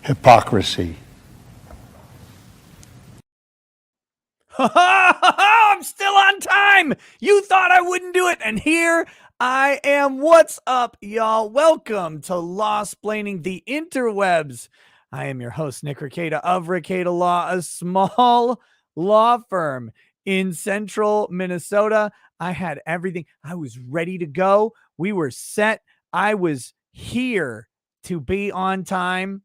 Hypocrisy. I'm still on time. You thought I wouldn't do it, and here I am. What's up, y'all? Welcome to Law-Splaining the Interwebs. I am your host, Nick Rekieta of Rekieta Law, a small law firm in central Minnesota. I had everything. I was ready to go. We were set. I was here to be on time.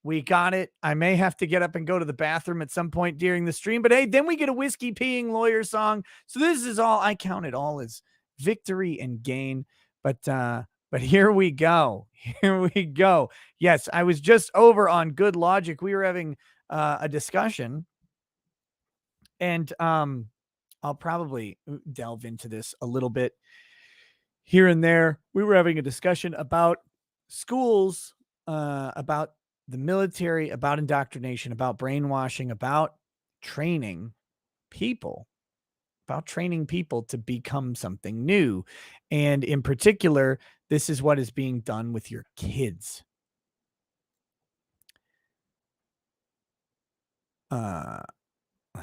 We got it. I may have to get up and go to the bathroom at some point during the stream, but hey, then we get a whiskey peeing lawyer song. So this is all, I count it all as victory and gain. But here we go. Here we go. Yes, I was just over on Good Logic. We were having a discussion, and I'll probably delve into this a little bit here and there. We were having a discussion about schools, about the military, about indoctrination, about brainwashing, about training people, to become something new. And in particular, this is what is being done with your kids. Let's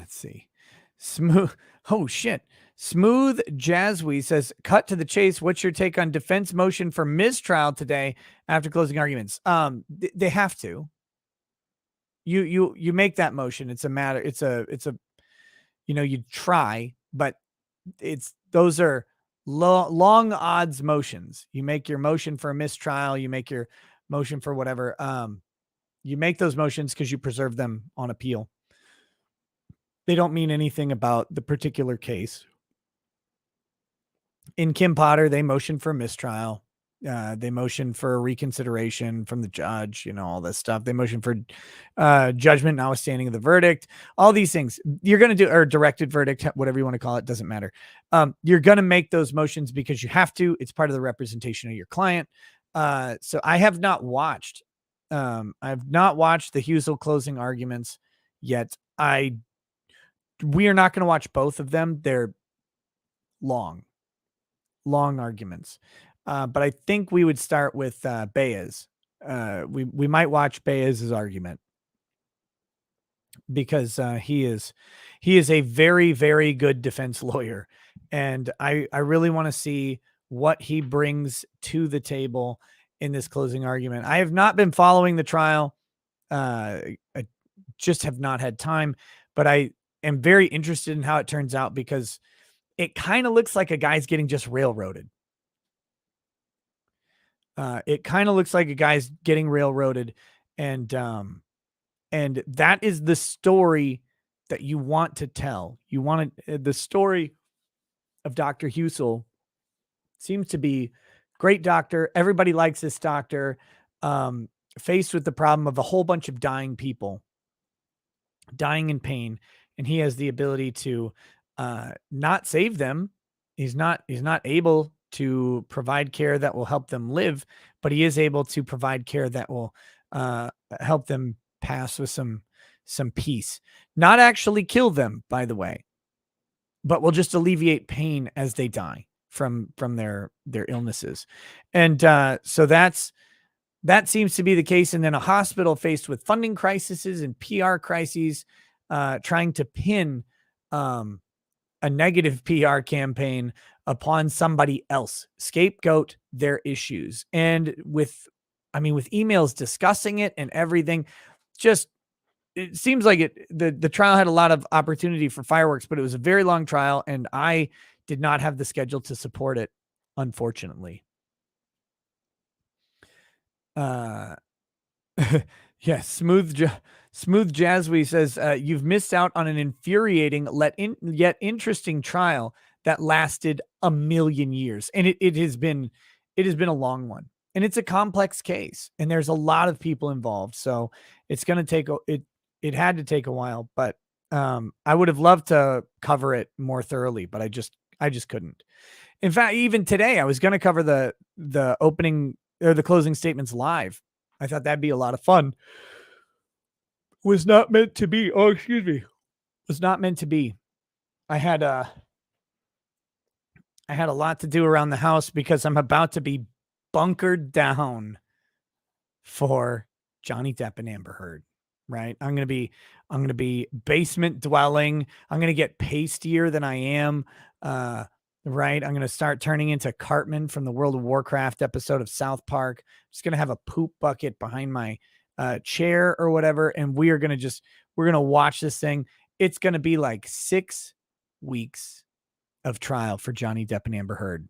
see. Smooth. Oh, shit. Smooth Jazzwee says, cut to the chase. What's your take on defense motion for mistrial today after closing arguments? They have to. You make that motion. It's a matter. It's a, you try, but those are long odds motions. You make your motion for a mistrial. You make your motion for whatever. You make those motions because you preserve them on appeal. They don't mean anything about the particular case. In Kim Potter, they motioned for mistrial. They motioned for reconsideration from the judge, all this stuff. They motioned for judgment notwithstanding of the verdict. All these things you're going to do, or directed verdict, whatever you want to call it, doesn't matter. You're going to make those motions because you have to. It's part of the representation of your client. So I have not watched. I've not watched the Husel closing arguments yet. We are not going to watch both of them. They're long arguments. But I think we would start with Baez. We might watch Baez's argument because he is a very, very good defense lawyer. And I really want to see what he brings to the table in this closing argument. I have not been following the trial. I just have not had time, but I am very interested in how it turns out because it kind of looks like a guy's getting just railroaded. It kind of looks like a guy's getting railroaded, and that is the story that you want to tell. You want the story of Dr. Husel seems to be great doctor. Everybody likes this doctor, faced with the problem of a whole bunch of dying people, dying in pain. And he has the ability to not save them. He's not able to provide care that will help them live, but he is able to provide care that will help them pass with some peace. Not actually kill them, by the way, but will just alleviate pain as they die from their illnesses. And so that seems to be the case. And then a hospital faced with funding crises and PR crises, trying to pin a negative PR campaign upon somebody else, scapegoat their issues. And with emails discussing it and everything, just, it seems like the trial had a lot of opportunity for fireworks, but it was a very long trial and I did not have the schedule to support it, unfortunately. Yes. Smooth Jazzwee says, you've missed out on an infuriating yet interesting trial that lasted 1,000,000 years. And it has been a long one, and it's a complex case, and there's a lot of people involved. So it's going to take, it had to take a while, but I would have loved to cover it more thoroughly, but I just couldn't. In fact, even today I was going to cover the opening or the closing statements live. I thought that'd be a lot of fun. Was not meant to be. Oh, excuse me. Was not meant to be. I had I had a lot to do around the house because I'm about to be bunkered down for Johnny Depp and Amber Heard, right? I'm going to be basement dwelling. I'm going to get pastier than I am. Uh, right. I'm going to start turning into Cartman from the World of Warcraft episode of South Park. I'm just going to have a poop bucket behind my chair or whatever. And we're going to watch this thing. It's going to be like 6 weeks of trial for Johnny Depp and Amber Heard.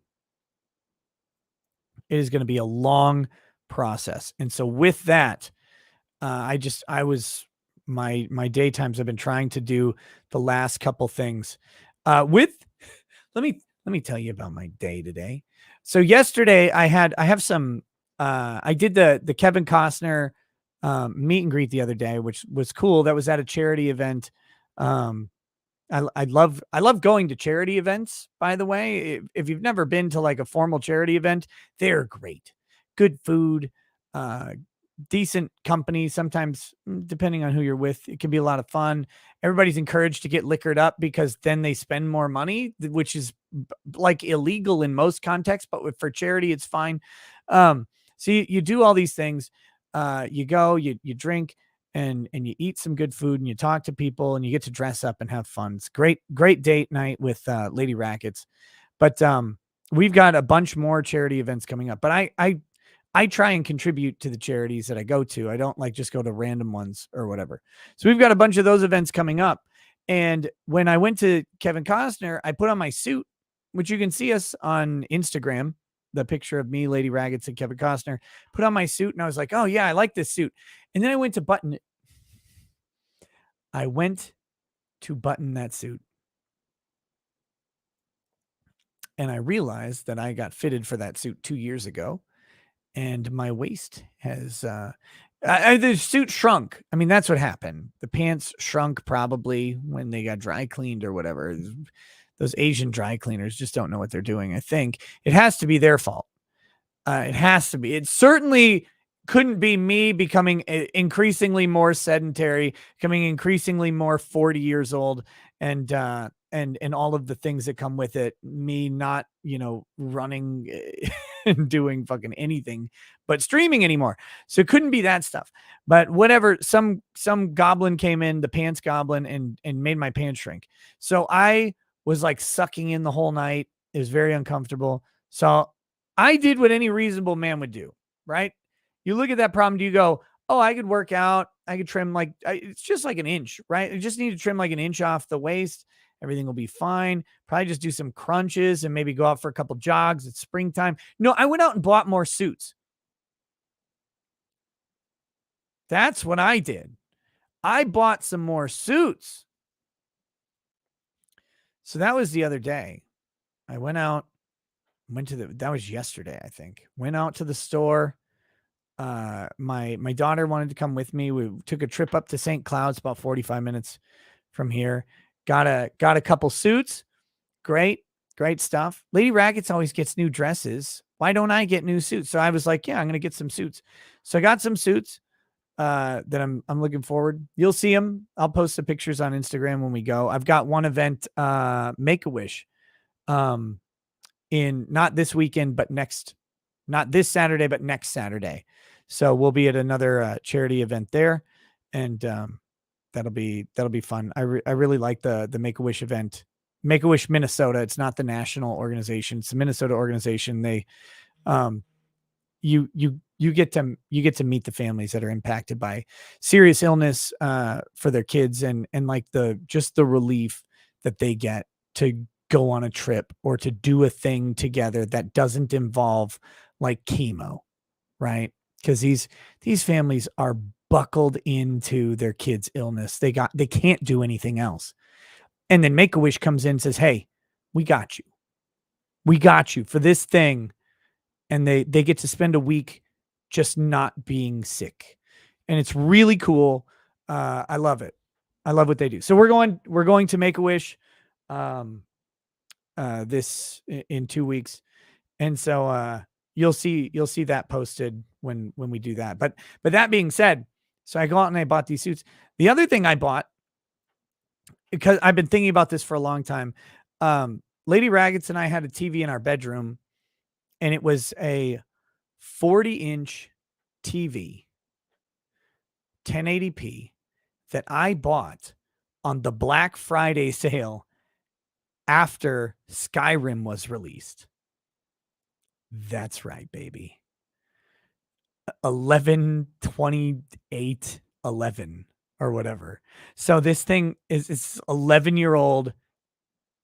It is going to be a long process. And so with that, I was my daytimes I've been trying to do the last couple things. With let me tell you about my day today. So yesterday I have some I did the Kevin Costner meet and greet the other day, which was cool. That was at a charity event. Um, I love going to charity events, by the way. If you've never been to like a formal charity event, they're great. Good food, uh, decent company. Sometimes, depending on who you're with, it can be a lot of fun. Everybody's encouraged to get liquored up because then they spend more money, which is like illegal in most contexts, but for charity, it's fine. So you do all these things. You go, you drink, and you eat some good food, and you talk to people, and you get to dress up and have fun. It's great date night with Lady Rackets. But we've got a bunch more charity events coming up. But I try and contribute to the charities that I go to. I don't like just go to random ones or whatever. So we've got a bunch of those events coming up. And when I went to Kevin Costner, I put on my suit, which you can see us on Instagram, the picture of me, Lady Raggets, and Kevin Costner. Put on my suit, and I was like, oh yeah, I like this suit. And then I went to button it. I went to button that suit, and I realized that I got fitted for that suit 2 years ago, and my waist has the suit shrunk. I mean, that's what happened. The pants shrunk probably when they got dry cleaned or whatever. Those Asian dry cleaners just don't know what they're doing. I think it has to be their fault. It has to be. It certainly couldn't be me becoming increasingly more sedentary, becoming increasingly more 40 years old, and all of the things that come with it. Me not, running and doing fucking anything but streaming anymore. So it couldn't be that stuff. But whatever, some goblin came in, the pants goblin, and made my pants shrink. So I was like sucking in the whole night. It was very uncomfortable. So I did what any reasonable man would do, right? You look at that problem, do you go, oh, I could work out, I could trim it's just like an inch, right? I just need to trim like an inch off the waist. Everything will be fine. Probably just do some crunches and maybe go out for a couple jogs. It's springtime. No, I went out and bought more suits. That's what I did. I bought some more suits. So that was the other day. I went out, that was yesterday, I think. Went out to the store. My daughter wanted to come with me. We took a trip up to St. Cloud's, about 45 minutes from here. Got a couple suits. Great stuff. Lady Rackets always gets new dresses. Why don't I get new suits? So I was like, yeah, I'm gonna get some suits. So I got some suits that I'm looking forward. You'll see them. I'll post the pictures on Instagram when we go. I've got one event, Make-A-Wish, in not this weekend, but not this Saturday, but next Saturday. So we'll be at another charity event there, and that'll be fun. I really like the Make-A-Wish event. Make-A-Wish Minnesota. It's not the national organization. It's the Minnesota organization. They you get to meet the families that are impacted by serious illness for their kids, and like the relief that they get to go on a trip or to do a thing together that doesn't involve like chemo, right? Because these families are buckled into their kids' illness. They can't do anything else. And then Make-A-Wish comes in and says, hey, we got you. We got you for this thing. And they get to spend a week just not being sick. And it's really cool. I love it. I love what they do. So we're going to Make-A-Wish this in 2 weeks. And so you'll see that posted when we do that. But that being said, so I go out and I bought these suits. The other thing I bought, because I've been thinking about this for a long time, Lady Raggets and I had a TV in our bedroom, and it was a 40-inch TV, 1080p, that I bought on the Black Friday sale after Skyrim was released. That's right, baby. 11/28/11 or whatever. So this thing is, it's 11-year-old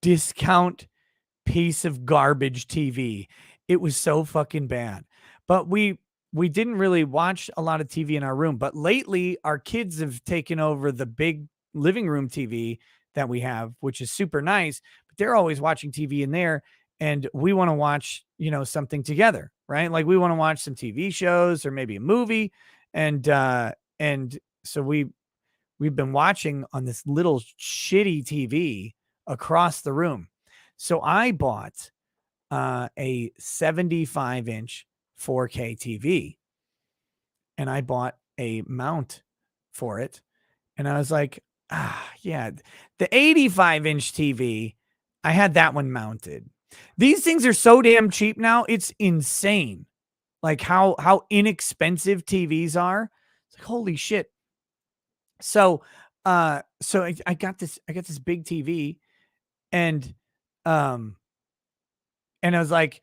discount piece of garbage TV. It was so fucking bad. But we didn't really watch a lot of TV in our room, but lately our kids have taken over the big living room TV that we have, which is super nice, but they're always watching TV in there, and we want to watch, something together, right? Like we want to watch some TV shows or maybe a movie, and so we've been watching on this little shitty TV across the room. So I bought a 75-inch 4K TV, and I bought a mount for it. And I was like, yeah, the 85-inch TV, I had that one mounted. These things are so damn cheap now. It's insane. Like how inexpensive TVs are. It's like, holy shit. So I got this big TV, and and I was like,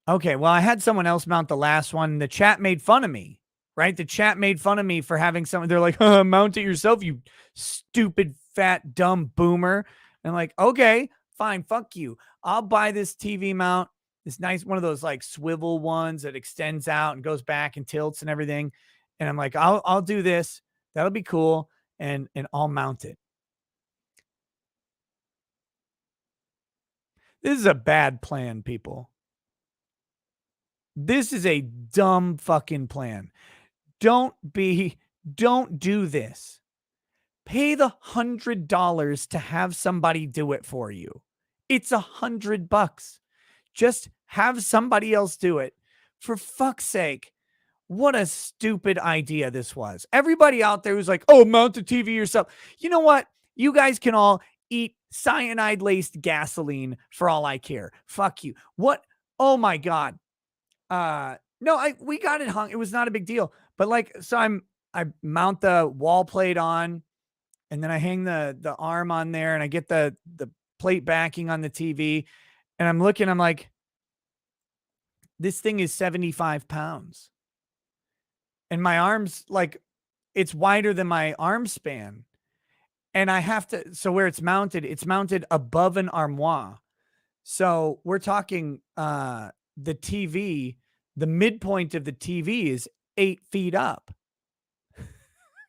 okay, well, I had someone else mount the last one. The chat made fun of me, right? The chat made fun of me for having someone. They're like, mount it yourself, you stupid, fat, dumb boomer. And I'm like, okay, fine, fuck you. I'll buy this TV mount, this nice one of those like swivel ones that extends out and goes back and tilts and everything. And I'm like, I'll do this. That'll be cool. And I'll mount it. This is a bad plan, people. This is a dumb fucking plan. Don't do this. Pay the $100 to have somebody do it for you. It's $100. Just have somebody else do it. For fuck's sake. What a stupid idea this was. Everybody out there who's like, oh, mount the TV yourself. You know what? You guys can all eat cyanide-laced gasoline for all I care. Fuck you. What? Oh my God. No, we got it hung. It was not a big deal. But like, so I mount the wall plate on, and then I hang the arm on there, and I get the plate backing on the TV, and I'm looking, I'm like, this thing is 75 pounds. And my arms, like, it's wider than my arm span. And I have to, so where it's mounted above an armoire. So we're talking the TV, the midpoint of the TV is 8 feet up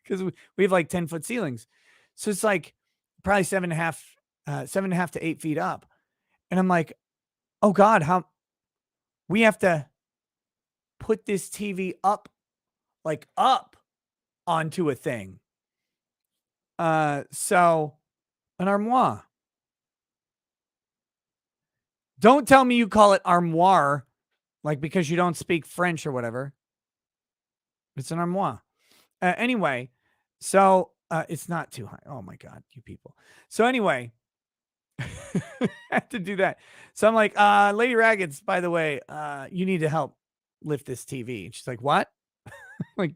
because we have like 10-foot ceilings. So it's like probably 7.5 to 8 feet up. And I'm like, oh God, how we have to put this TV up onto a thing. So an armoire. Don't tell me you call it armoire, like because you don't speak French or whatever. It's an armoire. Anyway, so it's not too high. Oh my God, you people. So anyway, I had to do that. So I'm like, Lady Raggeds, by the way, you need to help lift this TV. And she's like, what? Like,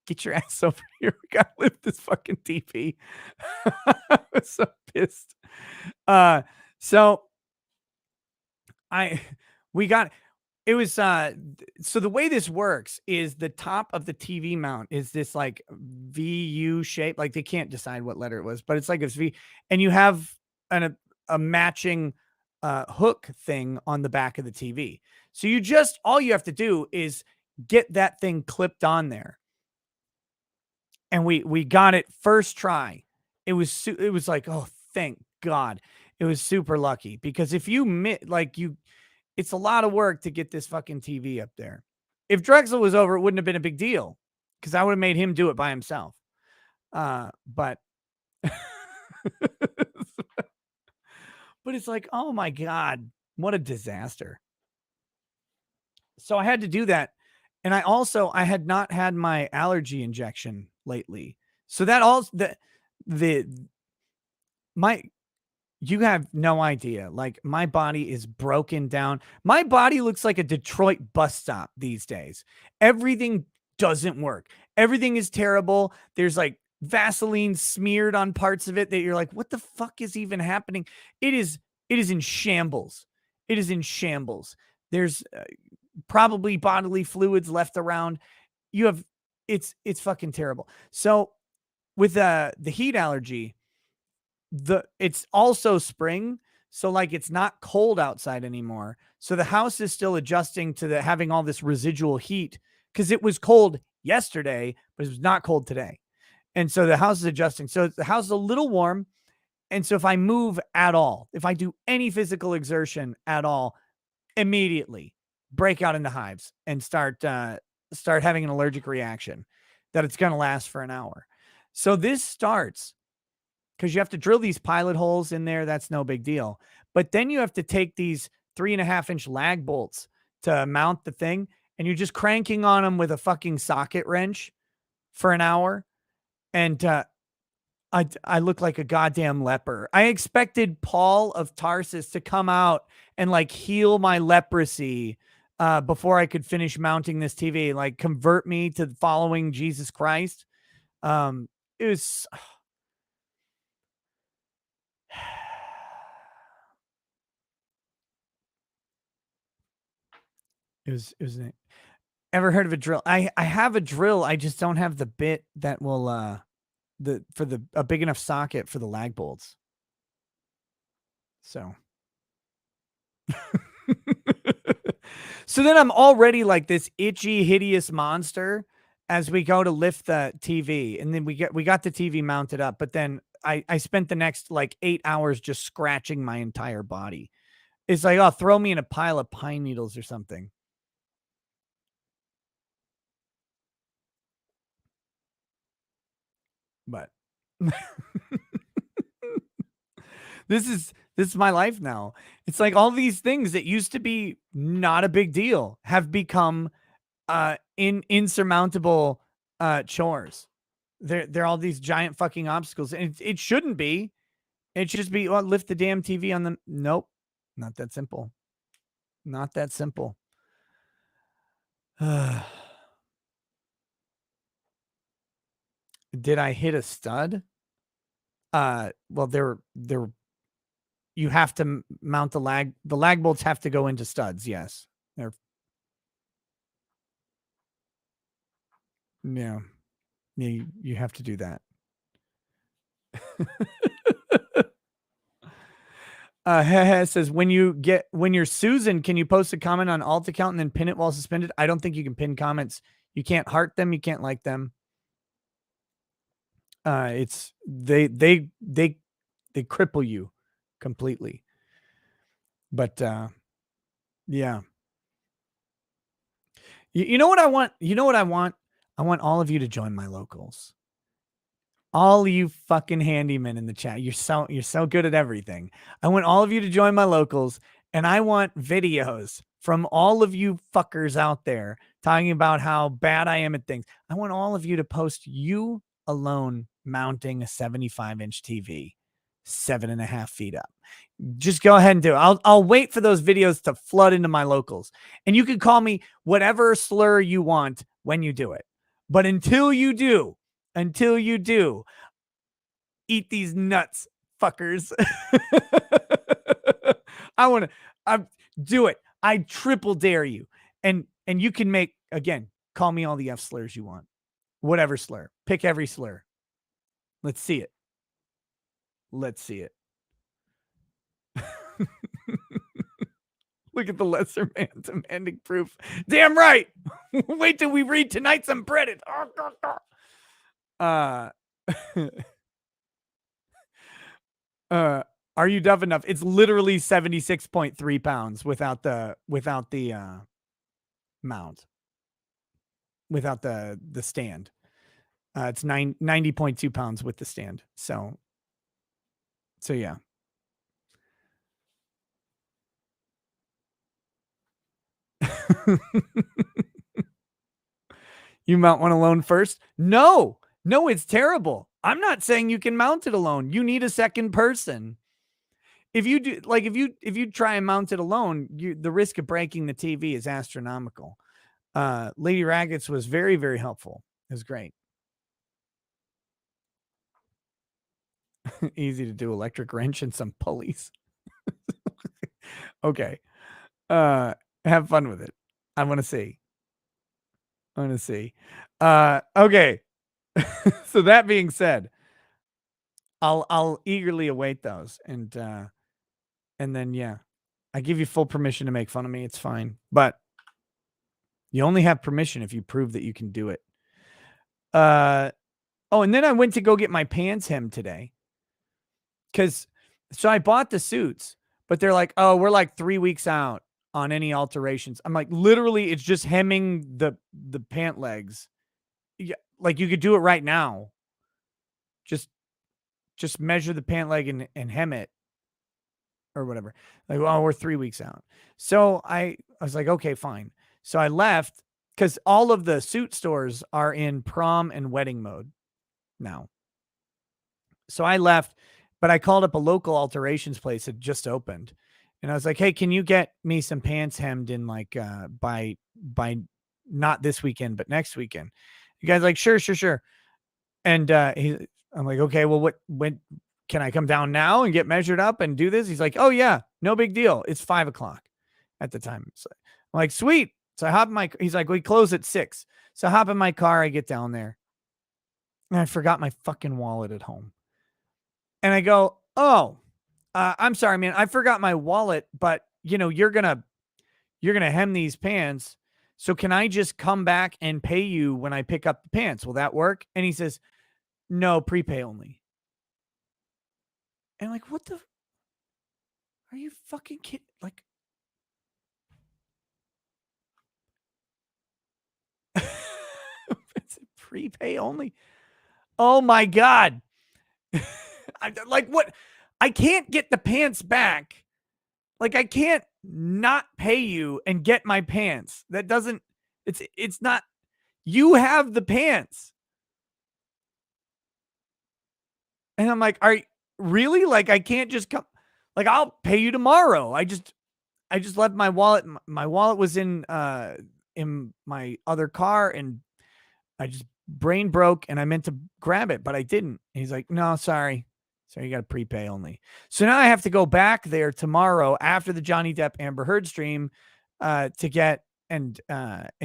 get your ass over here. We gotta lift this fucking TV. I was so pissed. So we got it was so the way this works is the top of the TV mount is this like VU shape. Like they can't decide what letter it was, but it's like a V, and you have a matching hook thing on the back of the TV. So all you have to do is get that thing clipped on there. And we got it first try. It was like, oh, thank God. It was super lucky, because if it's a lot of work to get this fucking TV up there. If Drexel was over, it wouldn't have been a big deal, because I would have made him do it by himself. But but it's like, oh my God, what a disaster. So I had to do that. And I had not had my allergy injection lately. So that also my You have no idea. Like, my body is broken down. My body looks like a Detroit bus stop these days. Everything doesn't work. Everything is terrible. There's like Vaseline smeared on parts of it that you're like, what the fuck is even happening? It is it is in shambles. It is in shambles. There's probably bodily fluids left around. You have it's fucking terrible. So with the heat allergy, it's also spring, so like it's not cold outside anymore, so the house is still adjusting to the having all this residual heat because it was cold yesterday but it was not cold today, and so the house is adjusting, so the house is a little warm. And so if I move at all, if I do any physical exertion at all, immediately break out into hives and start having an allergic reaction that it's going to last for an hour. So this starts because you have to drill these pilot holes in there. That's no big deal. But then you have to take these 3.5-inch lag bolts to mount the thing, and you're just cranking on them with a fucking socket wrench for an hour. And I look like a goddamn leper. I expected Paul of Tarsus to come out and like heal my leprosy before I could finish mounting this TV, like convert me to following Jesus Christ. It was it was ever heard of a drill? I have a drill. I just don't have the bit that will the for the a big enough socket for the lag bolts. So so then I'm already like this itchy, hideous monster as we go to lift the TV. And then we got the TV mounted up, but then I spent the next like 8 hours just scratching my entire body. It's like, oh, throw me in a pile of pine needles or something. But this is my life now. It's like all these things that used to be not a big deal have become insurmountable chores. They're all these giant fucking obstacles. And it shouldn't be. It should just be, well, lift the damn TV on the nope. Not that simple. Not that simple. Did I hit a stud? Well, there you have to mount the lag bolts have to go into studs, yes. They're yeah. Yeah, you have to do that. Says when you're Susan, can you post a comment on alt account and then pin it while suspended? I don't think you can pin comments. You can't heart them, you can't like them. It's they cripple you completely. But yeah. You know what I want? You know what I want? I want all of you to join my locals. All you fucking handymen in the chat. You're so good at everything. I want all of you to join my locals, and I want videos from all of you fuckers out there talking about how bad I am at things. I want all of you to post you alone mounting a 75-inch TV 7.5 feet up. Just go ahead and do it. I'll wait for those videos to flood into my locals. And you can call me whatever slur you want when you do it. But until you do, eat these nuts, fuckers. I want to do it. I triple dare you. And you can call me all the F slurs you want. Whatever slur. Pick every slur. Let's see it. Let's see it. Look at the lesser man demanding proof. Damn right. Wait till we read tonight's unbreaded. Are you tough enough? It's literally 76.3 pounds without the mount, without the stand. It's 90.2 pounds with the stand. So yeah. You mount one alone first? No, it's terrible. I'm not saying you can mount it alone. You need a second person. if you do like if you try and mount it alone, the risk of breaking the TV is astronomical. Lady Raggets was very, very helpful. It was great. Easy to do, electric wrench and some pulleys. Okay. Uh, have fun with it. I want to see. I want to see. Okay. So that being said, I'll eagerly await those, and then yeah, I give you full permission to make fun of me. It's fine, but you only have permission if you prove that you can do it. Oh, and then I went to go get my pants hemmed today. So I bought the suits, but they're like, oh, we're like 3 weeks out on any alterations. I'm like, literally, it's just hemming the pant legs. Yeah, like you could do it right now. Just measure the pant leg and hem it or whatever. Like, oh, we're 3 weeks out. So I was like, okay, fine. So I left because all of the suit stores are in prom and wedding mode now. So I left, but I called up a local alterations place that just opened. And I was like, hey, can you get me some pants hemmed in like by not this weekend, but next weekend? You guys like, sure, sure, sure. And I'm like, okay, well, when can I come down now and get measured up and do this? He's like, oh yeah, no big deal. It's 5 o'clock at the time. So I'm like, sweet. So I hop in he's like, we close at 6. So I hop in my car. I get down there and I forgot my fucking wallet at home. And I go, oh, I'm sorry, man. I forgot my wallet, but you're gonna hem these pants. So can I just come back and pay you when I pick up the pants? Will that work? And he says, no, prepay only. And like, what the? Are you fucking kidding? Like, it's prepay only. Oh my God. Like what? I can't get the pants back. Like I can't not pay you and get my pants. That doesn't, it's not, you have the pants. And I'm like, are you really? Like I can't just come, like I'll pay you tomorrow. I just left my wallet. My wallet was in my other car and I just brain broke and I meant to grab it, but I didn't. And he's like, no, sorry. So you got to prepay only. So now I have to go back there tomorrow after the Johnny Depp Amber Heard stream to get and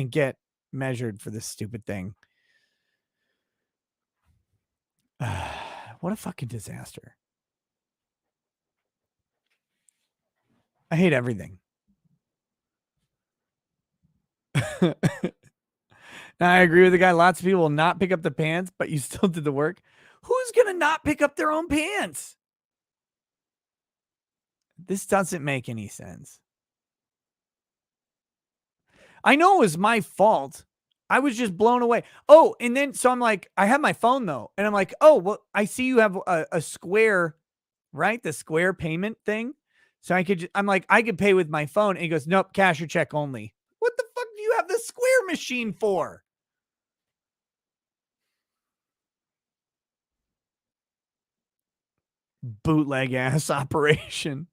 get measured for this stupid thing. What a fucking disaster. I hate everything. Now, I agree with the guy. Lots of people will not pick up the pants, but you still did the work. Who's going to not pick up their own pants? This doesn't make any sense. I know it was my fault. I was just blown away. Oh, and then so I'm like, I have my phone though. And I'm like, oh, well, I see you have a Square, right? The Square payment thing. So I'm like, I could pay with my phone. And he goes, nope, cash or check only. What the fuck do you have the Square machine for? Bootleg ass operation.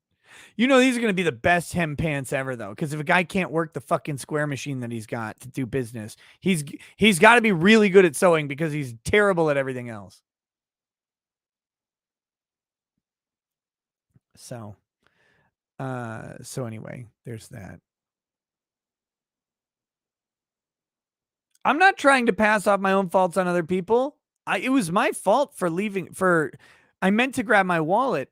These are going to be the best hem pants ever, though, because if a guy can't work the fucking Square machine that he's got to do business, he's got to be really good at sewing because he's terrible at everything else. So anyway, there's that. I'm not trying to pass off my own faults on other people. It was my fault for leaving. I meant to grab my wallet,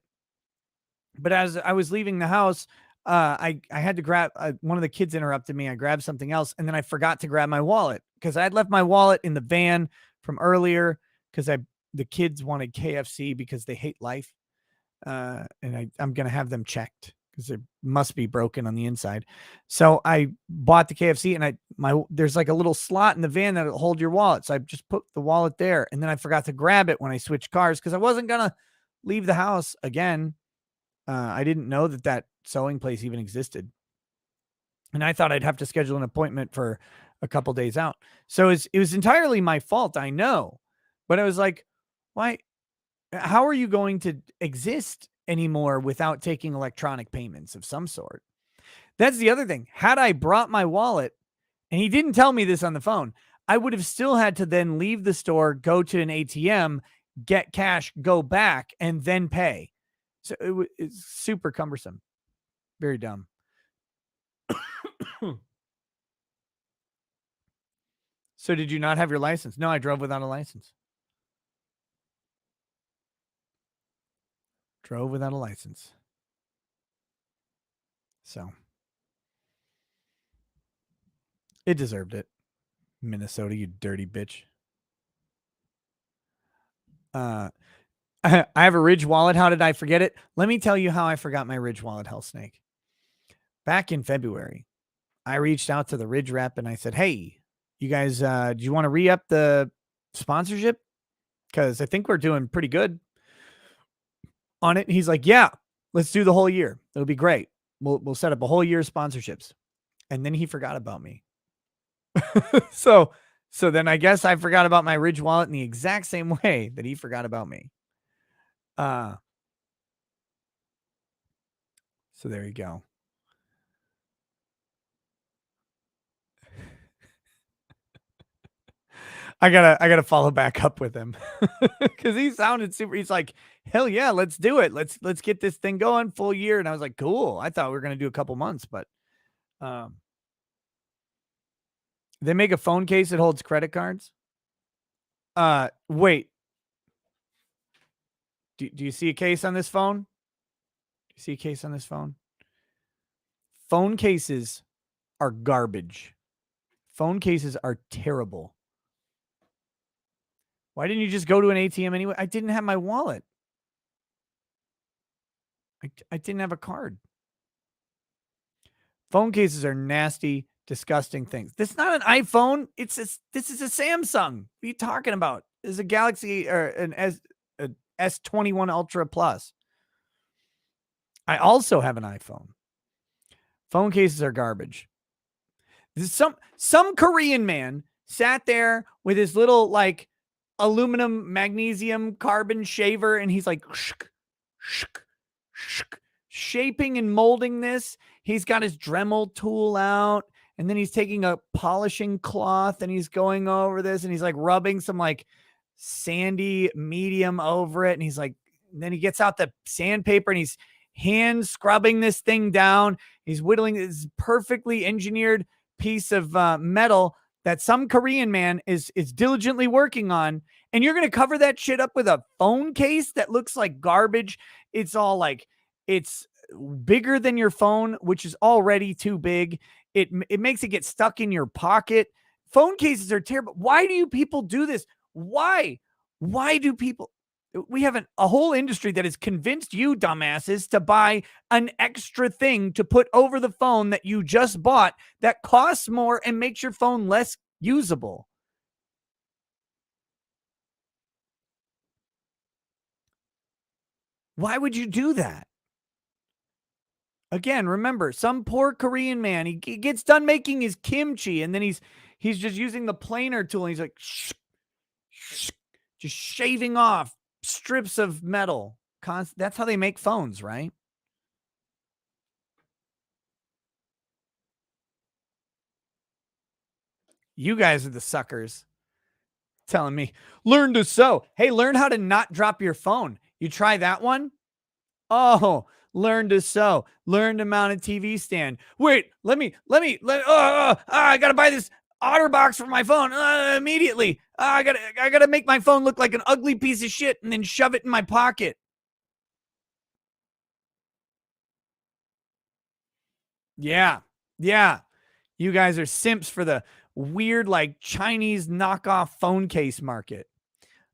but as I was leaving the house, I had to grab one of the kids interrupted me. I grabbed something else and then I forgot to grab my wallet because I had left my wallet in the van from earlier because the kids wanted KFC because they hate life. And I'm going to have them checked because it must be broken on the inside. So I bought the KFC and there's like a little slot in the van that'll hold your wallet. So I just put the wallet there and then I forgot to grab it when I switched cars because I wasn't going to leave the house again. I didn't know that sewing place even existed. And I thought I'd have to schedule an appointment for a couple days out. So it was entirely my fault. I know, but I was like, why, how are you going to exist anymore without taking electronic payments of some sort. That's the other thing. Had I brought my wallet, and he didn't tell me this on the phone, I would have still had to then leave the store, go to an ATM, get cash, go back, and then pay. So it's super cumbersome. Very dumb. So did you not have your license? No, I drove without a license. Drove without a license. So it deserved it. Minnesota, you dirty bitch. I have a Ridge wallet. How did I forget it? Let me tell you how I forgot my Ridge wallet, Hell Snake. Back in February, I reached out to the Ridge rep and I said, hey, you guys, do you want to re-up the sponsorship? Because I think we're doing pretty good on it. And he's like, yeah, let's do the whole year. It'll be great. We'll set up a whole year of sponsorships. And then he forgot about me. so then I guess I forgot about my Ridge wallet in the exact same way that he forgot about me. So there you go. I gotta follow back up with him because he sounded super. He's like, hell yeah, let's do it. Let's get this thing going full year. And I was like, cool. I thought we were gonna do a couple months, but they make a phone case that holds credit cards. Wait. Do you see a case on this phone? Do you see a case on this phone? Phone cases are garbage. Phone cases are terrible. Why didn't you just go to an ATM anyway? I didn't have my wallet. I didn't have a card. Phone cases are nasty, disgusting things. This is not an iPhone. This is a Samsung. What are you talking about? This is a Galaxy or an S21 Ultra Plus. I also have an iPhone. Phone cases are garbage. Some Korean man sat there with his little like aluminum magnesium carbon shaver and he's like shaping and molding this. He's got his Dremel tool out and then he's taking a polishing cloth and he's going over this and he's like rubbing some like sandy medium over it and he's like, and then he gets out the sandpaper and he's hand scrubbing this thing down. He's whittling this perfectly engineered piece of metal that some Korean man is diligently working on. And you're going to cover that shit up with a phone case that looks like garbage. It's all like, it's bigger than your phone, which is already too big. It makes it get stuck in your pocket. Phone cases are terrible. Why do you people do this? Why do people? We have a whole industry that has convinced you dumbasses to buy an extra thing to put over the phone that you just bought that costs more and makes your phone less usable. Why would you do that? Again, remember, some poor Korean man, he gets done making his kimchi and then he's just using the planer tool and he's like, just shaving off strips of metal. That's how they make phones, right? You guys are the suckers telling me, learn to sew. Hey, learn how to not drop your phone. You try that one? Oh, learn to sew. Learn to mount a TV stand. Wait, I got to buy this OtterBox for my phone immediately. I gotta make my phone look like an ugly piece of shit and then shove it in my pocket. Yeah. You guys are simps for the weird, like Chinese knockoff phone case market.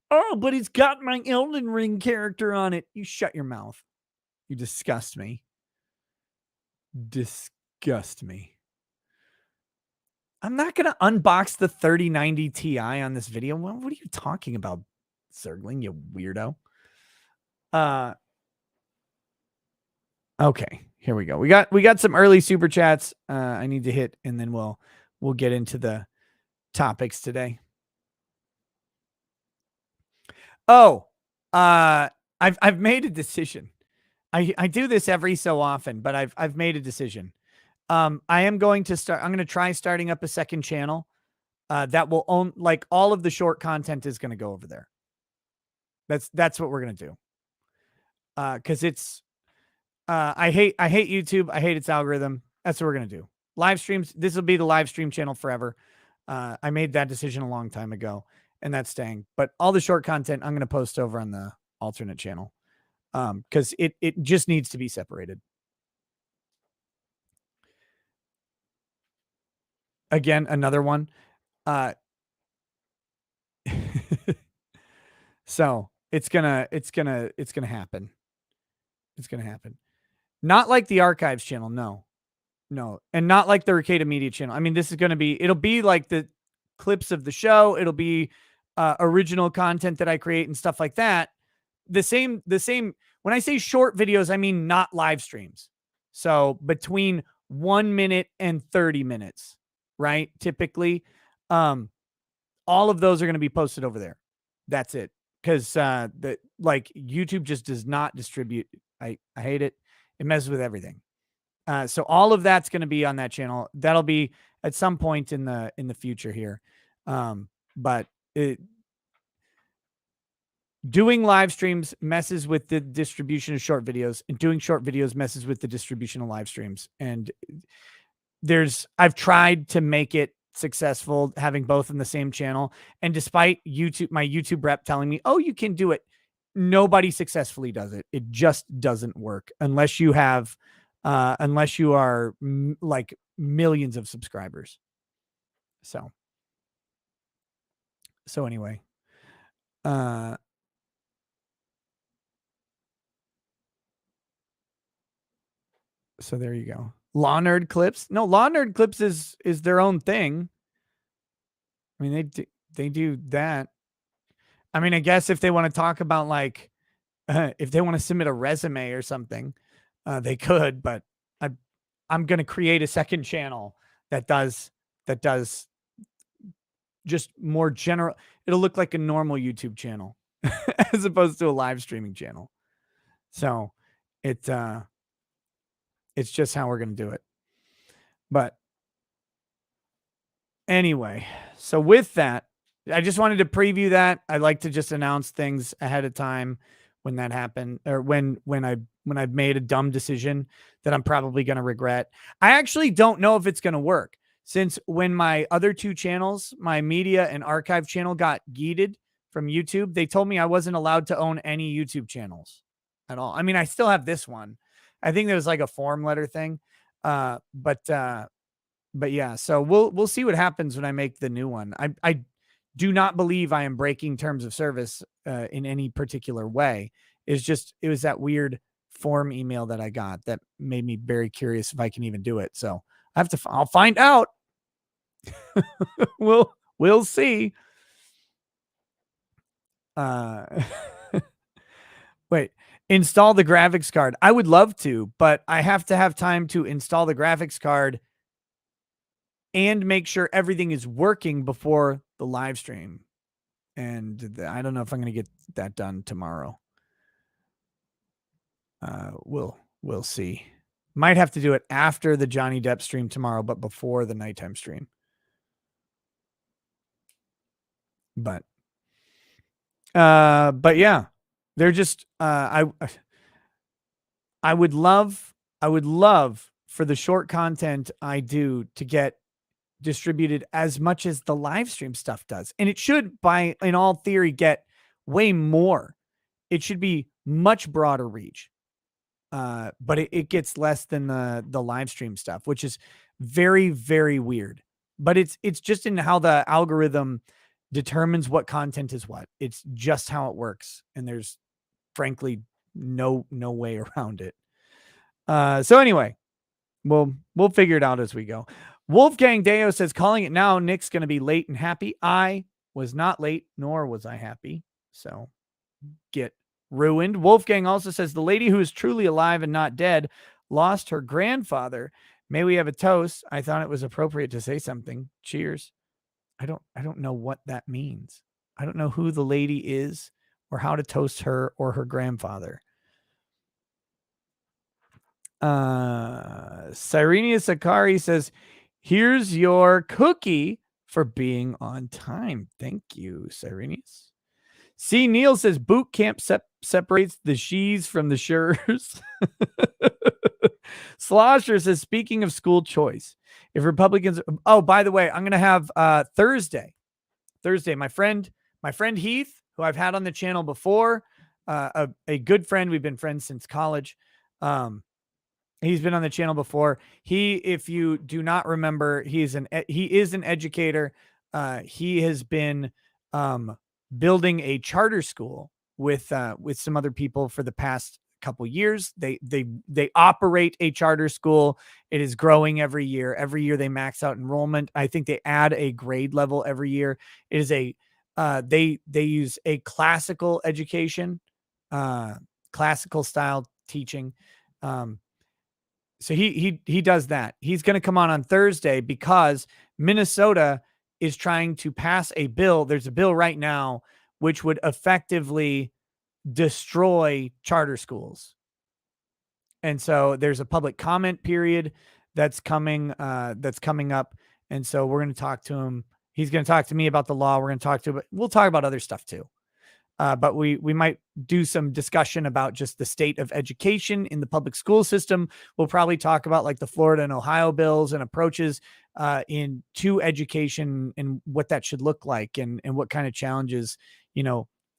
Oh, but it's got my Elden Ring character on it. You shut your mouth. You disgust me. Disgust me. I'm not going to unbox the 3090 Ti on this video. What are you talking about, Zergling, you weirdo? Okay, here we go. We got some early super chats I need to hit, and then we'll get into the topics today. Oh, I've made a decision. I do this every so often, but I've made a decision. I am going to start. I'm going to try starting up a second channel that will own, like, all of the short content is going to go over there. That's what we're going to do. Because it's I hate YouTube. I hate its algorithm. That's what we're going to do. Live streams. This will be the live stream channel forever. I made that decision a long time ago, and that's staying. But all the short content I'm going to post over on the alternate channel, because it just needs to be separated. Again, another one. So it's gonna happen. It's gonna happen. Not like the archives channel, no. No. And not like the Ricada Media channel. I mean, this is gonna be, it'll be like the clips of the show, it'll be original content that I create and stuff like that. The same when I say short videos, I mean not live streams. So between 1 minute and 30 minutes, right? Typically. All of those are going to be posted over there. That's it. Because the like YouTube just does not distribute. I hate it. It messes with everything. So all of that's going to be on that channel. That'll be at some point in the future here. But doing live streams messes with the distribution of short videos, and doing short videos messes with the distribution of live streams. And I've tried to make it successful having both in the same channel, and despite my YouTube rep telling me, oh, you can do it, nobody successfully does it. It just doesn't work unless you have unless you are like millions of subscribers. So anyway, so there you go. Law Nerd Clips. No, Law Nerd Clips is their own thing. I mean, they do that. I mean, I guess if they want to talk about, like, if they want to submit a resume or something, they could. But I'm going to create a second channel that does just more general. It'll look like a normal YouTube channel as opposed to a live streaming channel. So it's just how we're going to do it. But anyway, so with that, I just wanted to preview that. I like to just announce things ahead of time when that happened, or when I've made a dumb decision that I'm probably going to regret. I actually don't know if it's going to work, since when my other two channels, my media and archive channel, got yeeted from YouTube, they told me I wasn't allowed to own any YouTube channels at all. I mean, I still have this one. I think there was like a form letter thing. But yeah, so we'll see what happens when I make the new one. I do not believe I am breaking terms of service in any particular way. It was that weird form email that I got that made me very curious if I can even do it. So I'll find out. we'll see. Wait, install the graphics card. I would love to, but I have to have time to install the graphics card and make sure everything is working before the live stream. And I don't know if I'm going to get that done tomorrow. We'll see. Might have to do it after the Johnny Depp stream tomorrow, but before the nighttime stream. But yeah, they're just I would love for the short content I do to get distributed as much as the live stream stuff does. And it should, in all theory, get way more. It should be much broader reach. But it gets less than the live stream stuff, which is very, very weird. But it's just in how the algorithm determines what content is what. It's just how it works. And there's frankly no way around it. So anyway, we'll figure it out as we go. Wolfgang Deo says, calling it now, Nick's going to be late and happy. I was not late, nor was I happy. So get ruined. Wolfgang also says, the lady who is truly alive and not dead lost her grandfather. May we have a toast? I thought it was appropriate to say something. Cheers. I don't know what that means. I don't know who the lady is or how to toast her or her grandfather. Cyrenius Akari says, here's your cookie for being on time. Thank you, Cyrenius. C. Neil says, boot camp separates the she's from the shures. Slosher says, speaking of school choice, if Republicans, oh, by the way, I'm going to have Thursday, my friend Heath, who I've had on the channel before, a good friend. We've been friends since college. He's been on the channel before. If you do not remember, he is an educator. He has been building a charter school with some other people for the past couple years. They operate a charter school. It is growing every year. Every year they max out enrollment. I think they add a grade level every year. It is they use a classical education, classical style teaching. So he does that. He's going to come on Thursday because Minnesota is trying to pass a bill. There's a bill right now which would effectively destroy charter schools. And so there's a public comment period that's coming up. And so we're going to talk to him. He's going to talk to me about the law. We'll talk about other stuff too. But we might do some discussion about just the state of education in the public school system. We'll probably talk about like the Florida and Ohio bills and approaches into education and what that should look like and what kind of challenges,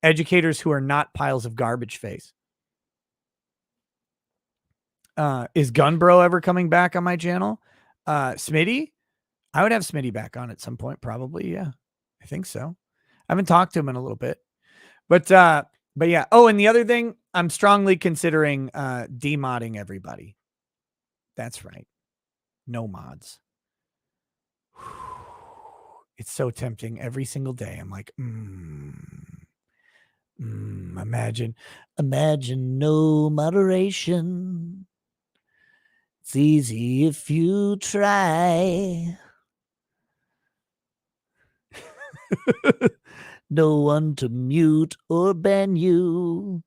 educators who are not piles of garbage face. Is Gunbro ever coming back on my channel? Smitty? I would have Smitty back on at some point, probably. Yeah, I think so. I haven't talked to him in a little bit. But yeah. Oh, and the other thing, I'm strongly considering demodding everybody. That's right. No mods. It's so tempting every single day. I'm like, imagine no moderation. It's easy if you try. No one to mute or ban you.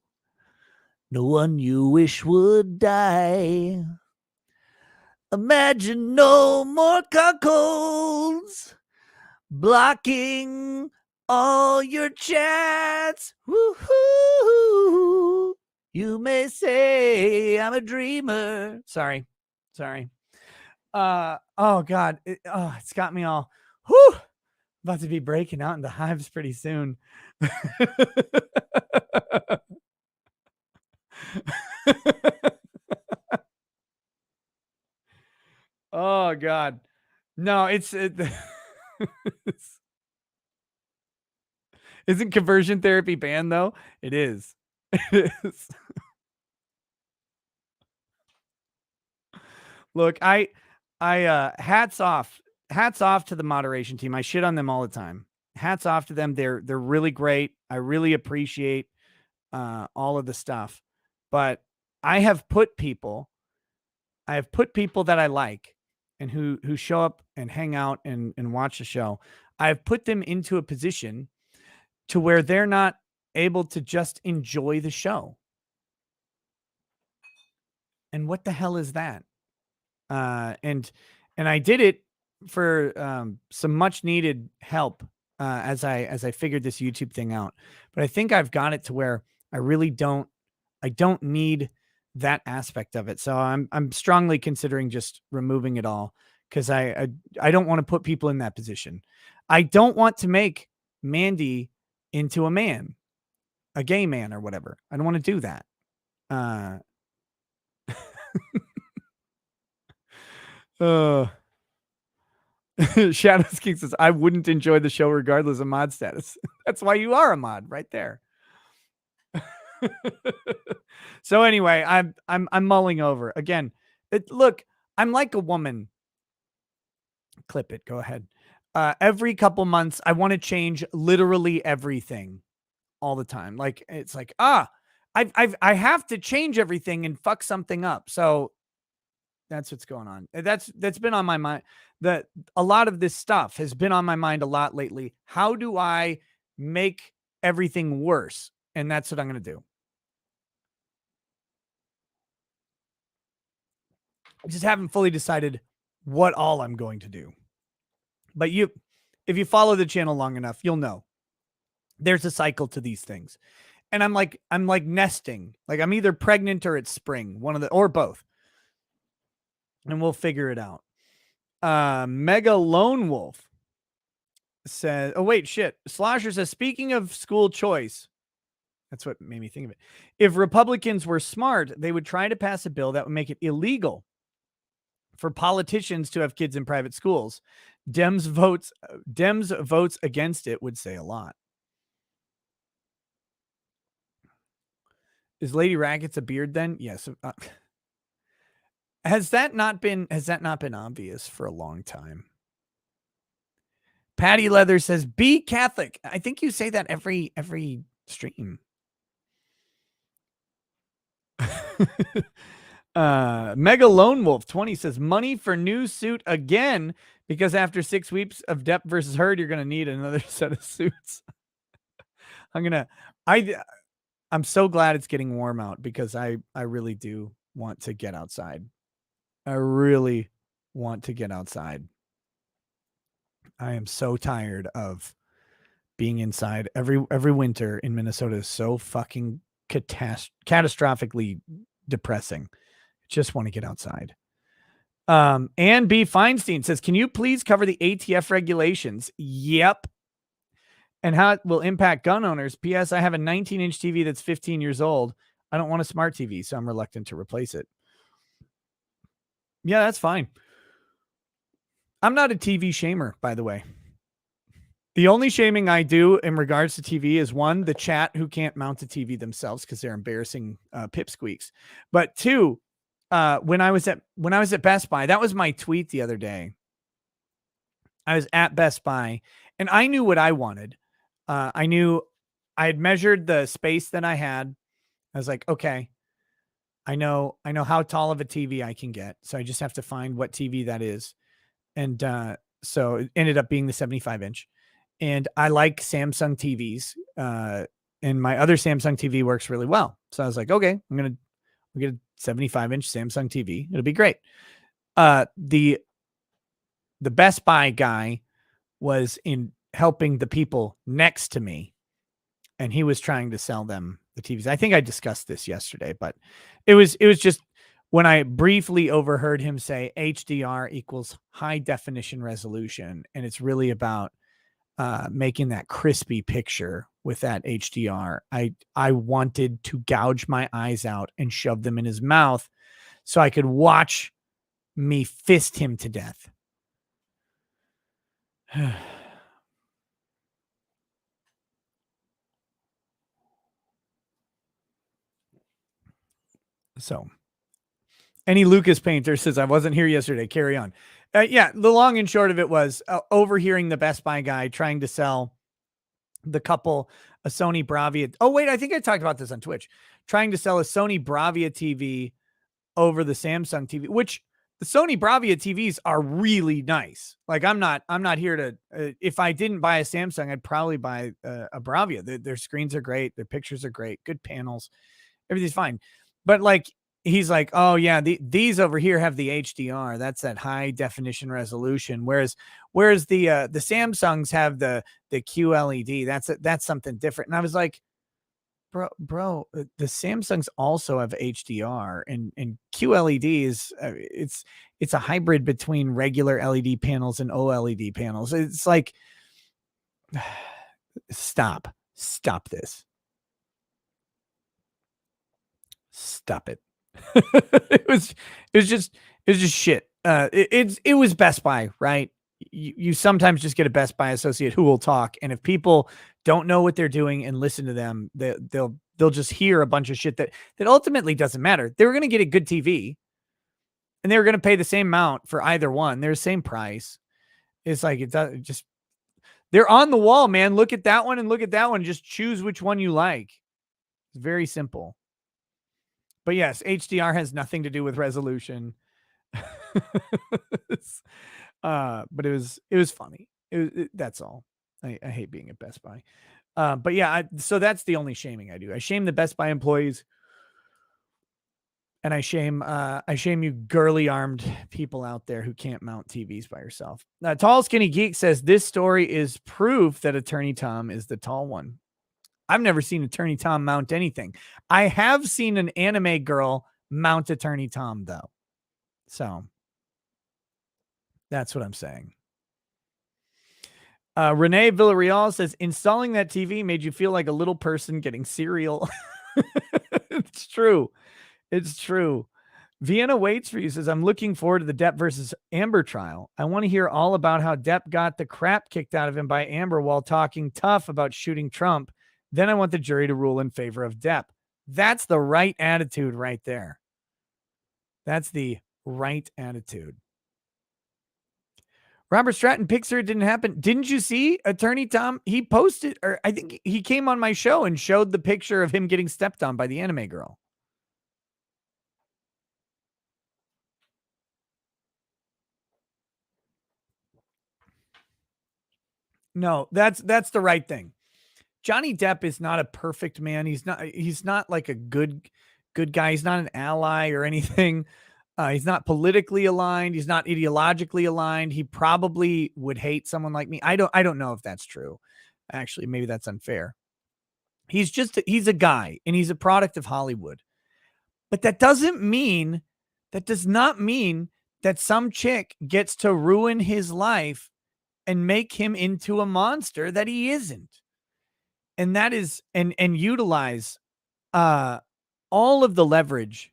No one you wish would die. Imagine no more cuckolds blocking all your chats. Woo-hoo. You may say I'm a dreamer. Sorry. Oh God. It's got me all. Whew. About to be breaking out into hives pretty soon. Oh God. No, isn't conversion therapy banned though? It is. It is. Look, I hats off to the moderation team. I shit on them all the time. Hats off to them. They're really great. I really appreciate all of the stuff. But I have put people that I like and who show up and hang out and watch the show. I've put them into a position to where they're not able to just enjoy the show. And what the hell is that? And I did it for some much needed help as I figured this YouTube thing out. But I think I've got it to where I really don't need that aspect of it. So I'm strongly considering just removing it all because I don't want to put people in that position. I don't want to make Mandy into a man, a gay man or whatever. I don't want to do that. Shadows King says, I wouldn't enjoy the show regardless of mod status. That's why you are a mod right there. So anyway, I'm mulling over again. Look, I'm like a woman. Clip it. Go ahead. Every couple months, I want to change literally everything all the time. Like it's like, I have to change everything and fuck something up. So that's what's going on. That's been on my mind. That a lot of this stuff has been on my mind a lot lately. How do I make everything worse? And that's what I'm going to do. I just haven't fully decided what all I'm going to do. But if you follow the channel long enough, you'll know there's a cycle to these things. And I'm like nesting. Like I'm either pregnant or it's spring, one of the or both. And we'll figure it out. Mega Lone Wolf says, oh wait, shit. Slosher says, speaking of school choice, that's what made me think of it. If Republicans were smart, they would try to pass a bill that would make it illegal for politicians to have kids in private schools. Dems votes against it would say a lot. Is Lady Rackets a beard then? Yes. Has that not been obvious for a long time? Patty Leather says, be Catholic. I think you say that every stream. Mega Lone Wolf 20 says, money for new suit again, because after 6 weeks of Depp versus Heard, you're going to need another set of suits. I'm so glad it's getting warm out, because I really do want to get outside. I really want to get outside. I am so tired of being inside. Every winter in Minnesota is so fucking catastrophically depressing. Just want to get outside. Ann B. Feinstein says, can you please cover the ATF regulations? Yep. And how it will impact gun owners. P.S. I have a 19-inch TV that's 15 years old. I don't want a smart TV, so I'm reluctant to replace it. Yeah, that's fine. I'm not a TV shamer, by the way. The only shaming I do in regards to TV is, one, the chat who can't mount a TV themselves because they're embarrassing pipsqueaks. But two, when I was at Best Buy, that was my tweet the other day. I was at Best Buy and I knew what I wanted. I knew I had measured the space that I had. I was like, okay, I know how tall of a TV I can get. So I just have to find what TV that is. And so it ended up being the 75-inch. And I like Samsung TVs. And my other Samsung TV works really well. So I was like, okay, I'm going to get a 75-inch Samsung TV. It'll be great. The Best Buy guy was in helping the people next to me, and he was trying to sell them the TVs. I think I discussed this yesterday, but it was just when I briefly overheard him say HDR equals high definition resolution, and it's really about making that crispy picture with that HDR. I wanted to gouge my eyes out and shove them in his mouth so I could watch me fist him to death. So, any Lucas painter says, I wasn't here yesterday. Carry on. Yeah, the long and short of it was overhearing the Best Buy guy trying to sell the couple a Sony Bravia. Oh, wait, I think I talked about this on Twitch. Trying to sell a Sony Bravia TV over the Samsung TV, which the Sony Bravia TVs are really nice. Like I'm not here to, if I didn't buy a Samsung, I'd probably buy a Bravia. Their screens are great. Their pictures are great. Good panels. Everything's fine. But like, he's like, oh yeah, these over here have the HDR. That's that high definition resolution. Whereas the Samsungs have the QLED. That's something different. And I was like, bro, the Samsungs also have HDR, and QLED is it's a hybrid between regular LED panels and OLED panels. It's like, stop this. Stop it. it was just shit. It was Best Buy, right? You sometimes just get a Best Buy associate who will talk, and if people don't know what they're doing and listen to them, they'll just hear a bunch of shit that ultimately doesn't matter. They were going to get a good TV, and they were going to pay the same amount for either one. They're the same price. It's like they're on the wall, man. Look at that one and look at that one. Just choose which one you like. It's very simple. But yes, HDR has nothing to do with resolution. But it was funny. That's all. I hate being at Best Buy. But yeah, so that's the only shaming I do. I shame the Best Buy employees And I shame you girly armed people out there who can't mount TVs by yourself. Tall Skinny Geek says this story is proof that Attorney Tom is the tall one. I've never seen Attorney Tom mount anything. I have seen an anime girl mount Attorney Tom though. So that's what I'm saying. Renee Villarreal says installing that TV made you feel like a little person getting cereal. It's true. It's true. Vienna waits for you says, I'm looking forward to the Depp versus Amber trial. I want to hear all about how Depp got the crap kicked out of him by Amber while talking tough about shooting Trump. Then I want the jury to rule in favor of Depp. That's the right attitude right there. That's the right attitude. Robert Stratton picks her. It didn't happen. Didn't you see Attorney Tom? He posted, or I think he came on my show and showed the picture of him getting stepped on by the anime girl. No, that's the right thing. Johnny Depp is not a perfect man. He's not like a good guy. He's not an ally or anything. He's not politically aligned. He's not ideologically aligned. He probably would hate someone like me. I don't know if that's true. Actually, maybe that's unfair. He's a guy and he's a product of Hollywood. But that does not mean that some chick gets to ruin his life and make him into a monster that he isn't. And that is and utilize all of the leverage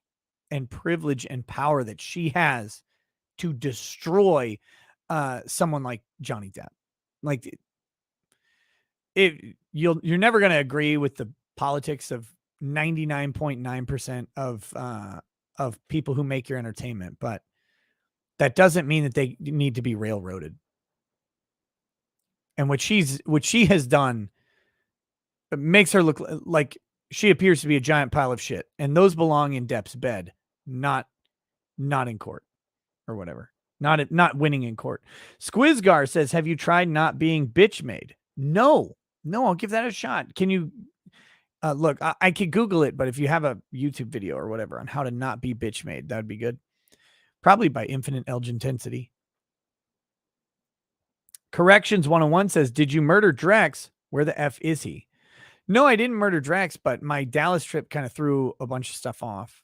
and privilege and power that she has to destroy someone like Johnny Depp. Like you're never going to agree with the politics of 99.9% of people who make your entertainment, but that doesn't mean that they need to be railroaded. And what she has done makes her look like she appears to be a giant pile of shit, and those belong in Depp's bed, not in court or whatever. Not winning in court. Squizgar says, "Have you tried not being bitch made?" No, I'll give that a shot. Can you look? I could Google it, but if you have a YouTube video or whatever on how to not be bitch made, that would be good. Probably by Infinite Elge Intensity. Corrections 101 says, "Did you murder Drex? Where the F is he?" No, I didn't murder Drex, but my Dallas trip kind of threw a bunch of stuff off.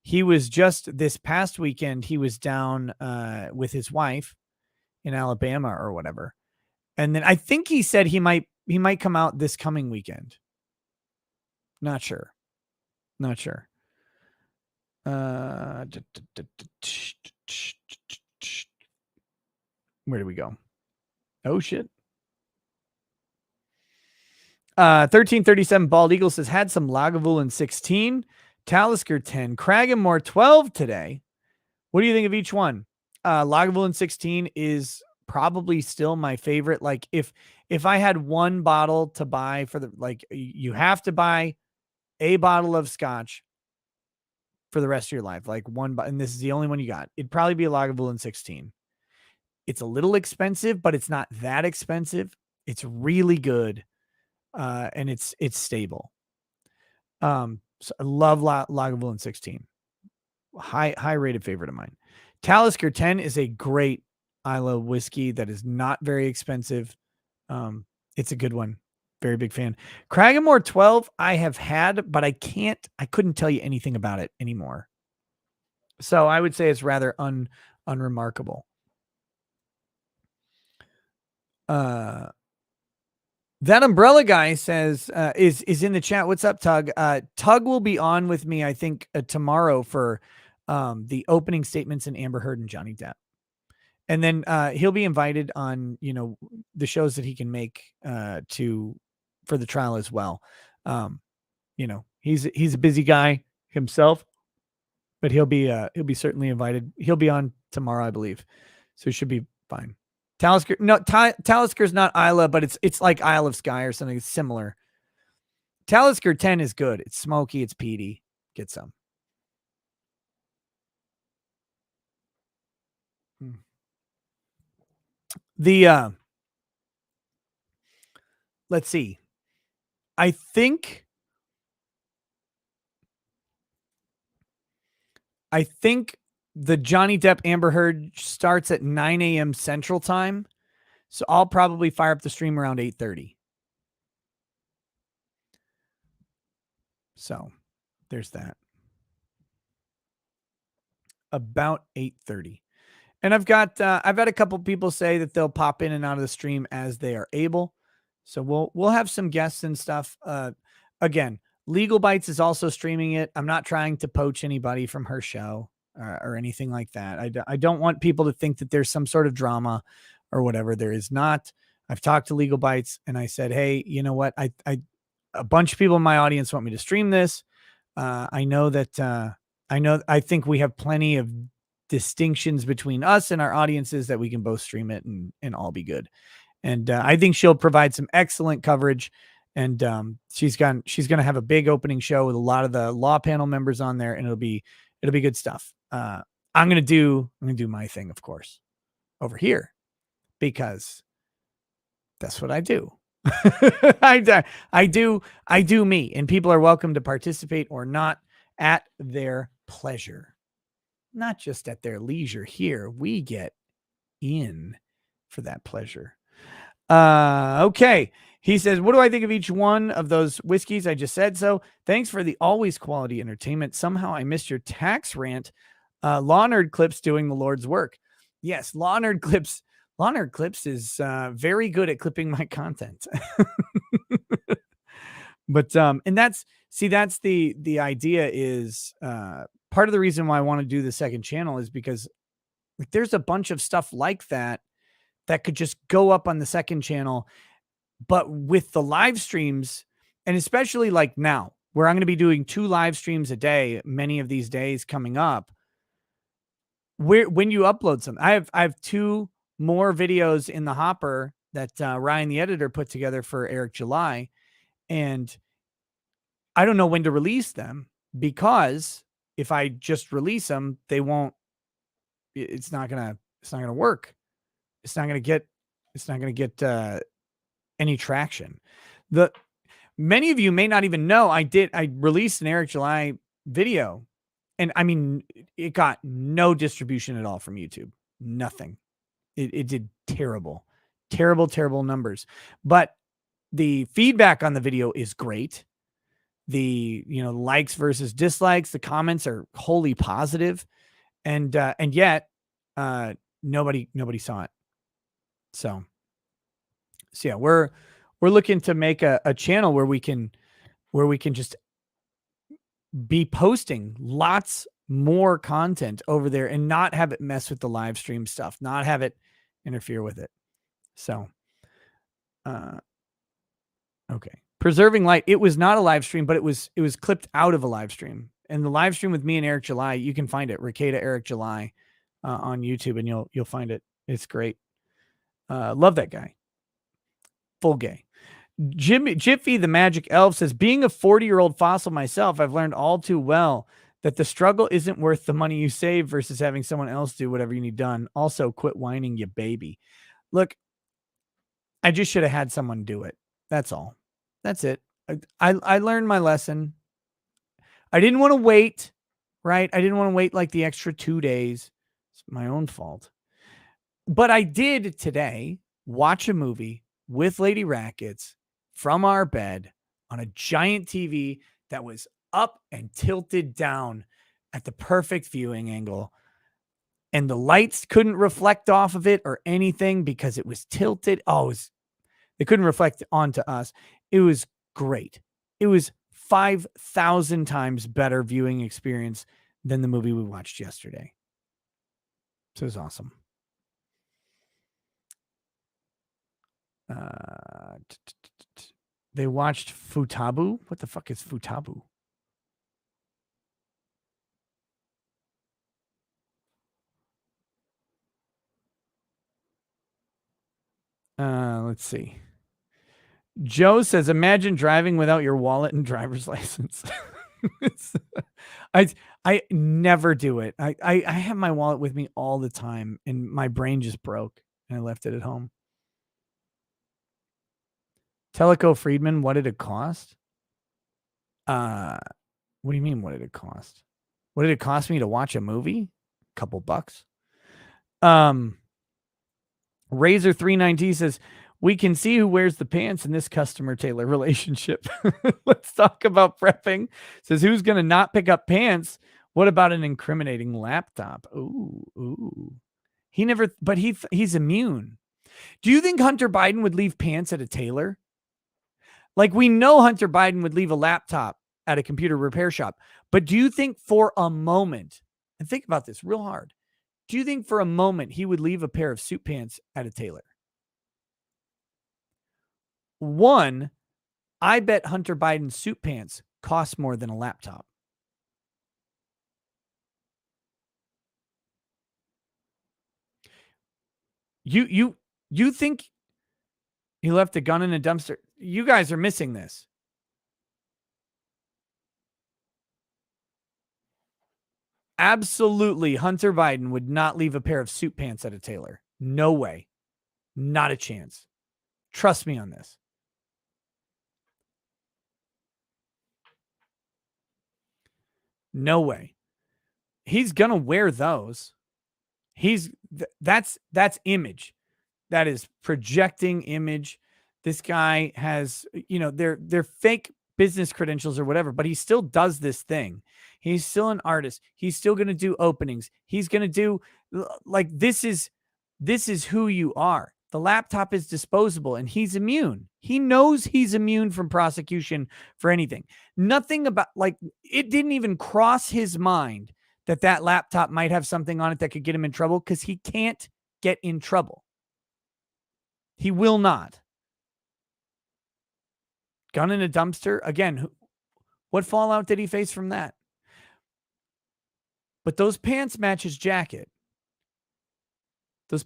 He was just this past weekend, he was down with his wife in Alabama or whatever. And then I think he said he might come out this coming weekend. Not sure. Where do we go? Oh shit. 1337 Bald Eagle says, had some Lagavulin 16, Talisker 10, Cragganmore 12 today. What do you think of each one? Lagavulin 16 is probably still my favorite. Like if I had one bottle to buy for you have to buy a bottle of scotch for the rest of your life. Like and this is the only one you got. It'd probably be a Lagavulin 16. It's a little expensive, but it's not that expensive. It's really good. And it's stable. So I love Lagavulin 16. High rated favorite of mine. Talisker 10 is a great Isla whiskey that is not very expensive. It's a good one. Very big fan. Cragganmore 12 I have had, but I couldn't tell you anything about it anymore. So I would say it's rather unremarkable. That umbrella guy says, is in the chat. What's up, Tug? Tug will be on with me, I think, tomorrow for the opening statements in Amber Heard and Johnny Depp. And then he'll be invited on, the shows that he can make for the trial as well. He's a busy guy himself, but he'll be certainly invited. He'll be on tomorrow, I believe. So it should be fine. Talisker, no, Talisker's not Isla, but it's like Isle of Skye or something similar. Talisker 10 is good. It's smoky. It's peaty. Get some. Let's see. I think I think the Johnny Depp Amber Heard starts at 9 a.m. Central Time. So I'll probably fire up the stream around 8:30. So there's that. About 8:30. And I've had a couple people say that they'll pop in and out of the stream as they are able. So we'll have some guests and stuff. Again, Legal Bites is also streaming it. I'm not trying to poach anybody from her show or anything like that. I don't want people to think that there's some sort of drama or whatever. There is not. I've talked to Legal Bites and I said, hey, you know what? A bunch of people in my audience want me to stream this. I know that I think we have plenty of distinctions between us and our audiences that we can both stream it and all be good. And I think she'll provide some excellent coverage. And she's going to have a big opening show with a lot of the law panel members on there, and it'll be good stuff. I'm going to do my thing, of course, over here because that's what I do. I do me, and people are welcome to participate or not at their pleasure, not just at their leisure. Here we get in for that pleasure. Okay. He says, what do I think of each one of those whiskeys? I just said so. Thanks for the always quality entertainment. Somehow I missed your tax rant. Law Nerd Clips doing the Lord's work. Yes, Law Nerd Clips is very good at clipping my content. But and that's the idea is part of the reason why I want to do the second channel is because like there's a bunch of stuff like that could just go up on the second channel, but with the live streams, and especially like now where I'm going to be doing 2 live streams a day, many of these days coming up, where when you upload some, I have 2 more videos in the hopper that Ryan the editor put together for Eric July, and I don't know when to release them because if I just release them, they won't. It's not gonna work. It's not gonna get any traction. Many of you may not even know I released an Eric July video, and I mean it got no distribution at all from YouTube. Nothing. It did terrible numbers. But the feedback on the video is great. The likes versus dislikes, the comments are wholly positive, and yet nobody saw it. So yeah, we're looking to make a channel where we can just be posting lots more content over there and not have it mess with the live stream stuff, not have it interfere with it. So okay. Preserving Light. It was not a live stream, but it was clipped out of a live stream. And the live stream with me and Eric July, you can find it, Ricada Eric July, on YouTube, and you'll find it. It's great. Love that guy. Full gay. Jiffy the Magic Elf says, being a 40-year-old fossil myself, I've learned all too well that the struggle isn't worth the money you save versus having someone else do whatever you need done. Also, quit whining, you baby. Look, I just should have had someone do it. That's all. That's it. I learned my lesson. I didn't want to wait, right? I didn't want to wait like the extra 2 days. It's my own fault. But I did today watch a movie with Lady Rackets from our bed on a giant TV that was up and tilted down at the perfect viewing angle. And the lights couldn't reflect off of it or anything because it was tilted. They couldn't reflect onto us. It was great. It was 5,000 times better viewing experience than the movie we watched yesterday. So it was awesome. They watched Futabu. What the fuck is Futabu? Let's see. Joe says, imagine driving without your wallet and driver's license. I never do it. I have my wallet with me all the time, and my brain just broke, and I left it at home. Teleco Friedman, what did it cost? What do you mean, what did it cost? What did it cost me to watch a movie? A couple bucks. Razor 390 says, we can see who wears the pants in this customer tailor relationship. Let's talk about prepping. Says, who's going to not pick up pants? What about an incriminating laptop? Ooh. He never, but he's immune. Do you think Hunter Biden would leave pants at a tailor? Like, we know Hunter Biden would leave a laptop at a computer repair shop, but do you think for a moment, and think about this real hard, do you think for a moment he would leave a pair of suit pants at a tailor? One, I bet Hunter Biden's suit pants cost more than a laptop. You think he left a gun in a dumpster? You guys are missing this. Absolutely, Hunter Biden would not leave a pair of suit pants at a tailor. No way. Not a chance. Trust me on this. No way. He's going to wear those. That's image. That is projecting image. This guy has, they're fake business credentials or whatever, but he still does this thing. He's still an artist. He's still going to do openings. He's going to do, like, this is who you are. The laptop is disposable and he's immune. He knows he's immune from prosecution for anything. Nothing about, like, it didn't even cross his mind that laptop might have something on it that could get him in trouble, because he can't get in trouble. He will not. Gun in a dumpster. Again, what fallout did he face from that? But those pants match his jacket. If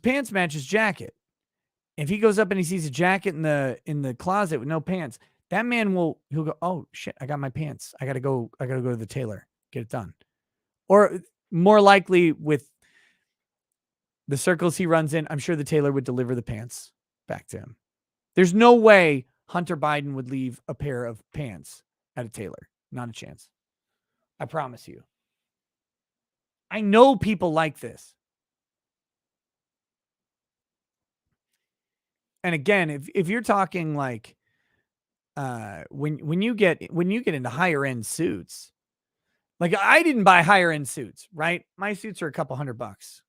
he goes up and he sees a jacket in the closet with no pants, that man he'll go, oh shit, I got my pants. I gotta go to the tailor, get it done. Or more likely, with the circles he runs in, I'm sure the tailor would deliver the pants back to him. There's no way Hunter Biden would leave a pair of pants at a tailor. Not a chance. I promise you. I know people like this. And again, if you're talking like when you get into higher end suits, like, I didn't buy higher end suits, right? My suits are a couple $100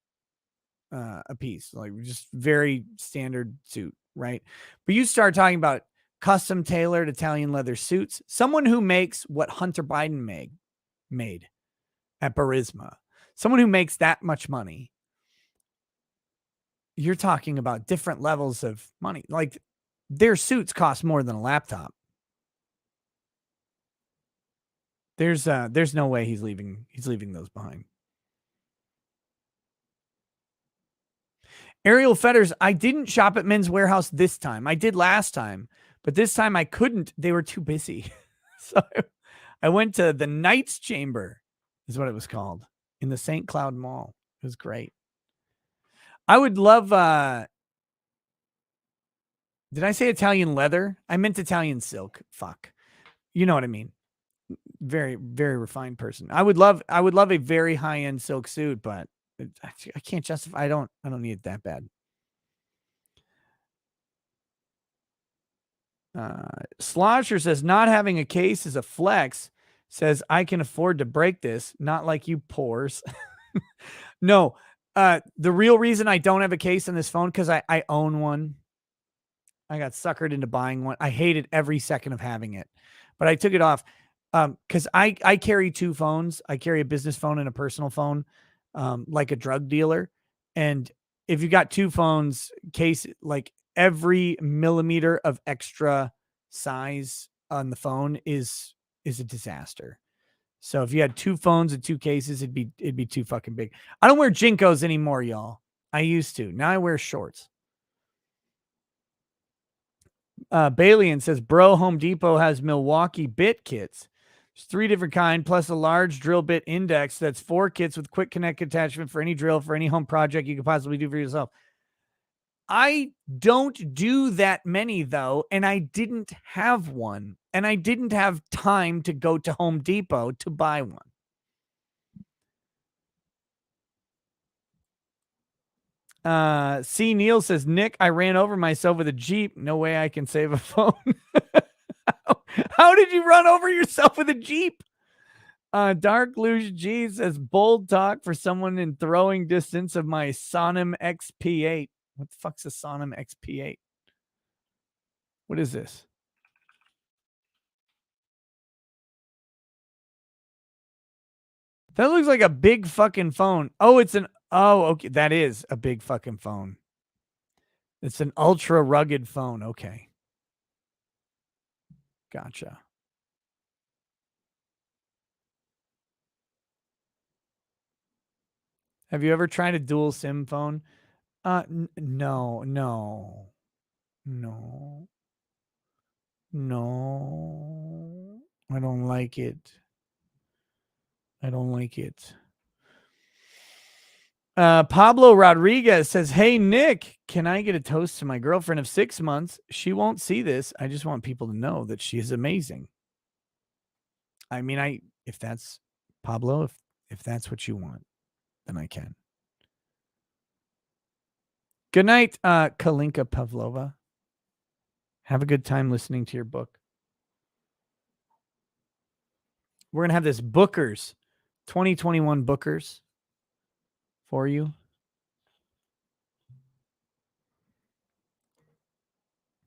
a piece, like just very standard suit, right? But you start talking about custom tailored Italian leather suits, someone who makes what Hunter Biden made at Burisma, someone who makes that much money, you're talking about different levels of money. Like, their suits cost more than a laptop. There's no way he's leaving those behind. Ariel Fetters, I didn't shop at Men's Warehouse this time. I did last time, but this time I couldn't. They were too busy. So I went to the Knights Chamber, is what it was called, in the St. Cloud Mall. It was great. I would love, did I say Italian leather? I meant Italian silk. Fuck. You know what I mean? Very, very refined person. I would love a very high-end silk suit, but I can't justify. I don't need it that bad. Slosher says, not having a case is a flex. Says, I can afford to break this. Not like you pores. No, the real reason I don't have a case on this phone, because I own one. I got suckered into buying one. I hated every second of having it, but I took it off because I carry two phones. I carry a business phone and a personal phone, like a drug dealer. And if you got two phones, case, like, every millimeter of extra size on the phone is a disaster. So if you had two phones and two cases, it'd be too fucking big. I don't wear Jinkos anymore, y'all. I used to. Now I wear shorts. Balian says, bro, Home Depot has Milwaukee bit kits. There's 3 different kinds, plus a large drill bit index. That's 4 kits with quick connect attachment for any drill, for any home project you could possibly do for yourself. I don't do that many, though, and I didn't have one, and I didn't have time to go to Home Depot to buy one. C. Neal says, Nick, I ran over myself with a Jeep. No way I can save a phone. How did you run over yourself with a Jeep? Dark Luge G says, bold talk for someone in throwing distance of my Sonim XP8. What the fuck's a Sonim XP8? What is this? That looks like a big fucking phone. Oh, okay. That is a big fucking phone. It's an ultra rugged phone. Okay. Gotcha. Have you ever tried a dual SIM phone? No. I don't like it. Pablo Rodriguez says, hey, Nick, can I get a toast to my girlfriend of 6 months? She won't see this. I just want people to know that she is amazing. I mean, if that's Pablo, if that's what you want, then I can. Good night, Kalinka Pavlova. Have a good time listening to your book. We're going to have this Booker's 2021 Booker's for you.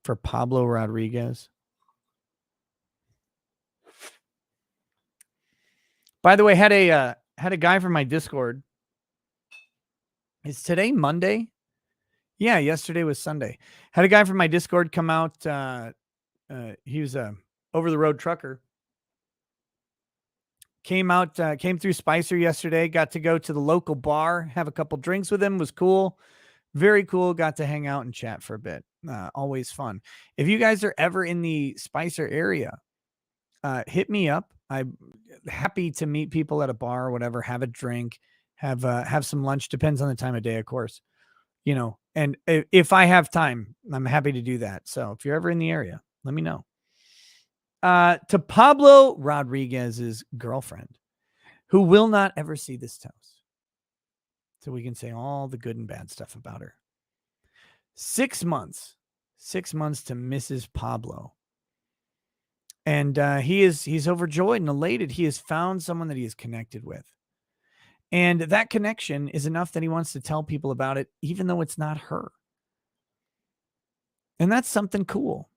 For Pablo Rodriguez. By the way, had a guy from my Discord. Is today Monday? Yeah, yesterday was Sunday. Had a guy from my Discord come out. He was a over the road trucker. Came through Spicer yesterday. Got to go to the local bar, have a couple drinks with him. Was cool. Very cool. Got to hang out and chat for a bit. Always fun. If you guys are ever in the Spicer area, hit me up. I'm happy to meet people at a bar or whatever, have a drink, have some lunch. Depends on the time of day, of course. You know, and if I have time, I'm happy to do that. So if you're ever in the area, let me know. To Pablo Rodriguez's girlfriend, who will not ever see this toast. So we can say all the good and bad stuff about her. 6 months. 6 months to Mrs. Pablo. And he's overjoyed and elated. He has found someone that he is connected with. And that connection is enough that he wants to tell people about it, even though it's not her. And that's something cool.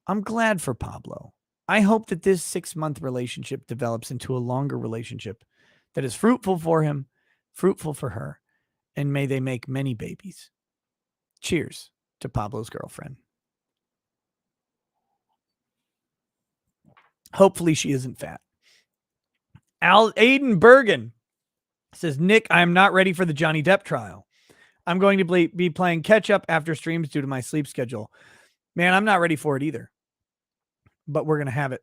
I'm glad for Pablo. I hope that this 6-month relationship develops into a longer relationship that is fruitful for him, fruitful for her, and may they make many babies. Cheers to Pablo's girlfriend. Hopefully she isn't fat. Aiden Bergen says, Nick, I am not ready for the Johnny Depp trial. I'm going to be playing catch up after streams due to my sleep schedule. Man, I'm not ready for it either. But we're going to have it.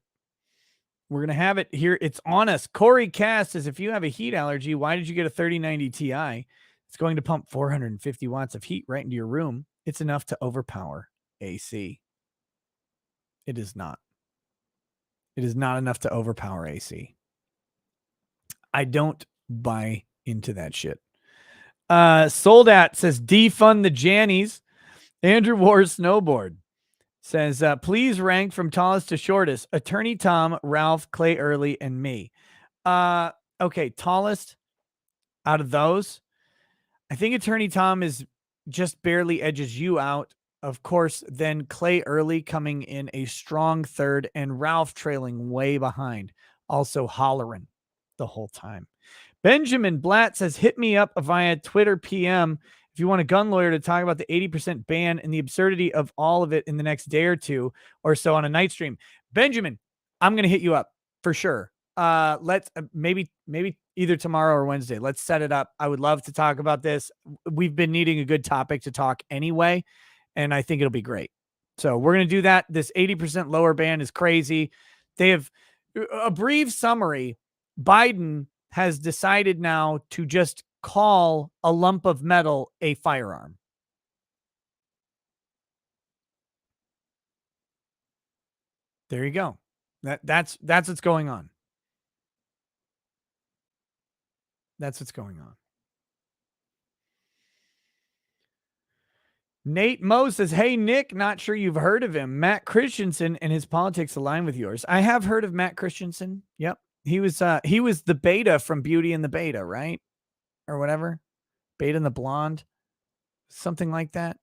We're going to have it here. It's on us. Corey Cass says, if you have a heat allergy, why did you get a 3090 Ti? It's going to pump 450 watts of heat right into your room. It's enough to overpower AC. It is not. It is not enough to overpower AC. I don't buy into that shit. Soldat says, defund the Jannies. Andrew Wars Snowboard says, please rank from tallest to shortest. Attorney Tom, Ralph, Clay Early, and me. Okay, tallest out of those, I think Attorney Tom is just barely edges you out. Of course, then Clay Early coming in a strong third, and Ralph trailing way behind, also hollering the whole time. Benjamin Blatt says, hit me up via Twitter PM if you want a gun lawyer to talk about the 80% ban and the absurdity of all of it in the next day or two or so on a night stream. Benjamin, I'm going to hit you up for sure. Let's maybe either tomorrow or Wednesday. Let's set it up. I would love to talk about this. We've been needing a good topic to talk anyway, and I think it'll be great. So we're going to do that. This 80% lower ban is crazy. They have a brief summary. Biden has decided now to just call a lump of metal a firearm. There you go. That's what's going on. That's what's going on. Nate Moe says, "Hey Nick, not sure you've heard of him. Matt Christensen and his politics align with yours." I have heard of Matt Christensen. Yep. He was the beta from Beauty and the Beta, right? Or whatever. Beta and the Blonde. Something like that.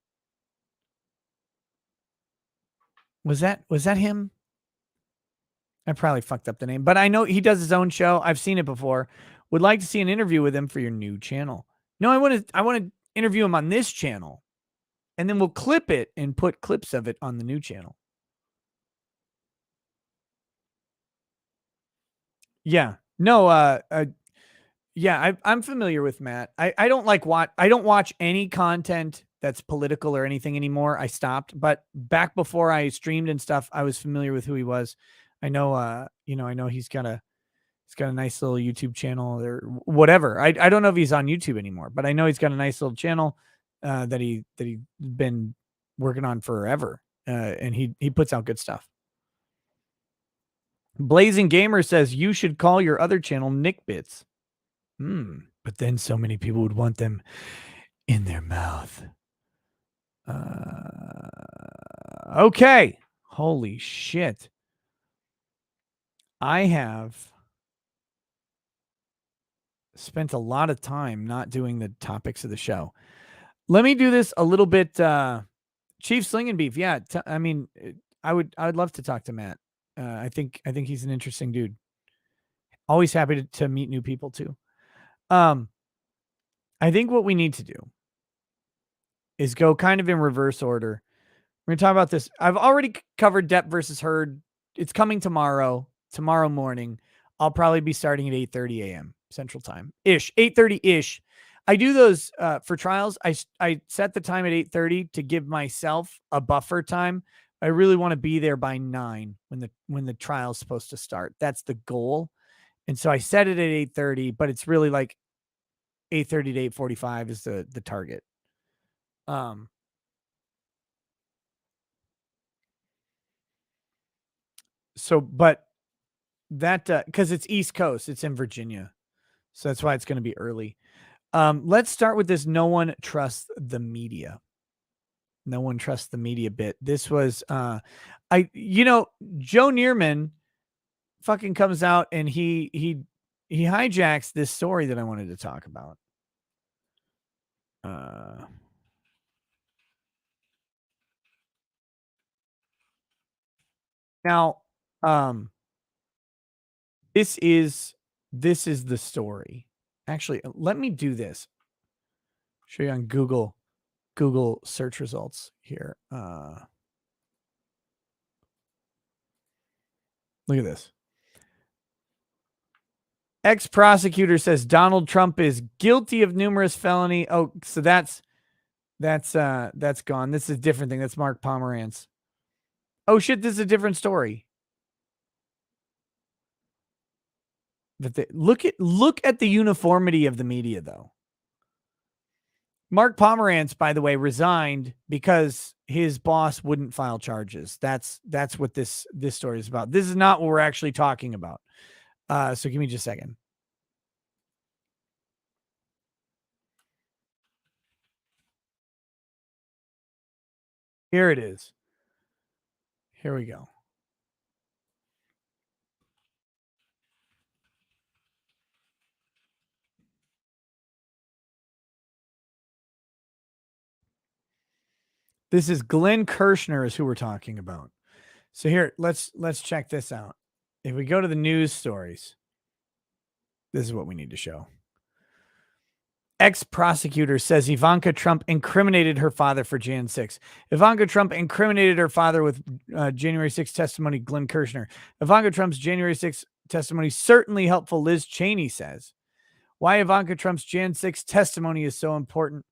Was that him? I probably fucked up the name, but I know he does his own show. I've seen it before. Would like to see an interview with him for your new channel. No, I want to interview him on this channel. And then we'll clip it and put clips of it on the new channel. Yeah. No, yeah, I'm familiar with Matt. I don't I don't watch any content that's political or anything anymore. I stopped, but back before I streamed and stuff, I was familiar with who he was. I know, I know he's got a nice little YouTube channel or whatever. I don't know if he's on YouTube anymore, but I know he's got a nice little channel that he's been working on forever, and he puts out good stuff. Blazing Gamer says you should call your other channel Nick Bits. But then so many people would want them in their mouth. Okay. Holy shit. I have spent a lot of time not doing the topics of the show. Let me do this a little bit. Chief Slinging Beef. Yeah. I mean, I would love to talk to Matt. I think he's an interesting dude. Always happy to meet new people too. I think what we need to do is go kind of in reverse order. We're going to talk about this. I've already covered Depp versus Heard. It's coming tomorrow morning. I'll probably be starting at 8:30 a.m. Central Time ish, 8:30 ish. I do those for trials. I set the time at 8:30 to give myself a buffer time. I really want to be there by 9 when the trial is supposed to start. That's the goal. And so I set it at 8:30, but it's really like 8:30 to 8:45 is the target. So, but that because it's East Coast, it's in Virginia, so that's why it's going to be early. Let's start with this. No one trusts the media. No one trusts the media bit. This was Joe Neerman fucking comes out and he hijacks this story that I wanted to talk about. Now, this is the story. Actually, let me do this. Show you on Google search results here. Look at this. Ex-prosecutor says Donald Trump is guilty of numerous felony. Oh, so that's gone. This is a different thing. That's Mark Pomerantz. Oh shit, this is a different story. But look at the uniformity of the media though. Mark Pomerantz, by the way, resigned because his boss wouldn't file charges. That's what this story is about. This is not what we're actually talking about. So give me just a second. Here it is. Here we go. This is Glenn Kirshner is who we're talking about. So here, let's check this out. If we go to the news stories, this is what we need to show. Ex-prosecutor says Ivanka Trump incriminated her father for Jan 6. Ivanka Trump incriminated her father with January 6 testimony, Glenn Kirshner. Ivanka Trump's January 6 testimony certainly helpful, Liz Cheney says. Why Ivanka Trump's Jan 6 testimony is so important.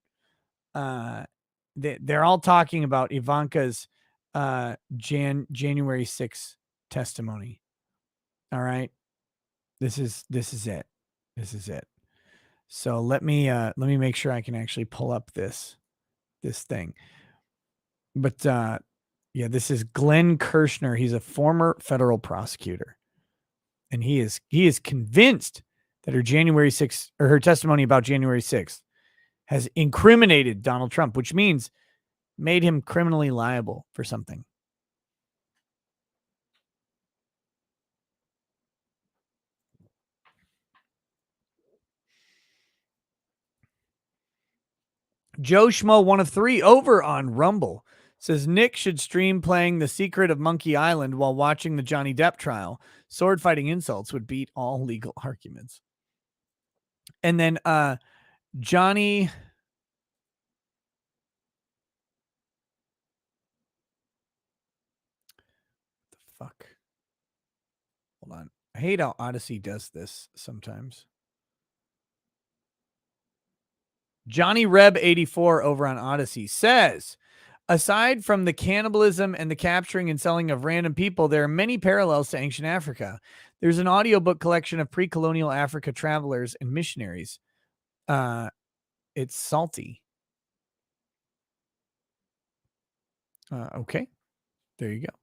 They're all talking about Ivanka's January 6 testimony. All right. This is it. This is it. So let me make sure I can actually pull up this thing. But yeah, this is Glenn Kirshner. He's a former federal prosecutor. And he is convinced that her January 6th or her testimony about January 6th has incriminated Donald Trump, which means made him criminally liable for something. Joe Schmo, one of three, over on Rumble, says Nick should stream playing The Secret of Monkey Island while watching the Johnny Depp trial. Sword fighting insults would beat all legal arguments. And then Johnny. The fuck? Hold on. I hate how Odyssey does this sometimes. Johnny Reb 84 over on Odyssey says, aside from the cannibalism and the capturing and selling of random people, there are many parallels to ancient Africa. There's an audiobook collection of pre-colonial Africa travelers and missionaries. It's salty. Okay, there you go.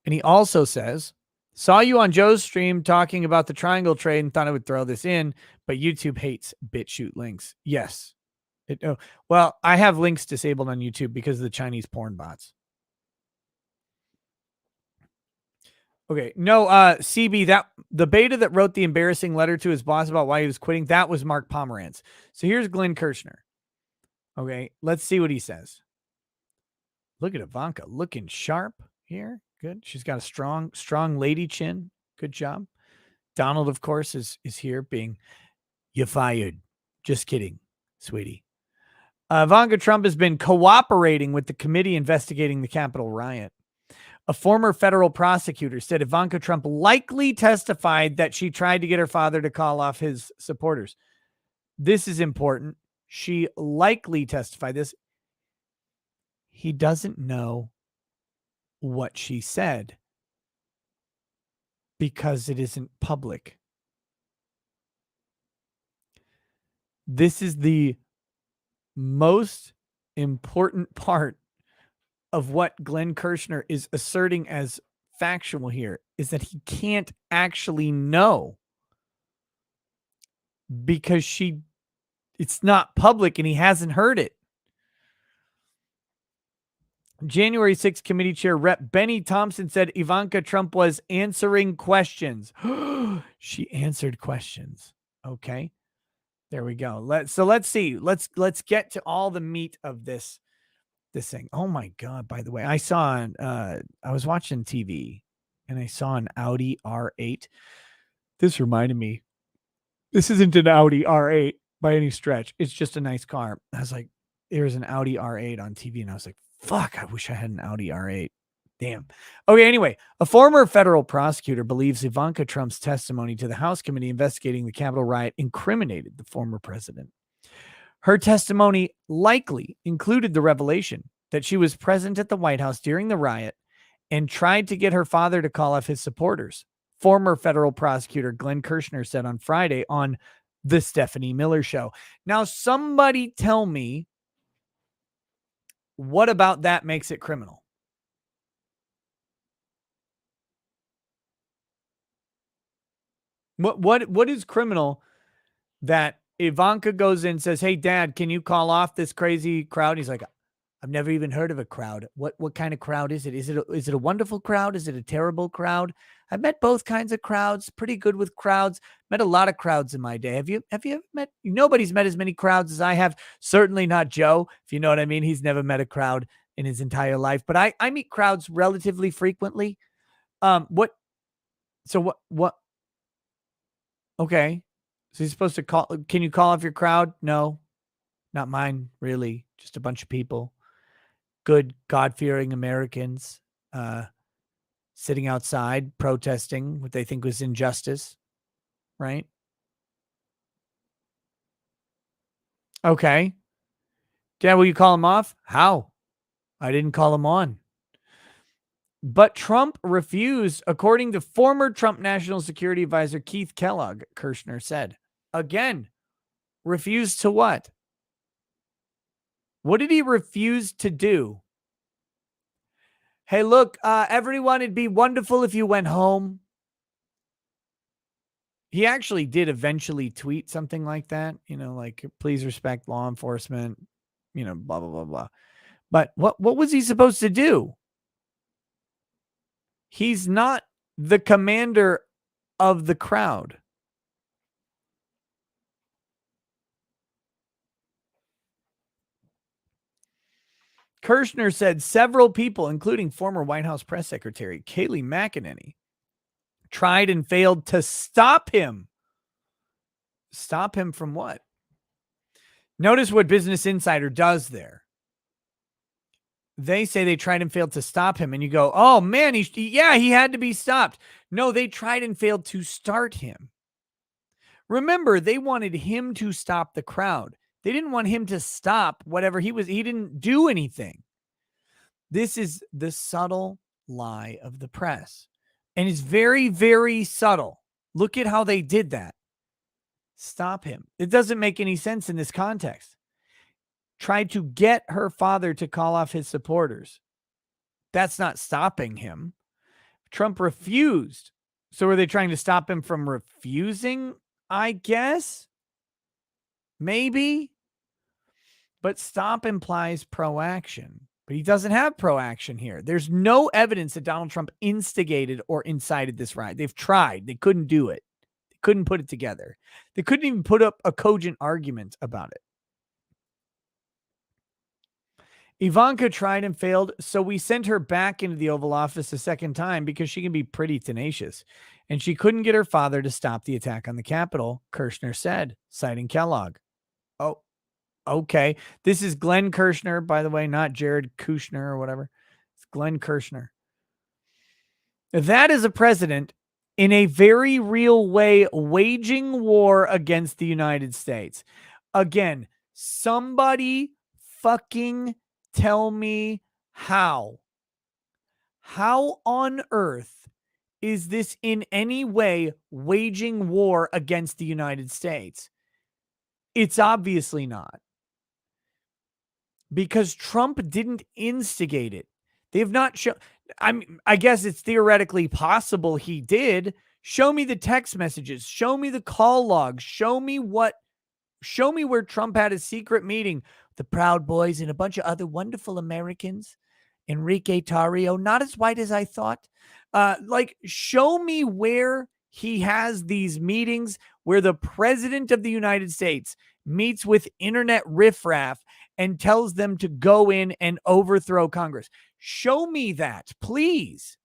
And he also says, saw you on Joe's stream talking about the triangle trade and thought I would throw this in, but YouTube hates BitChute links. Yes. Well, I have links disabled on YouTube because of the Chinese porn bots. Okay. No, CB, that the beta that wrote the embarrassing letter to his boss about why he was quitting, that was Mark Pomerantz. So here's Glenn Kirshner. Okay, let's see what he says. Look at Ivanka looking sharp here. Good. She's got a strong lady chin. Good job. Donald, of course, is here being, you fired. Just kidding, sweetie. Ivanka Trump has been cooperating with the committee investigating the Capitol riot. A former federal prosecutor said Ivanka Trump likely testified that she tried to get her father to call off his supporters. This is important. She likely testified this. He doesn't know what she said because it isn't public. This is the most important part of what Glenn Kirshner is asserting as factual here, is that he can't actually know because it's not public and he hasn't heard it. January 6th committee chair Rep. Benny Thompson said Ivanka Trump was answering questions. She answered questions. Okay. There we go. Let's see. Let's get to all the meat of this thing. Oh my God. By the way, I was watching TV and I saw an Audi R8. This reminded me, this isn't an Audi R8 by any stretch. It's just a nice car. I was like, there's an Audi R8 on TV. And I was like, fuck, I wish I had an Audi R8. Damn. Okay, anyway, a former federal prosecutor believes Ivanka Trump's testimony to the House committee investigating the Capitol riot incriminated the former president. Her testimony likely included the revelation that she was present at the White House during the riot and tried to get her father to call off his supporters. Former federal prosecutor Glenn Kirshner said on Friday on the Stephanie Miller Show. Now, somebody tell me, what about that makes it criminal? What is criminal that Ivanka goes in and says, "Hey, Dad, can you call off this crazy crowd?" He's like, "I've never even heard of a crowd. What kind of crowd is it? Is it a wonderful crowd? Is it a terrible crowd? I've met both kinds of crowds. Pretty good with crowds. Met a lot of crowds in my day. Have you ever met? Nobody's met as many crowds as I have. Certainly not Joe. If you know what I mean. He's never met a crowd in his entire life. But I meet crowds relatively frequently. What? So what? Okay. So he's supposed to call. Can you call off your crowd? No, not mine, really. Just a bunch of people. Good, God-fearing Americans sitting outside protesting what they think was injustice, right? Okay. Dad, will you call him off? How? I didn't call him on. But Trump refused, according to former Trump National Security Advisor Keith Kellogg, Kirshner said. Again, refused to what? What did he refuse to do? Hey, look, everyone, it'd be wonderful if you went home. He actually did eventually tweet something like that, like, please respect law enforcement, blah, blah, blah, blah. But what was he supposed to do? He's not the commander of the crowd. Kirshner said several people, including former White House press secretary Kayleigh McEnany, tried and failed to stop him. Stop him from what? Notice what Business Insider does there. They say they tried and failed to stop him, and you go, oh man, he had to be stopped. No, they tried and failed to start him. Remember, they wanted him to stop the crowd. They didn't want him to stop whatever he was. He didn't do anything. This is the subtle lie of the press. And it's very, very subtle. Look at how they did that. Stop him. It doesn't make any sense in this context. Tried to get her father to call off his supporters. That's not stopping him. Trump refused. So were they trying to stop him from refusing? I guess. Maybe. But stop implies proaction. But he doesn't have proaction here. There's no evidence that Donald Trump instigated or incited this riot. They've tried. They couldn't do it. They couldn't put it together. They couldn't even put up a cogent argument about it. Ivanka tried and failed, so we sent her back into the Oval Office a second time because she can be pretty tenacious. And she couldn't get her father to stop the attack on the Capitol, Kirshner said, citing Kellogg. Oh, okay. This is Glenn Kirshner, by the way, not Jared Kushner or whatever. It's Glenn Kirshner. That is a president in a very real way waging war against the United States. Again, somebody fucking tell me how. How on earth is this in any way waging war against the United States? It's obviously not. Because Trump didn't instigate it. They have not shown. I guess it's theoretically possible he did. Show me the text messages. Show me the call logs. Show me where Trump had a secret meeting. The Proud Boys and a bunch of other wonderful Americans. Enrique Tarrio, not as white as I thought. Show me where he has these meetings where the president of the United States meets with internet riffraff and tells them to go in and overthrow Congress. Show me that, please.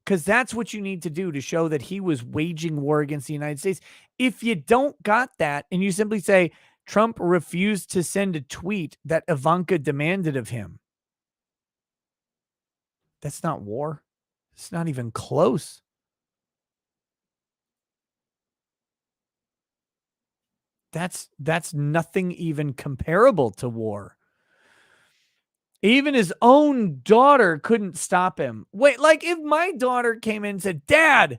Because that's what you need to do to show that he was waging war against the United States. If you don't got that and you simply say Trump refused to send a tweet that Ivanka demanded of him, that's not war. It's not even close. That's nothing even comparable to war. Even his own daughter couldn't stop him. Wait, like if my daughter came in and said, Dad,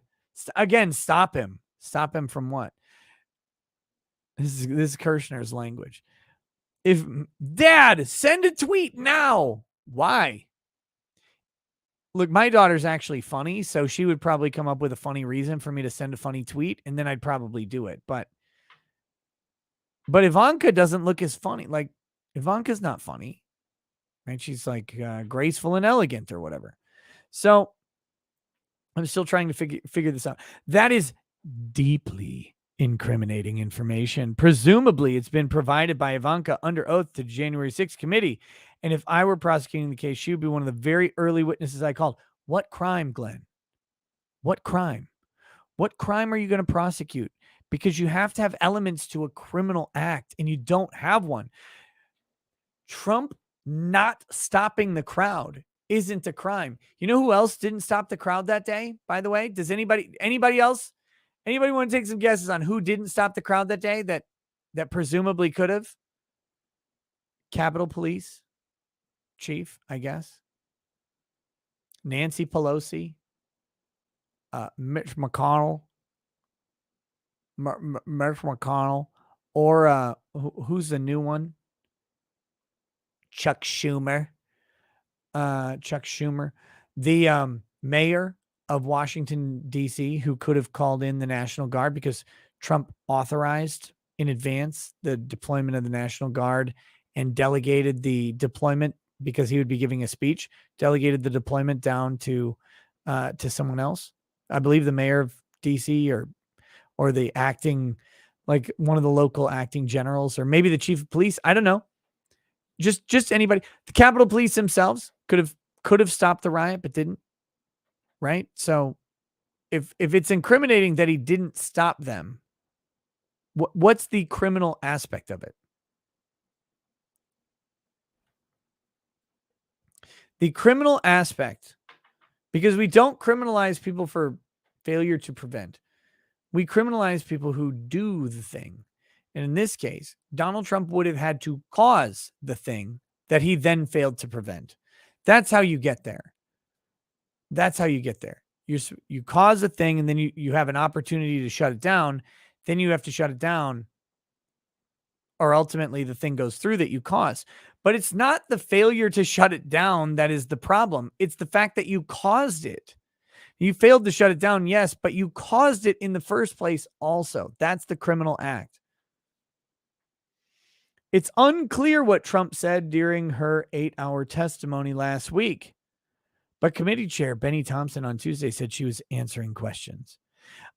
again, stop him. Stop him from what? This is Kirshner's language. If Dad, send a tweet now. Why? Look, my daughter's actually funny, so she would probably come up with a funny reason for me to send a funny tweet, and then I'd probably do it. But Ivanka doesn't look as funny. Like, Ivanka's not funny. Right? She's like graceful and elegant or whatever. So I'm still trying to figure this out. That is deeply incriminating information. Presumably, it's been provided by Ivanka under oath to the January 6th committee. And if I were prosecuting the case, she would be one of the very early witnesses I called. What crime, Glenn? What crime? What crime are you going to prosecute? Because you have to have elements to a criminal act, and you don't have one. Trump not stopping the crowd isn't a crime. You know who else didn't stop the crowd that day, by the way? Does anybody else? Anybody want to take some guesses on who didn't stop the crowd that day that presumably could have? Capitol Police Chief, I guess. Nancy Pelosi. Mitch McConnell. Mitch McConnell. Or who's the new one? Chuck Schumer. The mayor of Washington, D.C., who could have called in the National Guard because Trump authorized in advance the deployment of the National Guard and delegated the deployment because he would be giving a speech, delegated the deployment down to someone else. I believe the mayor of DC or the acting, like one of the local acting generals, or maybe the chief of police. I don't know. Just anybody. The Capitol Police themselves could have stopped the riot, but didn't. Right. So if it's incriminating that he didn't stop them, what's the criminal aspect of it? The criminal aspect, because we don't criminalize people for failure to prevent. We criminalize people who do the thing. And in this case, Donald Trump would have had to cause the thing that he then failed to prevent. That's how you get there. That's how you get there. You cause a thing, and then you have an opportunity to shut it down. Then you have to shut it down, or ultimately the thing goes through that you caused. But it's not the failure to shut it down that is the problem. It's the fact that you caused it. You failed to shut it down, yes, but you caused it in the first place also. That's the criminal act. It's unclear what Trump said during her 8-hour testimony last week, but committee chair Benny Thompson on Tuesday said she was answering questions.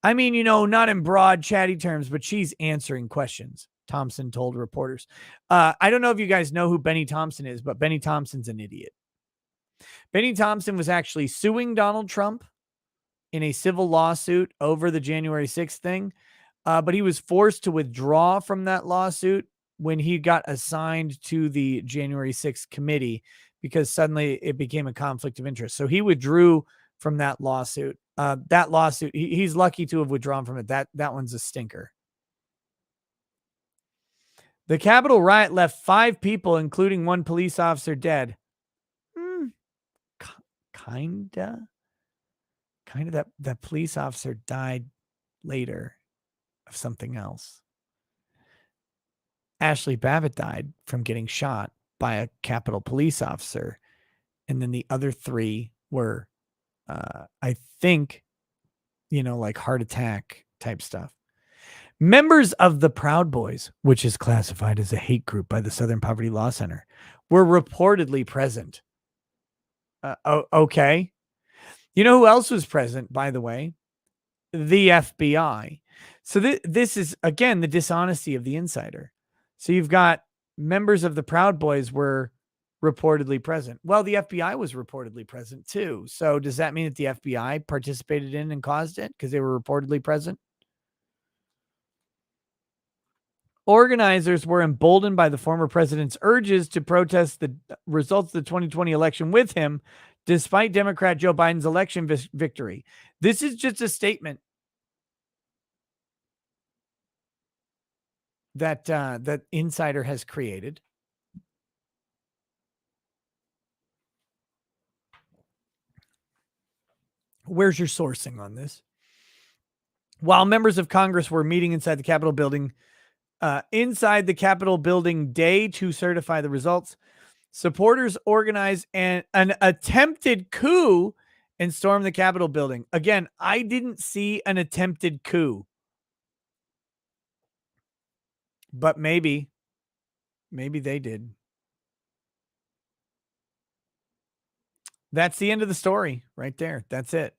I mean, not in broad, chatty terms, but she's answering questions, Thompson told reporters. I don't know if you guys know who Benny Thompson is, but Benny Thompson's an idiot. Benny Thompson was actually suing Donald Trump in a civil lawsuit over the January 6th thing, but he was forced to withdraw from that lawsuit when he got assigned to the January 6th committee because suddenly it became a conflict of interest. So he withdrew from that lawsuit. That lawsuit, he's lucky to have withdrawn from it. That one's a stinker. The Capitol riot left 5 people, including 1 police officer, dead. Kinda that police officer died later of something else. Ashley Babbitt died from getting shot by a Capitol police officer. And then the other 3 were, I think, like heart attack type stuff. Members of the Proud Boys, which is classified as a hate group by the Southern Poverty Law Center, were reportedly present. Okay. You know who else was present, by the way? The FBI. So this is, again, the dishonesty of the insider. So you've got members of the Proud Boys were reportedly present. Well, the FBI was reportedly present too. So does that mean that the FBI participated in and caused it because they were reportedly present? Organizers were emboldened by the former president's urges to protest the results of the 2020 election with him, despite Democrat Joe Biden's election victory. This is just a statement that that insider has created. Where's your sourcing on this? While members of Congress were meeting inside the Capitol building, day to certify the results, supporters organized an attempted coup and stormed the Capitol building. Again, I didn't see an attempted coup, but maybe they did. That's the end of the story right there. That's it.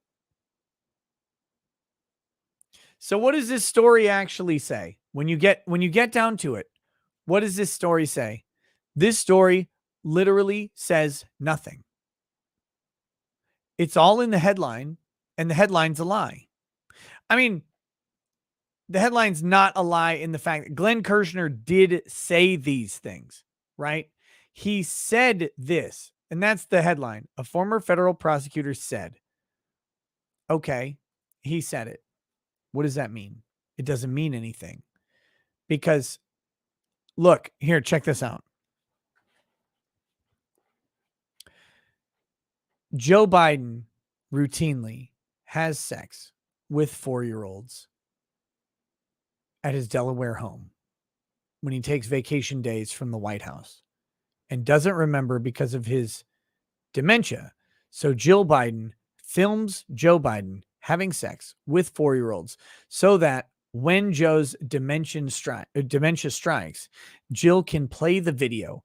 So what does this story actually say? When you get down to it, what does this story say? This story literally says nothing. It's all in the headline, and the headline's a lie. I mean, the headline's not a lie in the fact that Glenn Kirshner did say these things, right? He said this, and that's the headline. A former federal prosecutor said. Okay, he said it. What does that mean? It doesn't mean anything. Because, look, here, check this out. Joe Biden routinely has sex with 4-year-olds at his Delaware home when he takes vacation days from the White House and doesn't remember because of his dementia. So Jill Biden films Joe Biden having sex with 4-year-olds so that when Joe's dementia strikes, Jill can play the video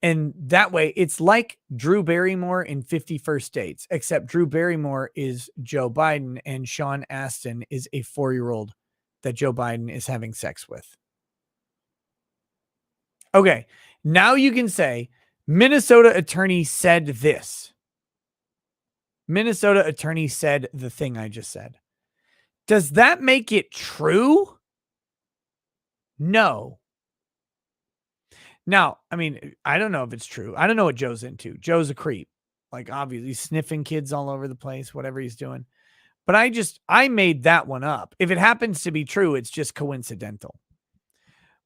And that way, it's like Drew Barrymore in 50 First Dates, except Drew Barrymore is Joe Biden and Sean Astin is a 4-year-old that Joe Biden is having sex with. Okay, now you can say Minnesota attorney said this. Minnesota attorney said the thing I just said. Does that make it true? No. Now, I mean, I don't know if it's true. I don't know what Joe's into. Joe's a creep. Like, obviously, he's sniffing kids all over the place, whatever he's doing. But I made that one up. If it happens to be true, it's just coincidental.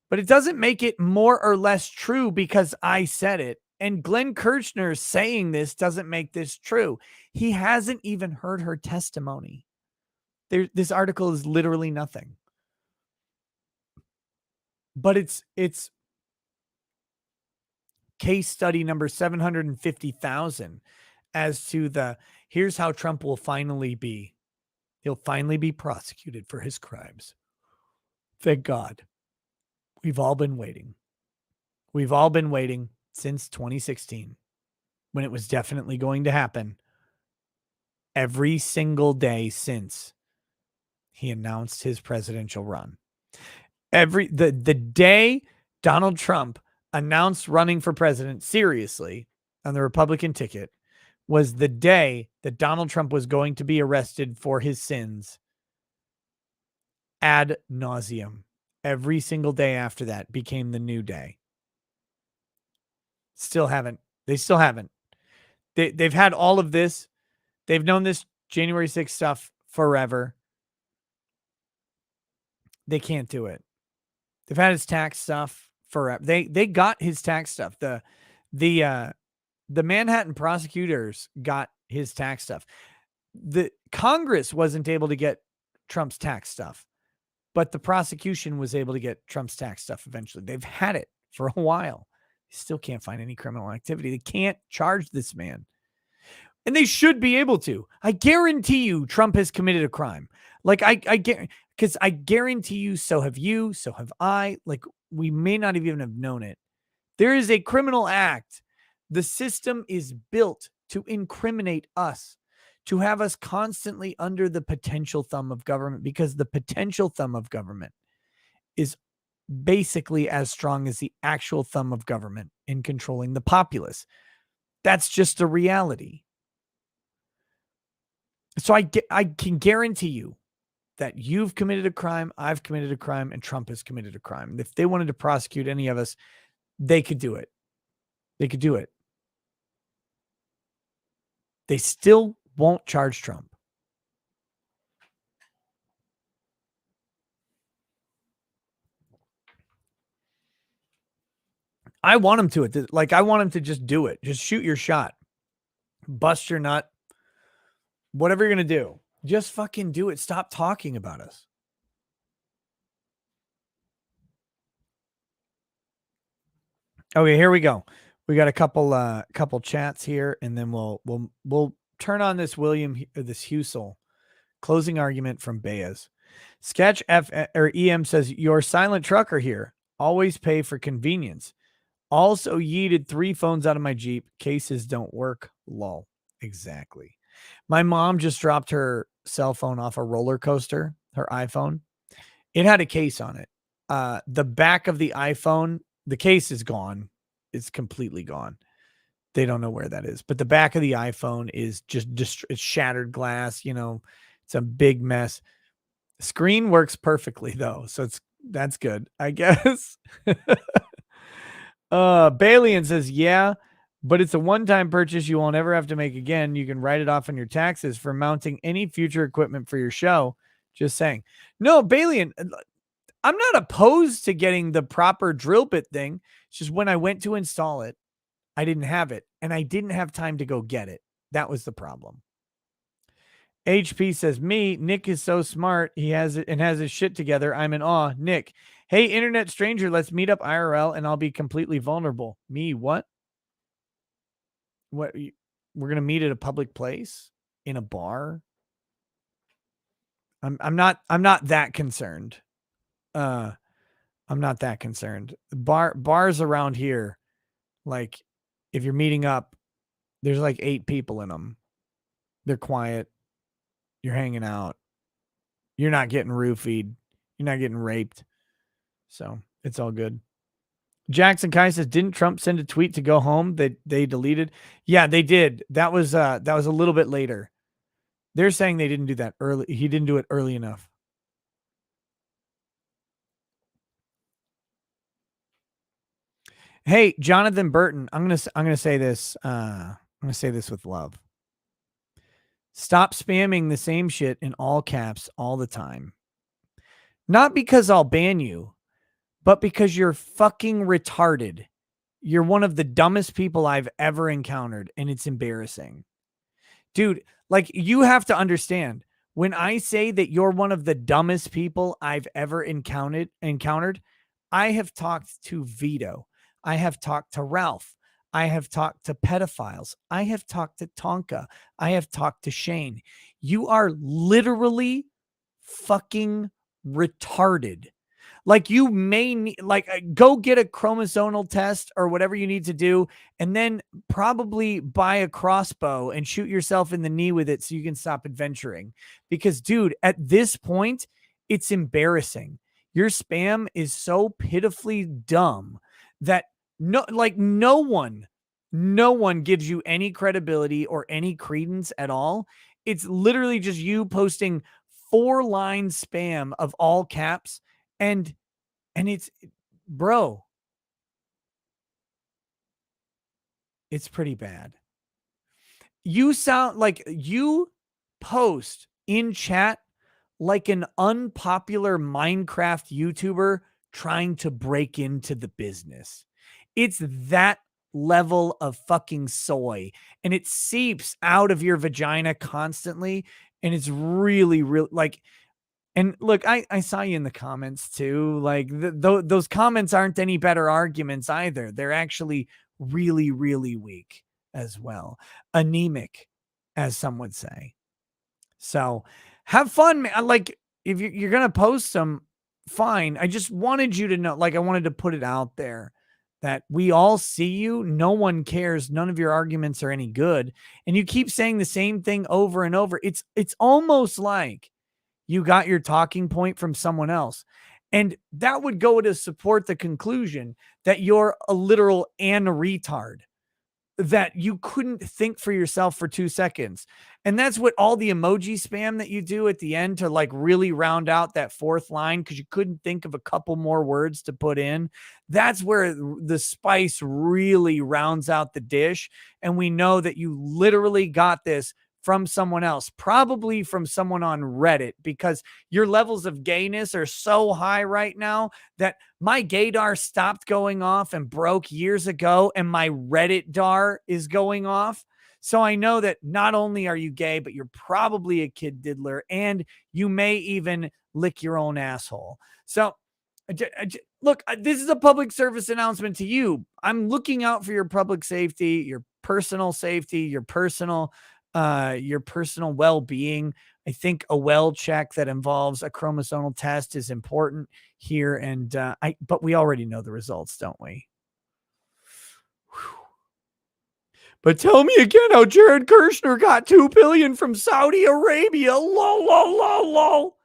But it doesn't make it more or less true because I said it. And Glenn Kirshner saying this doesn't make this true. He hasn't even heard her testimony. This article is literally nothing. But it's case study number 750,000 as to here's how Trump will finally be. He'll finally be prosecuted for his crimes. Thank God. We've all been waiting. We've all been waiting since 2016 when it was definitely going to happen. Every single day since he announced his presidential run. The day Donald Trump announced running for president seriously on the Republican ticket was the day that Donald Trump was going to be arrested for his sins ad nauseum. Every single day after that became the new day. Still haven't. They still haven't. They've had all of this. They've known this January 6th stuff forever. They can't do it. They've had his tax stuff forever. They got his tax stuff. The Manhattan prosecutors got his tax stuff. The Congress wasn't able to get Trump's tax stuff, but the prosecution was able to get Trump's tax stuff eventually. They've had it for a while. They still can't find any criminal activity. They can't charge this man. And they should be able to. I guarantee you Trump has committed a crime. Like I because I guarantee you, so have you, so have I. Like, we may not even have known it. There is a criminal act. The system is built to incriminate us, to have us constantly under the potential thumb of government, because the potential thumb of government is basically as strong as the actual thumb of government in controlling the populace. That's just a reality. So I can guarantee you that you've committed a crime, I've committed a crime, and Trump has committed a crime. If they wanted to prosecute any of us, they could do it. They could do it. They still won't charge Trump. I want him to. Like, I want him to just do it. Just shoot your shot. Bust your nut. Whatever you're going to do. Just fucking do it. Stop talking about us. Okay, here we go. We got a couple chats here, and then we'll turn on this this Husel closing argument from Baez. Sketch F or EM says, your silent trucker here. Always pay for convenience. Also yeeted 3 phones out of my Jeep. Cases don't work. Lol. Exactly. My mom just dropped her cell phone off a roller coaster, her iPhone. It had a case on it. The back of the iPhone, the case is gone. It's completely gone. They don't know where that is. But the back of the iPhone is just it's shattered glass. You know, it's a big mess. Screen works perfectly though, so that's good, I guess. Balian says, yeah, but it's a one-time purchase you won't ever have to make again. You can write it off on your taxes for mounting any future equipment for your show. Just saying. No, Balian, I'm not opposed to getting the proper drill bit thing. It's just when I went to install it, I didn't have it, and I didn't have time to go get it. That was the problem. HP says, Nick is so smart. He has it and has his shit together. I'm in awe. Nick, hey, internet stranger, let's meet up IRL and I'll be completely vulnerable. Me, what? What? We're going to meet at a public place in a bar? I'm not that concerned. I'm not that concerned. Bars around here Like, if you're meeting up, there's like 8 people in them. They're quiet. You're hanging out. You're not getting roofied. You're not getting raped. So it's all good. Jackson Kai says, didn't Trump send a tweet to go home that they deleted? Yeah, they did. That was a little bit later. They're saying they didn't do that early. He didn't do it early enough. Hey, Jonathan Burton, I'm gonna say this. I'm gonna say this with love. Stop spamming the same shit in all caps all the time. Not because I'll ban you, but because you're fucking retarded. You're one of the dumbest people I've ever encountered, and it's embarrassing. Dude, like, you have to understand, when I say that you're one of the dumbest people I've ever encountered, I have talked to Vito. I have talked to Ralph. I have talked to pedophiles. I have talked to Tonka. I have talked to Shane. You are literally fucking retarded. Like, you may need, like, go get a chromosomal test or whatever you need to do, and then probably buy a crossbow and shoot yourself in the knee with it so you can stop adventuring. Because, dude, at this point, it's embarrassing. Your spam is so pitifully dumb that no one gives you any credibility or any credence at all. It's literally just you posting 4-line spam of all caps, and it's, bro, it's pretty bad. You sound like you post in chat like an unpopular Minecraft YouTuber trying to break into the business. It's that level of fucking soy, and it seeps out of your vagina constantly, and it's really, really like. And look, I saw you in the comments too. Like, those comments aren't any better arguments either. They're actually really, really weak as well. Anemic, as some would say. So have fun, man. Like, if you're going to post some, fine. I just wanted you to know, like, I wanted to put it out there that we all see you. No one cares. None of your arguments are any good. And you keep saying the same thing over and over. It's almost like you got your talking point from someone else. And that would go to support the conclusion that you're a literal and retard, that you couldn't think for yourself for 2 seconds. And that's what all the emoji spam that you do at the end to, like, really round out that 4th line because you couldn't think of a couple more words to put in. That's where the spice really rounds out the dish. And we know that you literally got this from someone else, probably from someone on Reddit, because your levels of gayness are so high right now that my gaydar stopped going off and broke years ago, and my Reddit dar is going off. So I know that not only are you gay, but you're probably a kid diddler, and you may even lick your own asshole. So look, this is a public service announcement to you. I'm looking out for your public safety, your personal safety, your personal well-being. I think a well check that involves a chromosomal test is important here. And but we already know the results, don't we? Whew. But tell me again how Jared Kushner got $2 billion from Saudi Arabia. Lol, lol, lol, lol.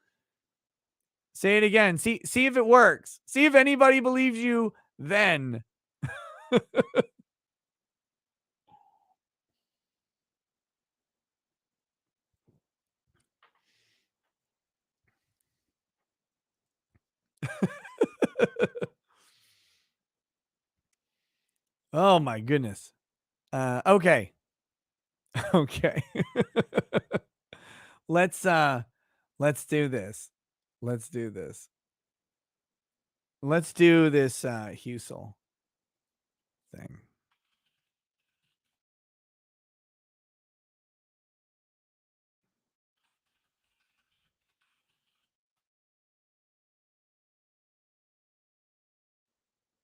Say it again. See if it works. See if anybody believes you then. Oh my goodness. Okay. Okay. let's uh let's do this. Let's do this. Let's do this Husel thing.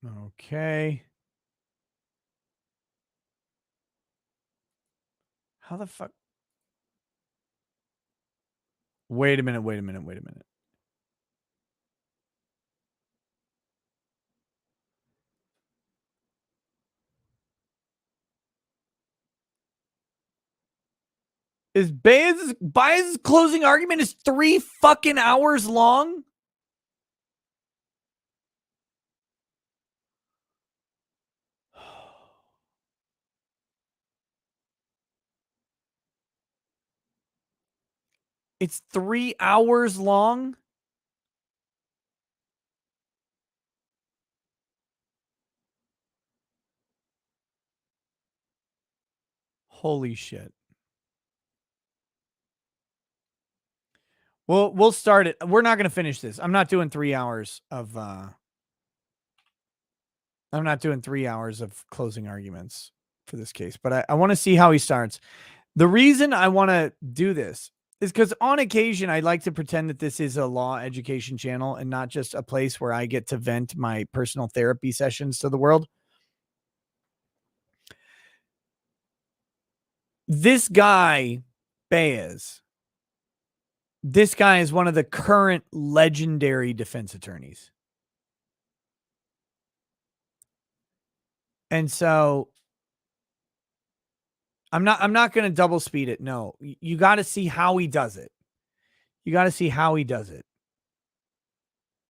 Okay. How the fuck? Wait a minute, wait a minute, wait a minute. Is Baez's closing argument is 3 fucking hours long? It's 3 hours long? Holy shit. Well, we'll start it. We're not going to finish this. I'm not doing 3 hours of closing arguments for this case, but I want to see how he starts. The reason I want to do this is because on occasion I like to pretend that this is a law education channel and not just a place where I get to vent my personal therapy sessions to the world. This guy, Baez, this guy is one of the current legendary defense attorneys. And so I'm not going to double speed it. No, you got to see how he does it. You got to see how he does it.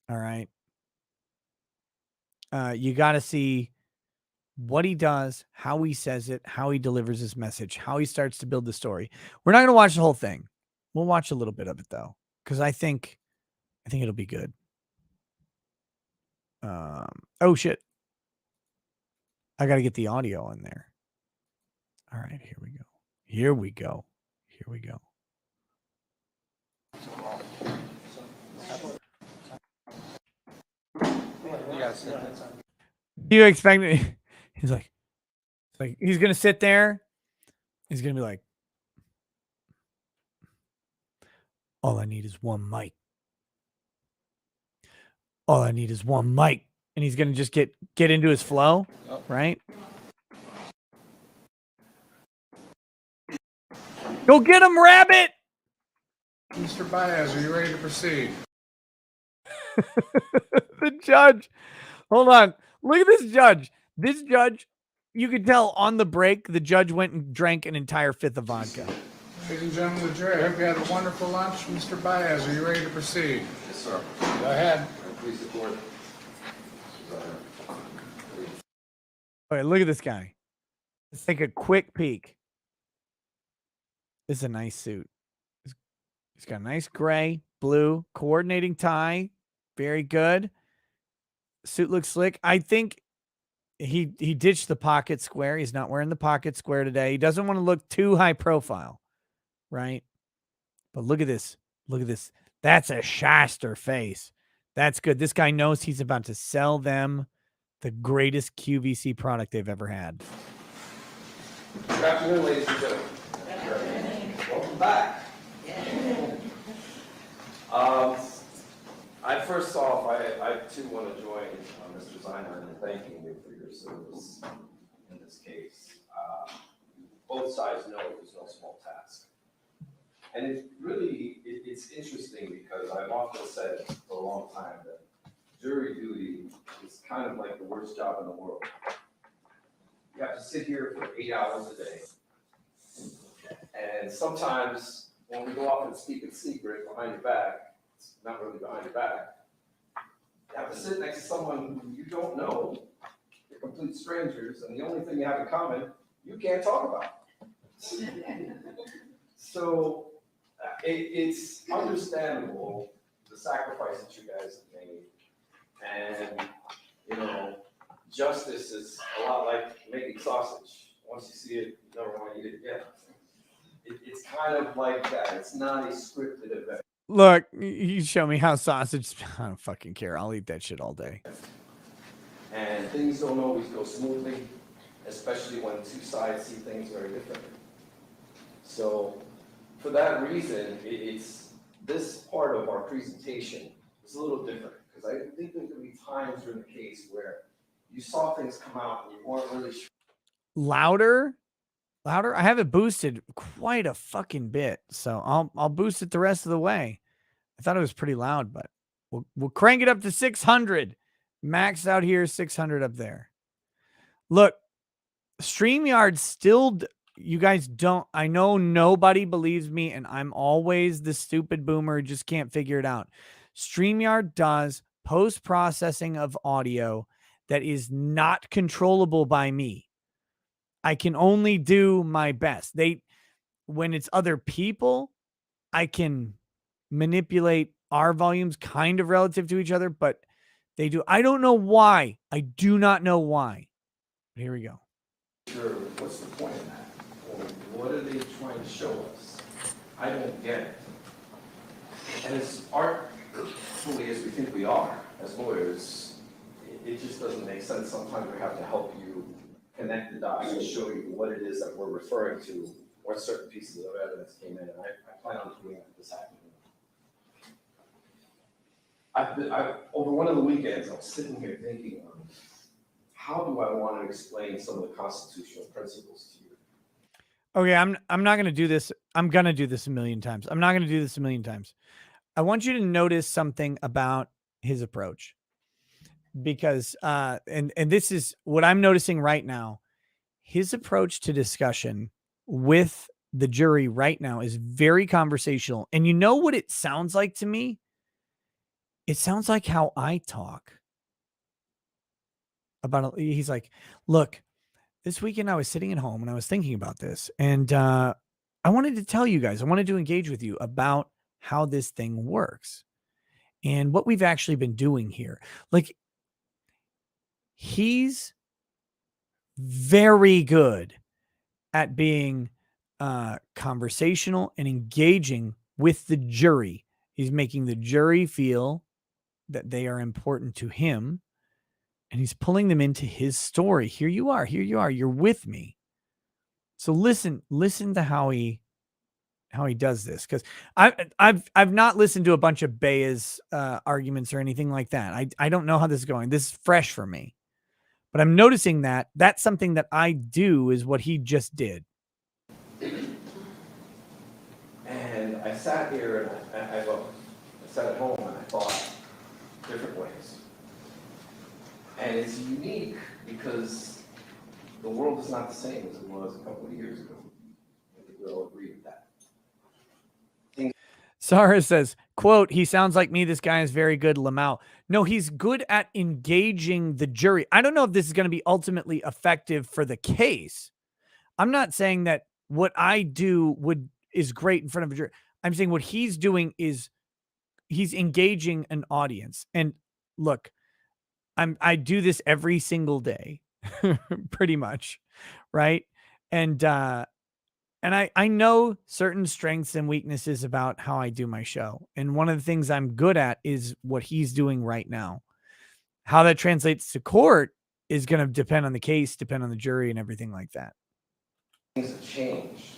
All right. You got to see what he does, how he says it, how he delivers his message, how he starts to build the story. We're not going to watch the whole thing. We'll watch a little bit of it though, because I think it'll be good. Oh shit. I got to get the audio on there. All right, here we go. Here we go. Here we go. Do you expect me? He's like he's gonna sit there. He's gonna be like, all I need is one mic. All I need is one mic. And he's gonna just get into his flow, right? Go get him, Rabbit! Mr. Baez, are you ready to proceed? The judge. Hold on. Look at this judge. This judge, you could tell on the break, the judge went and drank an entire fifth of vodka. Ladies and gentlemen of the jury, I hope you had a wonderful lunch. Mr. Baez, are you ready to proceed? Yes, sir. Go ahead. Please support. Okay, look at this guy. Let's take a quick peek. This is a nice suit. He's got a nice gray, blue, coordinating tie. Very good. Suit looks slick. I think he ditched the pocket square. He's not wearing the pocket square today. He doesn't want to look too high profile, right? But look at this. Look at this. That's a shyster face. That's good. This guy knows he's about to sell them the greatest QVC product they've ever had. Good afternoon, ladies and gentlemen. Welcome back. First off, I too want to join Mr. Zeiner in thanking you for your service in this case. Both sides know it was no small task. And it's interesting because I've often said for a long time that jury duty is kind of like the worst job in the world. You have to sit here for 8 hours a day. And sometimes when we go off and speak in secret behind your back, it's not really behind your back. You have to sit next to someone who you don't know. They're complete strangers, and the only thing you have in common, you can't talk about. So it's understandable the sacrifice that you guys have made. And, you know, justice is a lot like making sausage. Once you see it, you never want to eat it again. It's kind of like that. It's not a scripted event. Look, you show me how sausage. I don't fucking care. I'll eat that shit all day. And things don't always go smoothly, especially when two sides see things very differently. So for that reason, it's this part of our presentation is a little different because I think there could be times during the case where you saw things come out and you weren't really sure. Louder. I have it boosted quite a fucking bit, so I'll boost it the rest of the way. I thought it was pretty loud, but we'll crank it up to 600. Max out here, 600 up there. Look, StreamYard still you guys don't, I know nobody believes me, and I'm always the stupid boomer who just can't figure it out. StreamYard does post-processing of audio that is not controllable by me. I can only do my best. When it's other people, I can manipulate our volumes kind of relative to each other, but they do. I don't know why. I do not know why. Here we go. Sure, what's the point of that? Or what are they trying to show us? I don't get it. And as artfully as we think we are, as lawyers, it just doesn't make sense. Sometimes we have to help you connect the dots and show you what it is that we're referring to, or certain pieces of evidence came in, and I plan on doing that this afternoon. Over one of the weekends, I was sitting here thinking, how do I want to explain some of the constitutional principles to you? Okay, I'm not going to do this. I'm going to do this a million times. I'm not going to do this a million times. I want you to notice something about his approach, because and this is what I'm noticing right now. His approach to discussion with the jury right now is very conversational. And you know what it sounds like to me? It sounds like how I talk about. He's like, look, this weekend I was sitting at home and I was thinking about this, and I wanted to tell you guys, I wanted to engage with you about how this thing works and what we've actually been doing here. Like, he's very good at being conversational and engaging with the jury. He's making the jury feel that they are important to him, and he's pulling them into his story. Here you are, you're with me. So listen to how he does this, because I've not listened to a bunch of Baez arguments or anything like that. I don't know how this is going. This is fresh for me, but I'm noticing that that's something that I do, is what he just did. And I sat here and I sat at home and I thought different ways. And it's unique because the world is not the same as it was a couple of years ago. I think we all agree with that. Sarah says, quote, he sounds like me. This guy is very good, Lamau. No, he's good at engaging the jury. I don't know if this is going to be ultimately effective for the case. I'm not saying that what I do is great in front of a jury. I'm saying what he's doing is he's engaging an audience. And look, I do this every single day, pretty much, right? And I know certain strengths and weaknesses about how I do my show. And one of the things I'm good at is what he's doing right now. How that translates to court is going to depend on the case, depend on the jury, and everything like that. Things have changed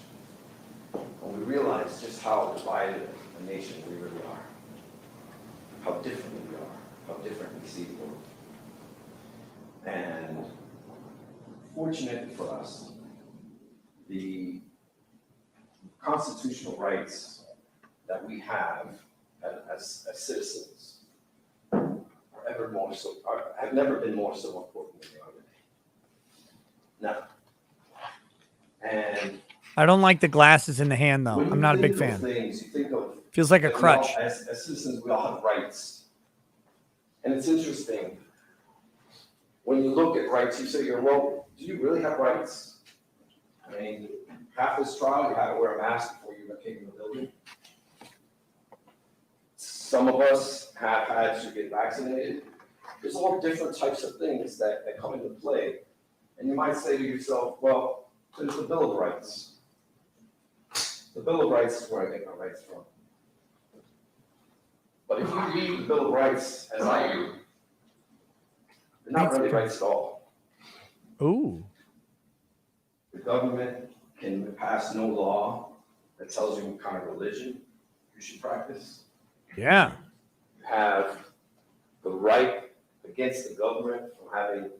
when we realize just how divided a nation we really are, how different we are, how different we see the world. And fortunately for us, the constitutional rights that we have as citizens have never been more so important than they are today. Now, and I don't like the glasses in the hand, though. when I'm you not a think big fan. of things, you think of Feels like a that crutch. as citizens, we all have rights. And it's interesting, when you look at rights, you say, well, do you really have rights? I mean, half this trial, you had to wear a mask before you came in the building. Some of us have had to get vaccinated. There's all different types of things that come into play. And you might say to yourself, well, there's the Bill of Rights. The Bill of Rights is where I get my rights from. But if you read the Bill of Rights as I do, they're not really rights at all. Ooh. The government can pass no law that tells you what kind of religion you should practice. Yeah. You have the right against the government from having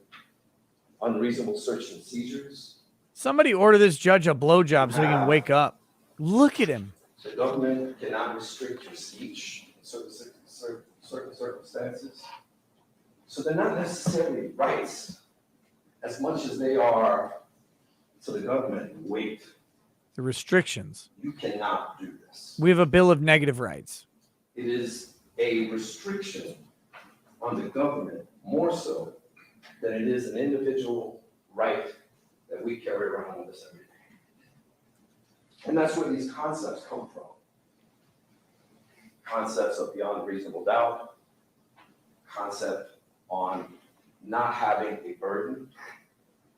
unreasonable search and seizures. Somebody order this judge a blowjob so he can wake up. Look at him. The government cannot restrict your speech in certain circumstances. So they're not necessarily rights as much as they are to the government, wait, The restrictions. you cannot do this. We have a Bill of Negative Rights. It is a restriction on the government more so than it is an individual right that we carry around with us every day. And that's where these concepts come from. Concepts of beyond reasonable doubt, concept on not having a burden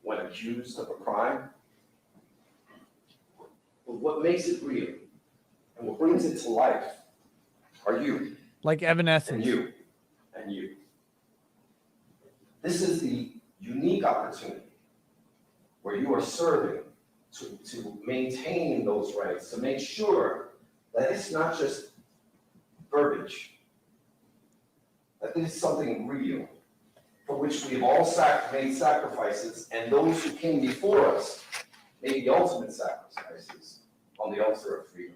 when accused of a crime. But what makes it real and what brings it to life are you. Like Evanescence. And you. And you. This is the unique opportunity where you are serving to maintain those rights, to make sure that it's not just verbiage, that this is something real for which we have all made sacrifices, and those who came before us made the ultimate sacrifices on the altar of freedom,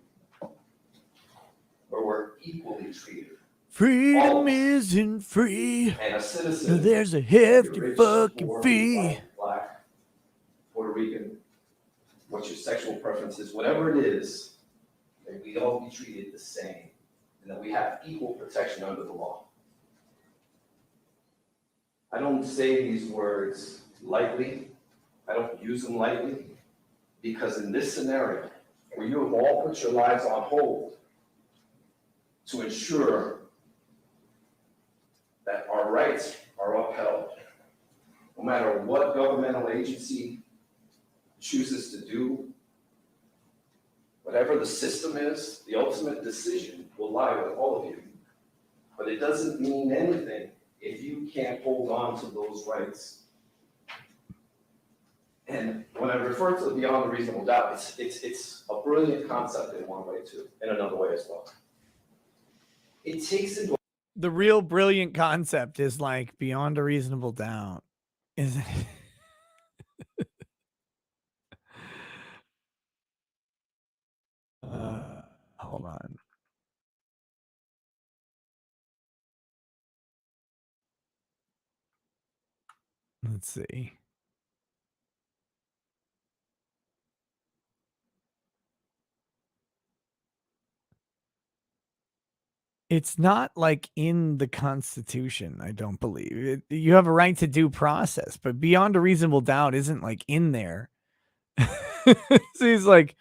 where we're equally treated. Freedom isn't free. And a citizen, There's a hefty rich, fucking poor, fee. white, black, Puerto Rican, what your sexual preference is, whatever it is, that we all be treated the same, and that we have equal protection under the law. I don't say these words lightly. I don't use them lightly, because in this scenario, where you have all put your lives on hold to ensure that our rights are upheld, no matter what governmental agency chooses to do, whatever the system is, the ultimate decision will lie with all of you. But it doesn't mean anything if you can't hold on to those rights. And when I refer to beyond a reasonable doubt, it's a brilliant concept in one way too, in another way as well. It takes into The real brilliant concept is like beyond a reasonable doubt, isn't it? Hold on. Let's see. It's not like in the Constitution, I don't believe. You have a right to due process, but beyond a reasonable doubt isn't like in there. So he's like,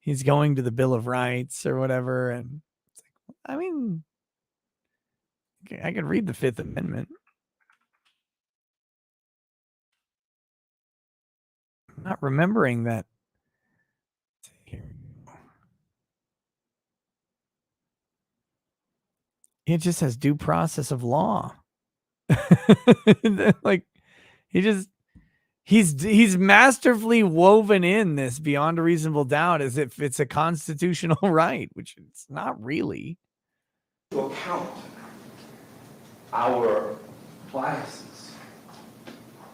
he's going to the Bill of Rights or whatever. And it's like, I mean, I could read the Fifth Amendment. I'm not remembering that. Here we go. It just has due process of law. Like he's masterfully woven in this beyond a reasonable doubt as if it's a constitutional right, which it's not really. To account our biases,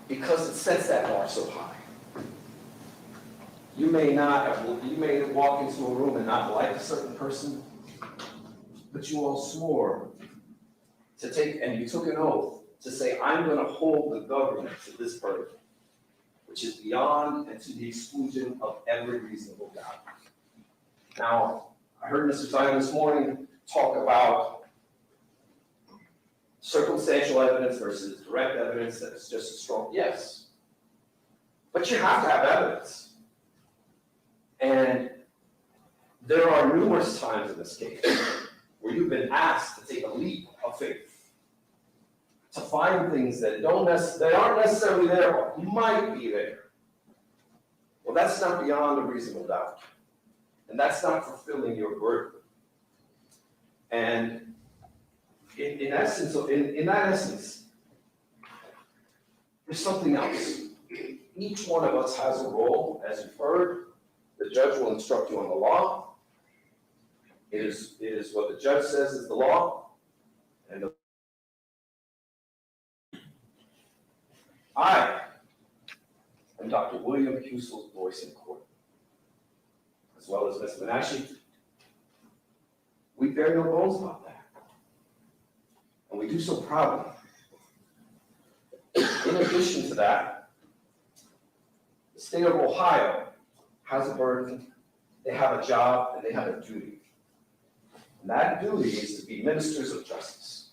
because it sets that bar so high. You may walk into a room and not like a certain person, but you all swore to take, and you took an oath to say, I'm going to hold the government to this burden, which is beyond and to the exclusion of every reasonable doubt. Now, I heard Mr. Zion this morning talk about circumstantial evidence versus direct evidence that is just as strong. Yes, but you have to have evidence. And there are numerous times in this case where you've been asked to take a leap of faith, to find things that aren't necessarily there, but might be there. Well, that's not beyond a reasonable doubt. And that's not fulfilling your burden. And in that essence, there's something else. Each one of us has a role, as you've heard. The judge will instruct you on the law. It is what the judge says is the law. And I am Dr. William Husel's voice in court, as well as Ms. Menashe. We bear no bones about that. And we do so proudly. In addition to that, the state of Ohio has a burden, they have a job, and they have a duty. And that duty is to be ministers of justice.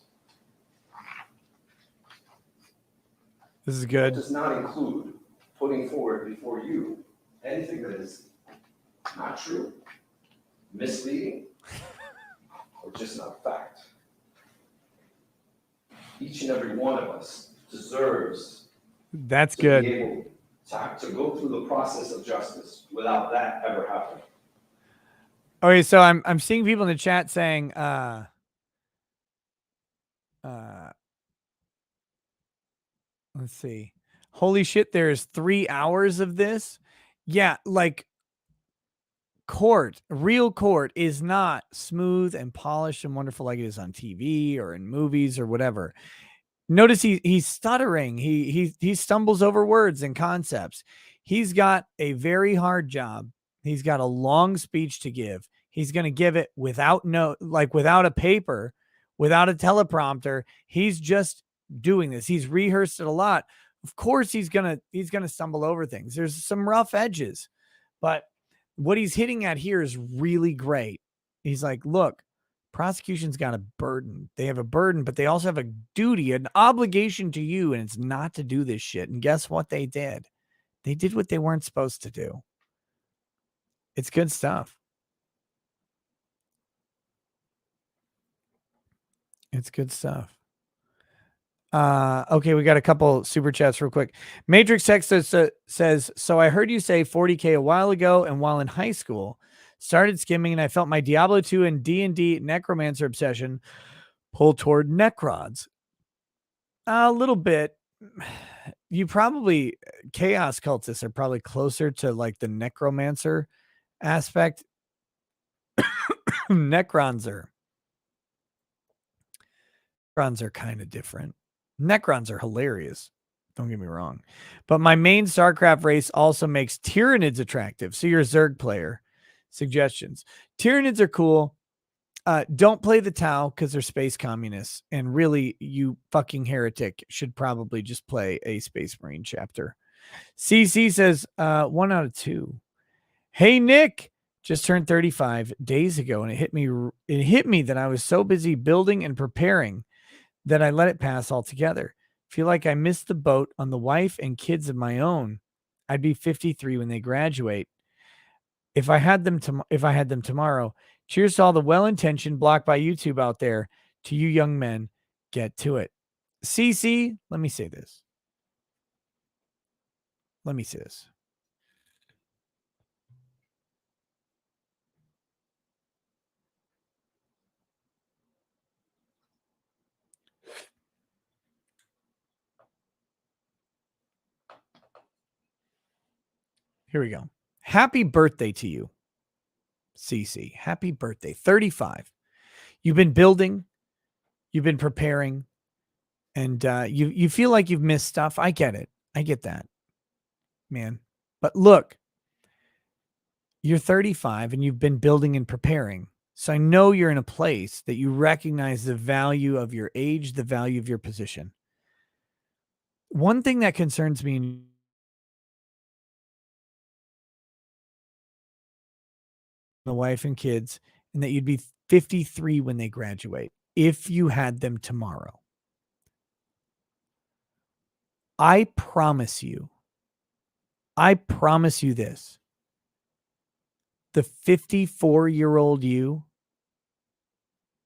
This is It good. does not include putting forward before you anything that is not true, misleading, or just not fact. Each and every one of us deserves That's to good. be able to go through the process of justice without that ever happening. Okay, so I'm seeing people in the chat saying let's see. Holy shit, there's 3 hours of this. Yeah, like real court is not smooth and polished and wonderful like it is on TV or in movies or whatever. Notice he's stuttering. He stumbles over words and concepts. He's got a very hard job. He's got a long speech to give. He's going to give it without without a paper, without a teleprompter. He's just doing this. He's rehearsed it a lot. Of course he's going to stumble over things. There's some rough edges. But what he's hitting at here is really great. He's like, look, prosecution's got a burden. They have a burden, but they also have a duty, an obligation to you, and it's not to do this shit. And guess what they did? They did what they weren't supposed to do. It's good stuff. It's good stuff. Okay, we got a couple super chats real quick. Matrix X says, so I heard you say 40K a while ago, and while in high school, started skimming, and I felt my Diablo 2 and D&D necromancer obsession pull toward necrods. A little bit. You probably, chaos cultists are probably closer to like the necromancer aspect. Necrons are kind of different. Necrons are hilarious. Don't get me wrong. But my main StarCraft race also makes Tyranids attractive. So you're a Zerg player. Suggestions. Tyranids are cool. Don't play the Tau because they're space communists. And really, you fucking heretic should probably just play a Space Marine chapter. CC says 1 out of 2. Hey, Nick, just turned 35 days ago, and it hit me that I was so busy building and preparing that I let it pass altogether. Feel like I missed the boat on the wife and kids of my own. I'd be 53 when they graduate. If I had them tomorrow. Cheers to all the well-intentioned blocked by YouTube out there. To you young men, get to it. CC, let me say this. Here we go. Happy birthday to you, CC. Happy birthday. 35. You've been building, you've been preparing, and you feel like you've missed stuff. I get it. I get that, man. But look, you're 35 and you've been building and preparing. So I know you're in a place that you recognize the value of your age, the value of your position. One thing that concerns me in the wife and kids, and that you'd be 53 when they graduate, if you had them tomorrow. I promise you this. The 54-year-old you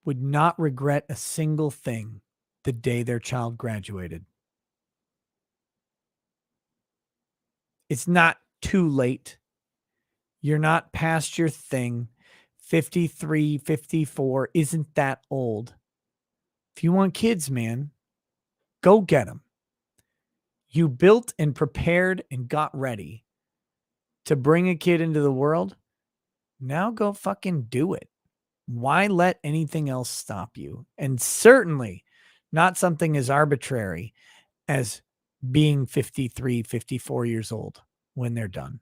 would not regret a single thing the day their child graduated. It's not too late. You're not past your thing. 53, 54 isn't that old. If you want kids, man, go get them. You built and prepared and got ready to bring a kid into the world. Now go fucking do it. Why let anything else stop you? And certainly not something as arbitrary as being 53, 54 years old when they're done.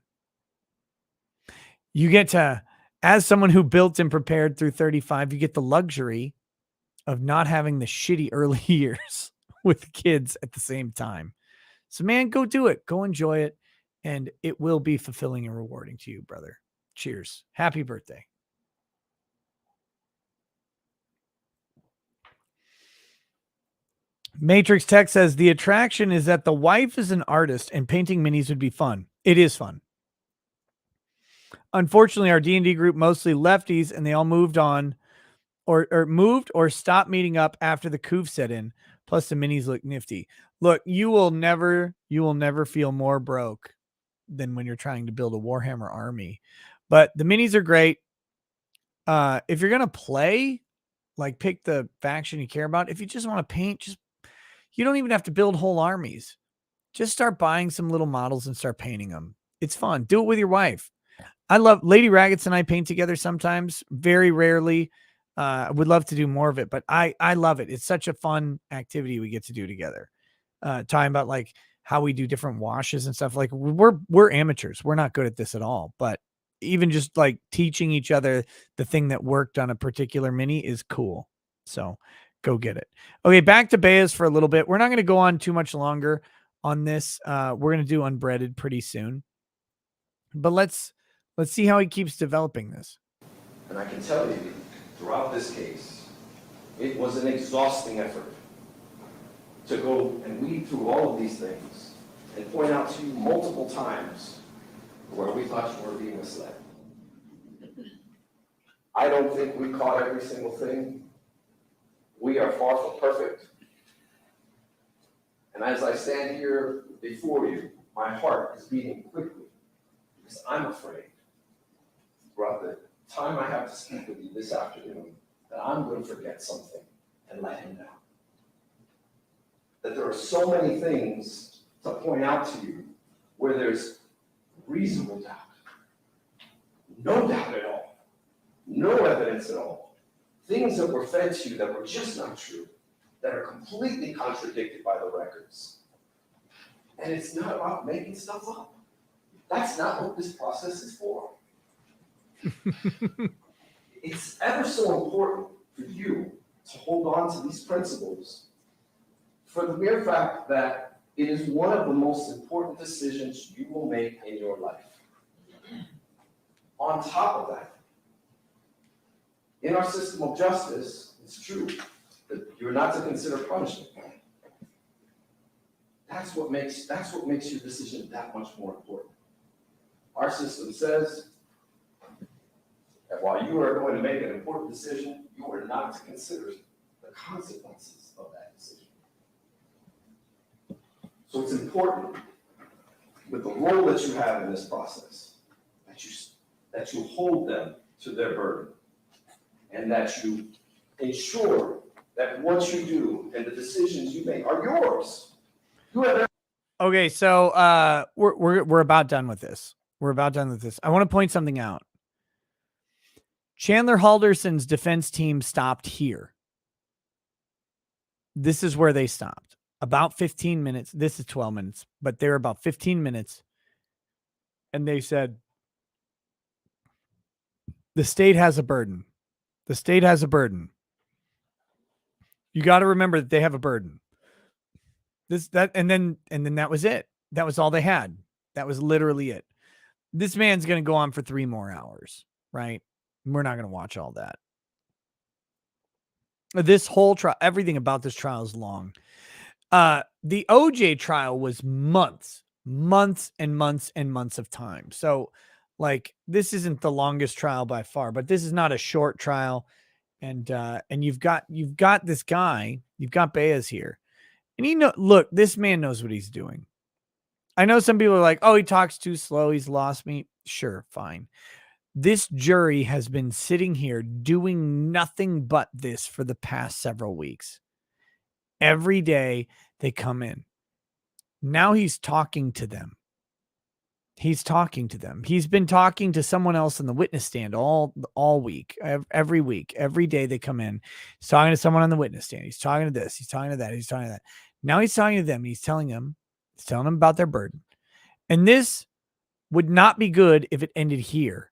You get to, as someone who built and prepared through 35, you get the luxury of not having the shitty early years with kids at the same time. So man, go do it. Go enjoy it. and it will be fulfilling and rewarding to you, brother. Cheers. Happy birthday. Matrix Tech says the attraction is that the wife is an artist and painting minis would be fun. It is fun. Unfortunately, our D&D group mostly lefties and they all moved on or moved or stopped meeting up after the coof set in. Plus the minis look nifty. Look, you will never feel more broke than when you're trying to build a Warhammer army. But the minis are great. If you're going to play, like pick the faction you care about. If you just want to paint, you don't even have to build whole armies. Just start buying some little models and start painting them. It's fun. Do it with your wife. I love Lady Raggets and I paint together sometimes, very rarely. I would love to do more of it, but I love it. It's such a fun activity we get to do together. Talking about like how we do different washes and stuff. Like we're amateurs. We're not good at this at all, but even just like teaching each other the thing that worked on a particular mini is cool. So go get it. Okay, back to Baez for a little bit. We're not going to go on too much longer on this. We're going to do unbreaded pretty soon, but let's see how he keeps developing this. And I can tell you, throughout this case, it was an exhausting effort to go and weed through all of these things and point out to you multiple times where we thought you were being misled. I don't think we caught every single thing. We are far from perfect. And as I stand here before you, my heart is beating quickly because I'm afraid throughout the time I have to speak with you this afternoon that I'm going to forget something and let him down. That there are so many things to point out to you where there's reasonable doubt, no doubt at all, no evidence at all, things that were fed to you that were just not true, that are completely contradicted by the records. And it's not about making stuff up. That's not what this process is for. It's ever so important for you to hold on to these principles for the mere fact that it is one of the most important decisions you will make in your life. On top of that, in our system of justice, it's true that you're not to consider punishment. That's what makes your decision that much more important. Our system says that while you are going to make an important decision, you are not to consider the consequences of that decision. So it's important with the role that you have in this process that you hold them to their burden and that you ensure that what you do and the decisions you make are yours. Okay, so we're about done with this. We're about done with this. I want to point something out. Chandler Halderson's defense team stopped here. This is where they stopped. About 15 minutes. This is 12 minutes, but they're about 15 minutes. And they said, the state has a burden. The state has a burden. You got to remember that they have a burden. And then that was it. That was all they had. That was literally it. This man's going to go on for 3 more hours, right? We're not going to watch all that. This whole trial, everything about this trial is long. The OJ trial was months and months and months of time. So like, this isn't the longest trial by far, but this is not a short trial. And you've got this guy, you've got Baez here. And look, this man knows what he's doing. I know some people are like, oh, he talks too slow. He's lost me. Sure, fine. This jury has been sitting here doing nothing but this for the past several weeks. Every day they come in. Now he's talking to them. He's talking to them. He's been talking to someone else in the witness stand all week, every week, every day they come in. He's talking to someone on the witness stand. He's talking to this. He's talking to that. He's talking to that. Now he's talking to them. He's telling them about their burden. And this would not be good if it ended here.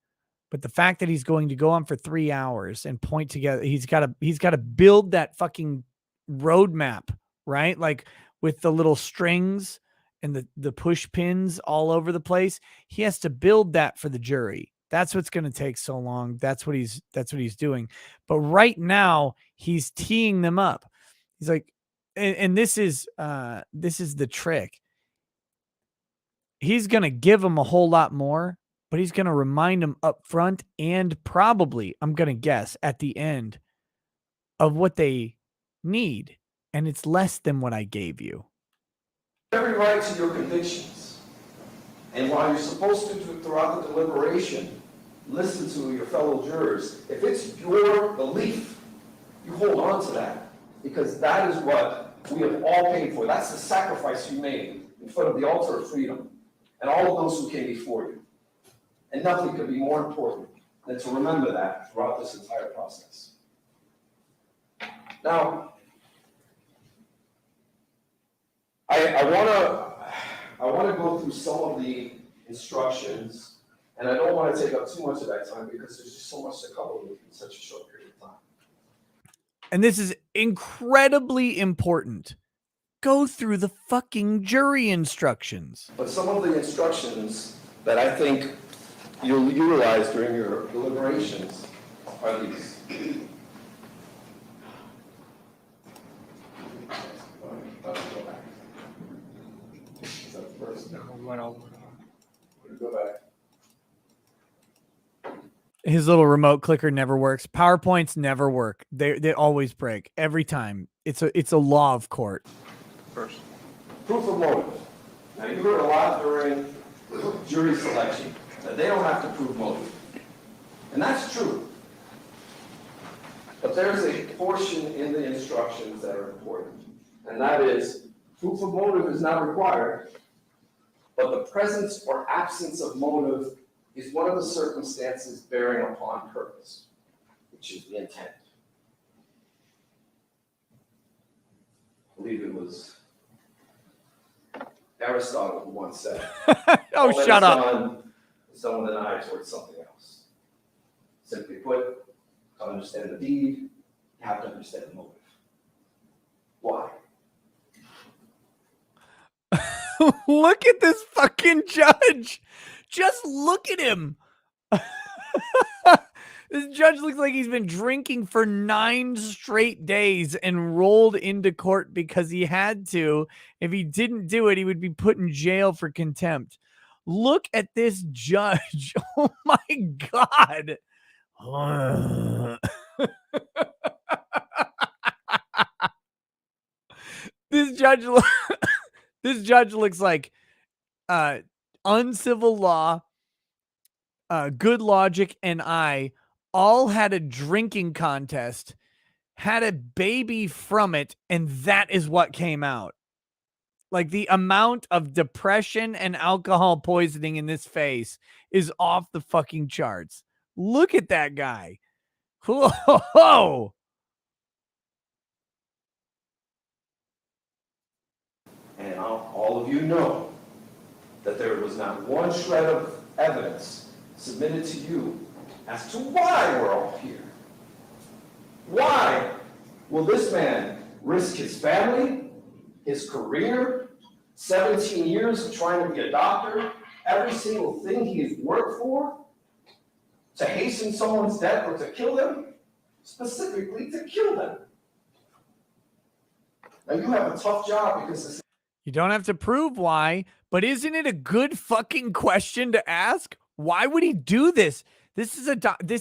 But the fact that he's going to go on for 3 hours and point together, he's got to build that fucking roadmap, right? Like with the little strings and the push pins all over the place. He has to build that for the jury. That's what's going to take so long. That's what he's doing. But right now he's teeing them up. He's like, and this is the trick. He's going to give them a whole lot more, but he's going to remind them up front and probably, I'm going to guess, at the end of what they need. And it's less than what I gave you. Every right to your convictions. And while you're supposed to, throughout the deliberation, listen to your fellow jurors, if it's your belief, you hold on to that. Because that is what we have all paid for. That's the sacrifice you made in front of the altar of freedom and all of those who came before you. And nothing could be more important than to remember that throughout this entire process. Now, I want to go through some of the instructions, and I don't want to take up too much of that time because there's just so much to cover with in such a short period of time. And this is incredibly important. Go through the fucking jury instructions. But some of the instructions that I think you'll utilize during your deliberations are these. Go back. His little remote clicker never works. PowerPoints never work. They always break every time. It's a law of court. First, proof of motive. Now you heard a lot during jury selection that they don't have to prove motive, and that's true. But there's a portion in the instructions that are important, and that is proof of motive is not required, but the presence or absence of motive is one of the circumstances bearing upon purpose, which is the intent. I believe it was Aristotle who once said, Oh, shut up. Is done with an eye towards something else. Simply put, to understand the deed, you have to understand the motive. Why? Look at this fucking judge. Just look at him. This judge looks like he's been drinking for 9 straight days and rolled into court because he had to. If he didn't do it, he would be put in jail for contempt. Look at this judge. Oh my God. This judge looks like Uncivil Law, Good Logic, and I all had a drinking contest, had a baby from it, and that is what came out. Like, the amount of depression and alcohol poisoning in this face is off the fucking charts. Look at that guy. Whoa. And all of you know that there was not one shred of evidence submitted to you as to why we're all here. Why will this man risk his family, his career, 17 years of trying to be a doctor, every single thing he has worked for, to hasten someone's death or to kill them? Specifically to kill them. Now you have a tough job because this. You don't have to prove why, but isn't it a good fucking question to ask? Why would he do this? This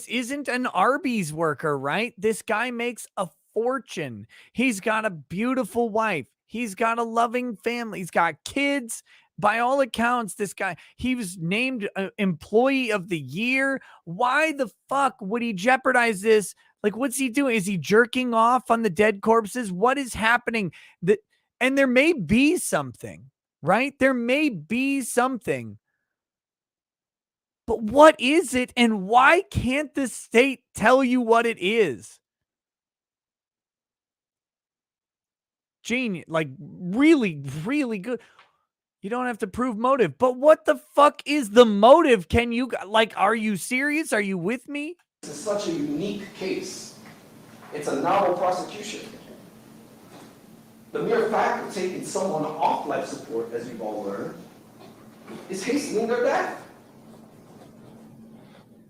isn't an Arby's worker, right? This guy makes a fortune. He's got a beautiful wife. He's got a loving family. He's got kids. By all accounts, this guy, he was named Employee of the Year. Why the fuck would he jeopardize this? Like, what's he doing? Is he jerking off on the dead corpses? What is happening? And there may be something, right? There may be something. But what is it, and why can't the state tell you what it is? Genius, like, really, really good. You don't have to prove motive, but what the fuck is the motive? Are you serious? Are you with me? This is such a unique case. It's a novel prosecution. The mere fact of taking someone off life support, as you've all learned, is hastening their death.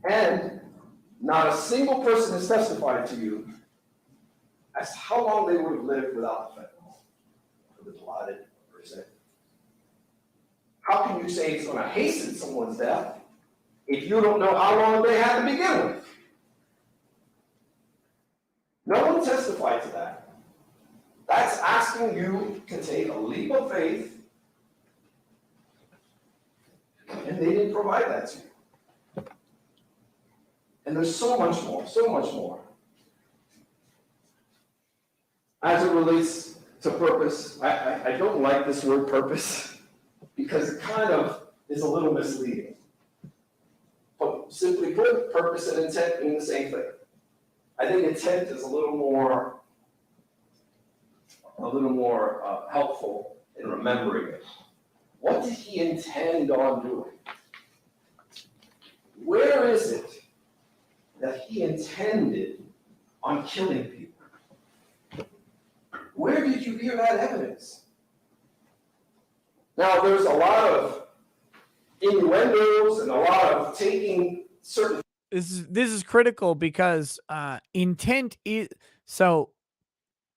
And not a single person has testified to you as to how long they would have lived without the fentanyl, or the Dilaudid, per se. How can you say it's going to hasten someone's death if you don't know how long they had to begin with? No one testified to that. That's asking you to take a leap of faith, and they didn't provide that to you. And there's so much more, so much more. As it relates to purpose, I don't like this word purpose because it kind of is a little misleading. But simply put, purpose and intent mean the same thing. I think intent is a little more helpful in remembering it. What did he intend on doing? Where is it that he intended on killing people? Where did you hear that evidence? Now, there's a lot of innuendos and a lot of taking certain. This is critical because intent is so.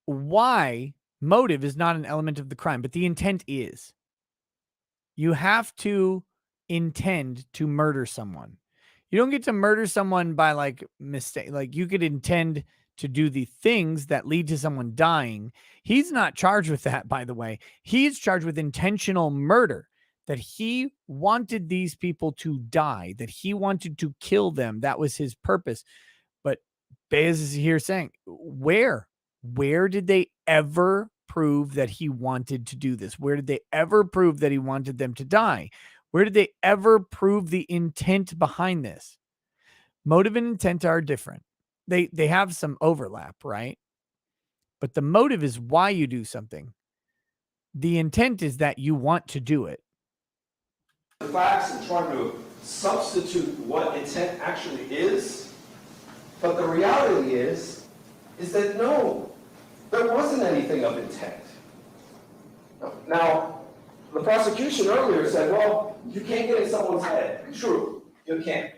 Why motive is not an element of the crime, but the intent is. You have to intend to murder someone. You don't get to murder someone by like mistake. Like you could intend to do the things that lead to someone dying. He's not charged with that, by the way. He's charged with intentional murder, that he wanted these people to die, that he wanted to kill them. That was his purpose. But Baez is here saying, where did they ever prove that he wanted to do this? Where did they ever prove that he wanted them to die? Where did they ever prove the intent behind this? Motive and intent are different. They have some overlap, right? But the motive is why you do something. The intent is that you want to do it. The facts and trying to substitute what intent actually is. But the reality is that no, there wasn't anything of intent. Now, the prosecution earlier said, well, you can't get in someone's head. True, you can't.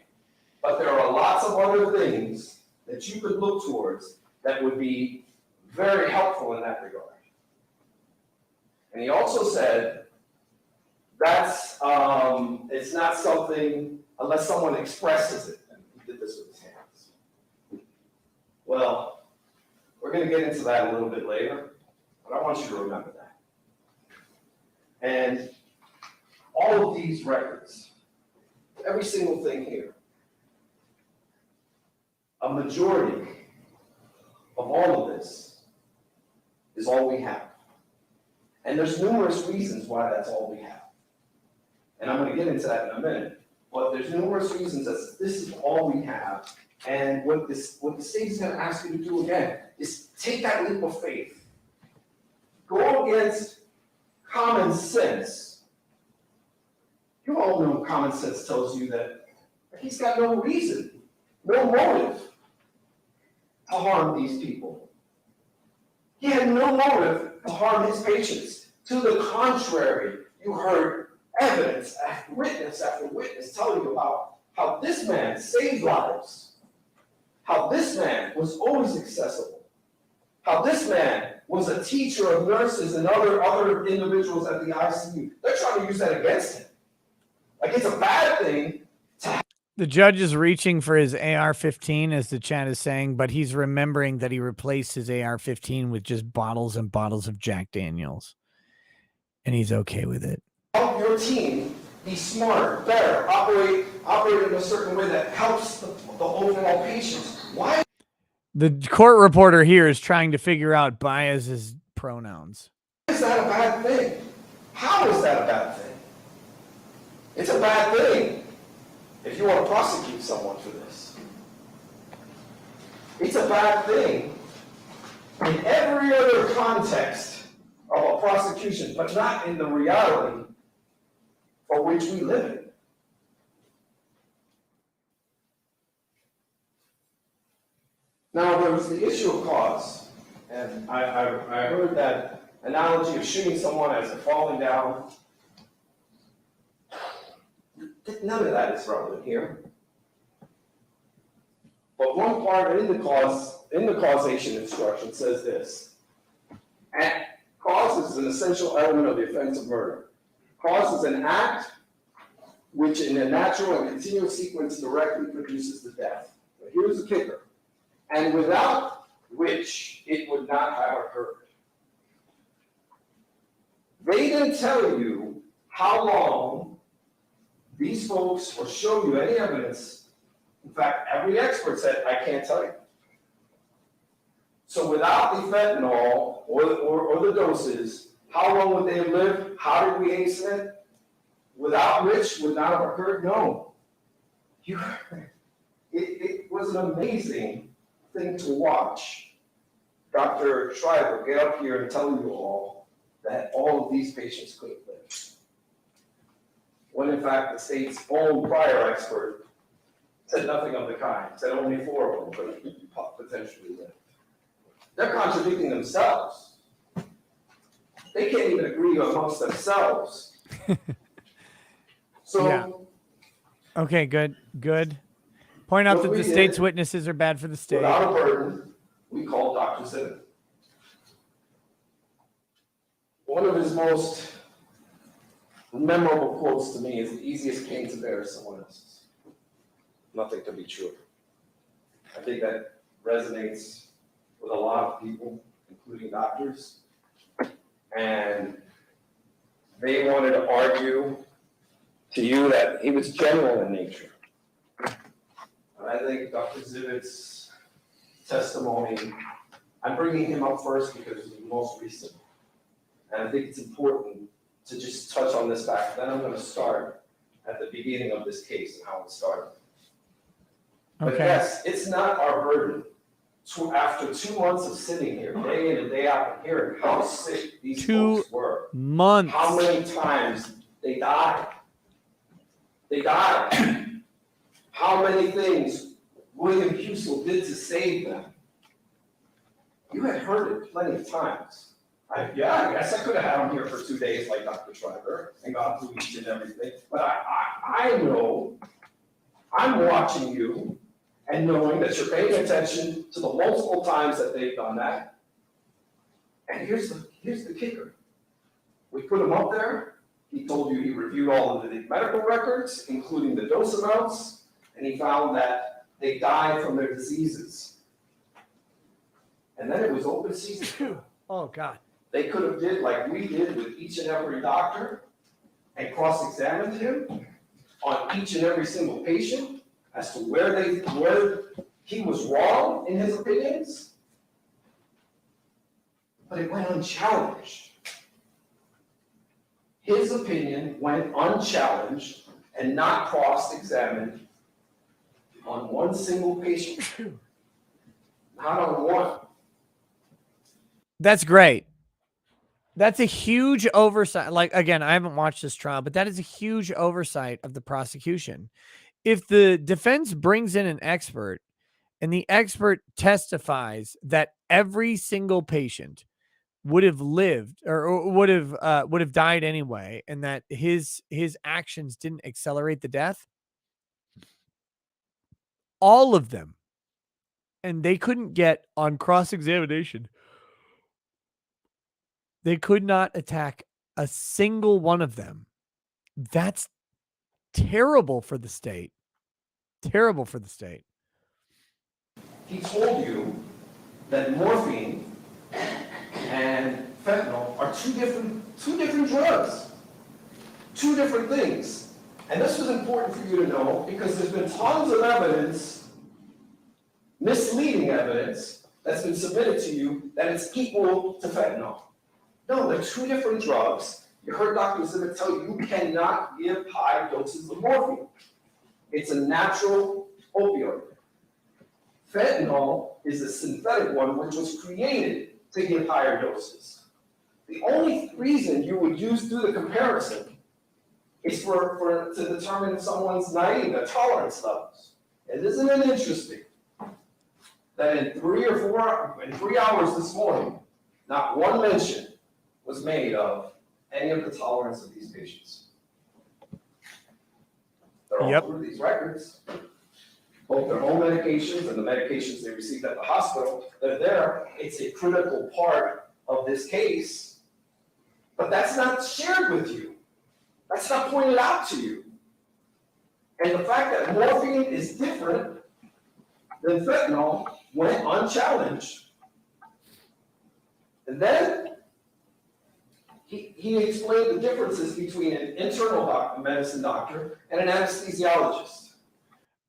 But there are lots of other things that you could look towards that would be very helpful in that regard. And he also said that's it's not something unless someone expresses it. And he did this with his hands. Well, we're going to get into that a little bit later, but I want you to remember that. And all of these records, every single thing here, a majority of all of this is all we have. And there's numerous reasons why that's all we have. And I'm going to get into that in a minute. But there's numerous reasons that this is all we have. And what the state is going to ask you to do again is take that leap of faith. Go against common sense. You all know common sense tells you that he's got no reason, no motive to harm these people. He had no motive to harm his patients. To the contrary, you heard evidence after witness telling you about how this man saved lives, how this man was always accessible, how this man was a teacher of nurses and other individuals at the ICU. They're trying to use that against him. Like it's a bad thing to. The judge is reaching for his AR-15, as the chat is saying, but he's remembering that he replaced his AR-15 with just bottles and bottles of Jack Daniels. And he's okay with it. Help your team be smarter, better, operate in a certain way that helps the overall patients. Why? The court reporter here is trying to figure out Baez's pronouns. Is that a bad thing? How is that a bad thing? It's a bad thing if you want to prosecute someone for this. It's a bad thing in every other context of a prosecution, but not in the reality for which we live in. Now, there was the issue of cause, and I heard that analogy of shooting someone as they're falling down. None of that is relevant here. But one part in the causation instruction says this. And cause is an essential element of the offense of murder. Cause is an act which in a natural and continuous sequence directly produces the death. But here's the kicker. And without which it would not have occurred. They didn't tell you how long these folks, or show you any evidence. In fact, every expert said, I can't tell you. So without the fentanyl or the doses, how long would they have lived? How did we hasten it? Without which would not have occurred? No. It was an amazing thing to watch Dr. Schreiber get up here and tell you all that all of these patients could have lived. When in fact the state's own prior expert said nothing of the kind, said only 4 of them could potentially live. They're contradicting themselves. They can't even agree amongst themselves. So, Yeah. Okay, good. Point out that the state's witnesses are bad for the state. without a burden, we called Dr. Zivit. One of his most memorable quotes to me is, the easiest pain to bear is someone else's. Nothing to be true. I think that resonates with a lot of people, including doctors. And they wanted to argue to you that he was general in nature. And I think Dr. Zivit's testimony, I'm bringing him up first because it's the most recent. And I think it's important to just touch on this fact. Then I'm going to start at the beginning of this case and how it started. But Okay. yes, it's not our burden after 2 months of sitting here, day in and day out, and hearing how sick these folks were. 2 months. How many times they died. They died. How many things William Husel did to save them. You had heard it plenty of times. I guess I could have had him here for 2 days like Dr. Schreiber and gone through each and everything. But I know, I'm watching you and knowing that you're paying attention to the multiple times that they've done that. And here's the kicker. We put him up there. He told you he reviewed all of the medical records, including the dose amounts, and he found that they died from their diseases. And then it was open season. Oh, God. They could have did like we did with each and every doctor and cross-examined him on each and every single patient as to where he was wrong in his opinions. But it went unchallenged. His opinion went unchallenged and not cross-examined on one single patient. Not on one. That's great. That's a huge oversight. Like, again, I haven't watched this trial, but that is a huge oversight of the prosecution. If the defense brings in an expert and the expert testifies that every single patient would have lived or would have died anyway, and that his actions didn't accelerate the death, all of them, and they couldn't get on cross-examination. They could not attack a single one of them. That's terrible for the state. Terrible for the state. He told you that morphine and fentanyl are two different drugs, two different things. And this was important for you to know because there's been tons of evidence, misleading evidence, that's been submitted to you that it's equal to fentanyl. No, they're two different drugs. You heard Dr. Zivit tell you cannot give high doses of morphine. It's a natural opioid. Fentanyl is a synthetic one which was created to give higher doses. The only reason you would do the comparison is to determine someone's naive, their tolerance levels. And isn't it interesting that in 3 hours this morning, not one mention was made of any of the tolerance of these patients. They're all Yep. through these records. Both their home medications and the medications they received at the hospital, they're there. It's a critical part of this case, but that's not shared with you. That's not pointed out to you. And the fact that morphine is different than fentanyl went unchallenged. And then he explained the differences between an internal medicine doctor and an anesthesiologist.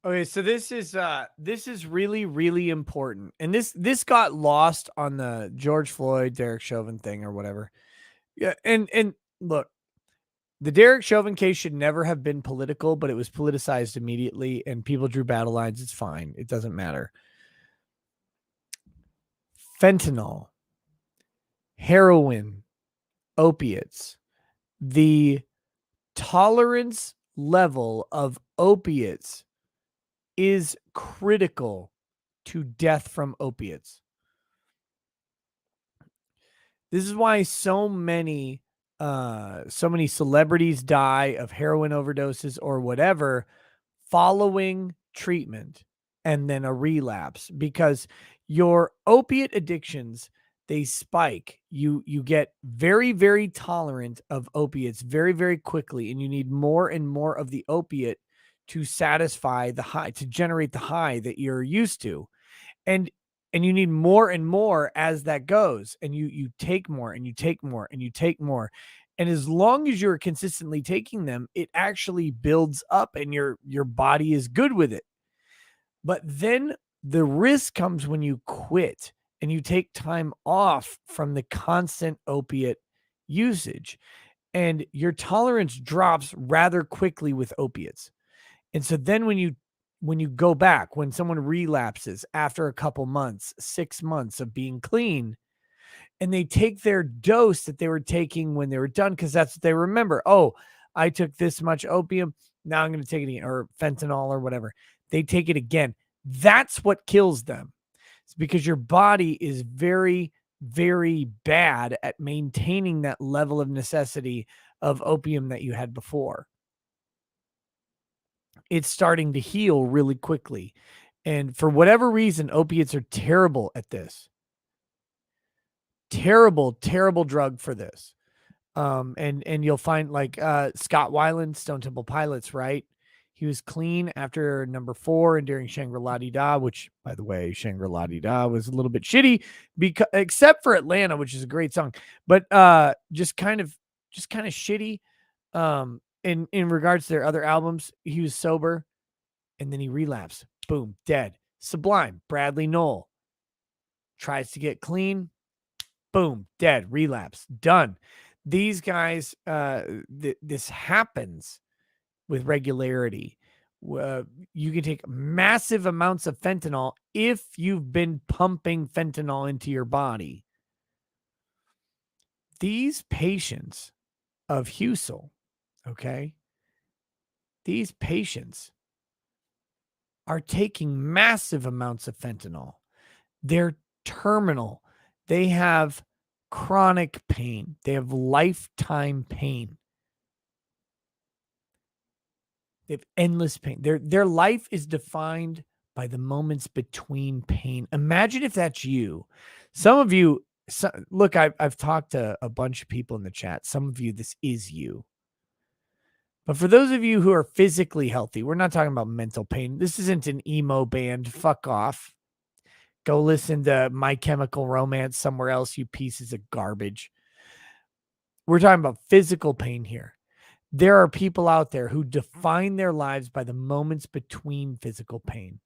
Okay, so this is really, really important. And this got lost on the George Floyd, Derek Chauvin thing or whatever. Yeah, and look, the Derek Chauvin case should never have been political, but it was politicized immediately and people drew battle lines. It's fine. It doesn't matter. Fentanyl, heroin, opiates, the tolerance level of opiates is critical to death from opiates. This is why so many celebrities die of heroin overdoses or whatever following treatment and then a relapse, because your opiate addictions, they spike. You get very, very tolerant of opiates very, very quickly, and you need more and more of the opiate to satisfy the high, to generate the high that you're used to. And you need more and more as that goes, and you take more and you take more and you take more. And as long as you're consistently taking them, it actually builds up and your body is good with it. But then the risk comes when you quit and you take time off from the constant opiate usage, and your tolerance drops rather quickly with opiates. And so then when you go back, when someone relapses after a couple months, 6 months of being clean, and they take their dose that they were taking when they were done, because that's what they remember. Oh, I took this much opium. Now I'm going to take it again, or fentanyl or whatever. They take it again. That's what kills them. It's because your body is very, very bad at maintaining that level of necessity of opium that you had before. It's starting to heal really quickly. And for whatever reason, opiates are terrible at this. Terrible, terrible drug for this. And you'll find like Scott Weiland, Stone Temple Pilots, right? He was clean after number 4 and during Shangri-La-Di-Da, which, by the way, Shangri-La-Di-Da was a little bit shitty, because except for Atlanta, which is a great song, but just kind of shitty. In regards to their other albums, he was sober and then he relapsed. Boom, dead. Sublime, Bradley Nowell tries to get clean. Boom, dead, relapse, done. These guys, this happens with regularity. You can take massive amounts of fentanyl if you've been pumping fentanyl into your body. These patients of Husel, okay, these patients are taking massive amounts of fentanyl. They're terminal. They have chronic pain. They have lifetime pain. They have endless pain. Their life is defined by the moments between pain. Imagine if that's you. Some of you, look, I've talked to a bunch of people in the chat. Some of you, this is you. But for those of you who are physically healthy, we're not talking about mental pain. This isn't an emo band. Fuck off. Go listen to My Chemical Romance somewhere else, you pieces of garbage. We're talking about physical pain here. There are people out there who define their lives by the moments between physical pain,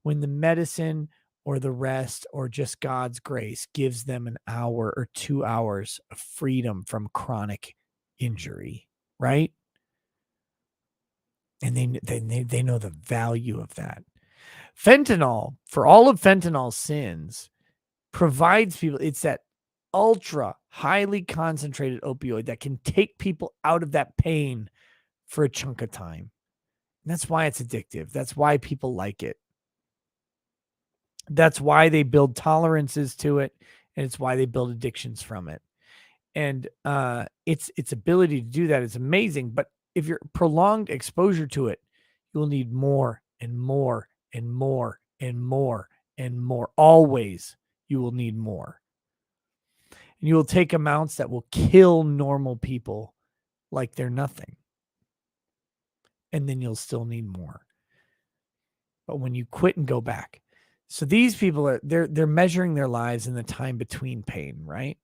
when the medicine or the rest or just God's grace gives them an hour or 2 hours of freedom from chronic injury, right? And they know the value of that. Fentanyl, for all of fentanyl's sins, provides people, it's that ultra highly concentrated opioid that can take people out of that pain for a chunk of time. And that's why it's addictive. That's why people like it. That's why they build tolerances to it. And it's why they build addictions from it. And its ability to do that is amazing. But if you're prolonged exposure to it, you'll need more and more and more and more and more. Always, you will need more. And you will take amounts that will kill normal people like they're nothing. And then you'll still need more. But when you quit and go back, so these people are they're measuring their lives in the time between pain, right?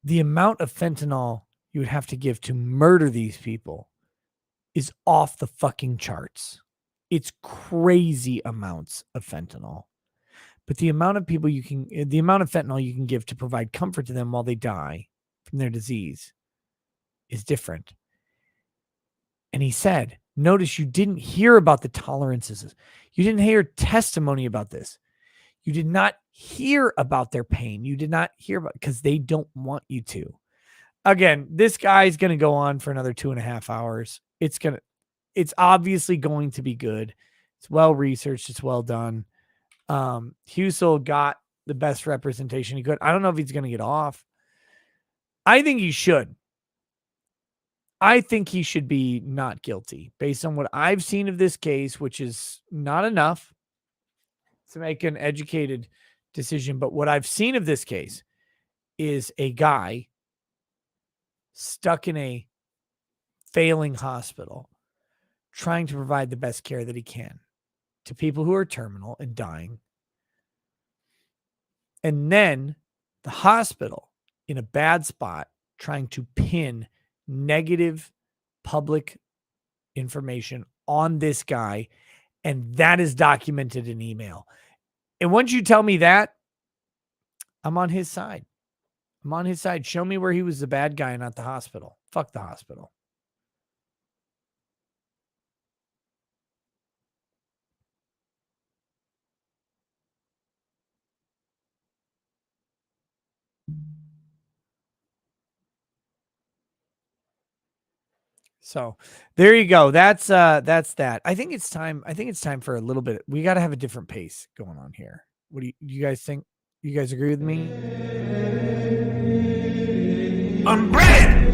The amount of fentanyl you would have to give to murder these people is off the fucking charts. It's crazy amounts of fentanyl. But the amount of fentanyl you can give to provide comfort to them while they die from their disease is different. And he said, notice you didn't hear about the tolerances. You didn't hear testimony about this. You did not hear about their pain. You did not hear about, because they don't want you to. Again, this guy's going to go on for another 2.5 hours. It's obviously going to be good. It's well researched. It's well done. Husel got the best representation he could. I don't know if he's going to get off. I think he should. I think he should be not guilty based on what I've seen of this case, which is not enough to make an educated decision. But what I've seen of this case is a guy stuck in a failing hospital trying to provide the best care that he can to people who are terminal and dying. And then the hospital in a bad spot trying to pin negative public information on this guy. And that is documented in email. And once you tell me that, I'm on his side. I'm on his side. Show me where he was the bad guy, not the hospital. Fuck the hospital. So there you go. That's that. I think it's time for a little bit. We got to have a different pace going on here. What do you guys think? You guys agree with me? Unbread.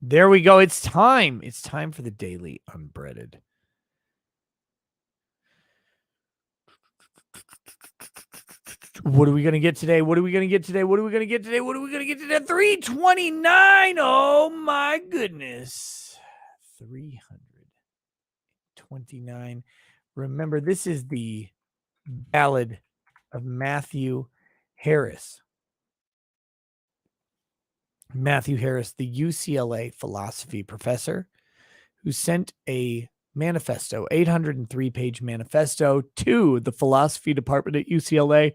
There we go. It's time. It's time for the daily unbreaded. What are we going to get today? What are we going to get today? What are we going to get today? What are we going to get today? 329. Oh my goodness. 329. Remember, this is the ballad of Matthew Harris. Matthew Harris, the UCLA philosophy professor who sent a manifesto, 803-page manifesto to the philosophy department at UCLA.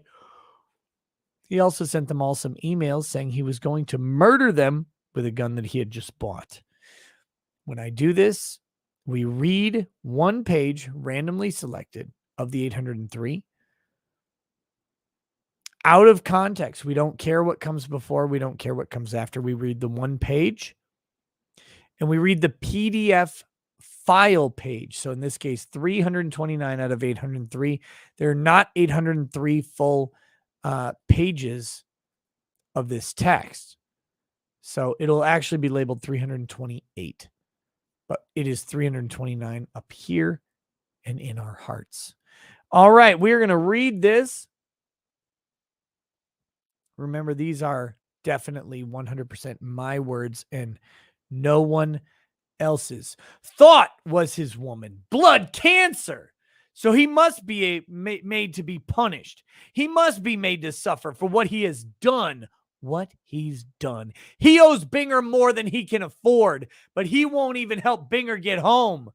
He also sent them all some emails saying he was going to murder them with a gun that he had just bought. When I do this, we read one page randomly selected of the 803 out of context. We don't care what comes before. We don't care what comes after. We read the one page and we read the PDF file page. So in this case, 329 out of 803. There are not 803 full pages of this text. So it'll actually be labeled 328, but it is 329 up here and in our hearts. All right, we're going to read this. Remember, these are definitely 100% my words and no one else's. Thought was his woman, blood cancer. So he must be made to be punished. He must be made to suffer for what he has done. What he's done. He owes Binger more than he can afford, but he won't even help Binger get home.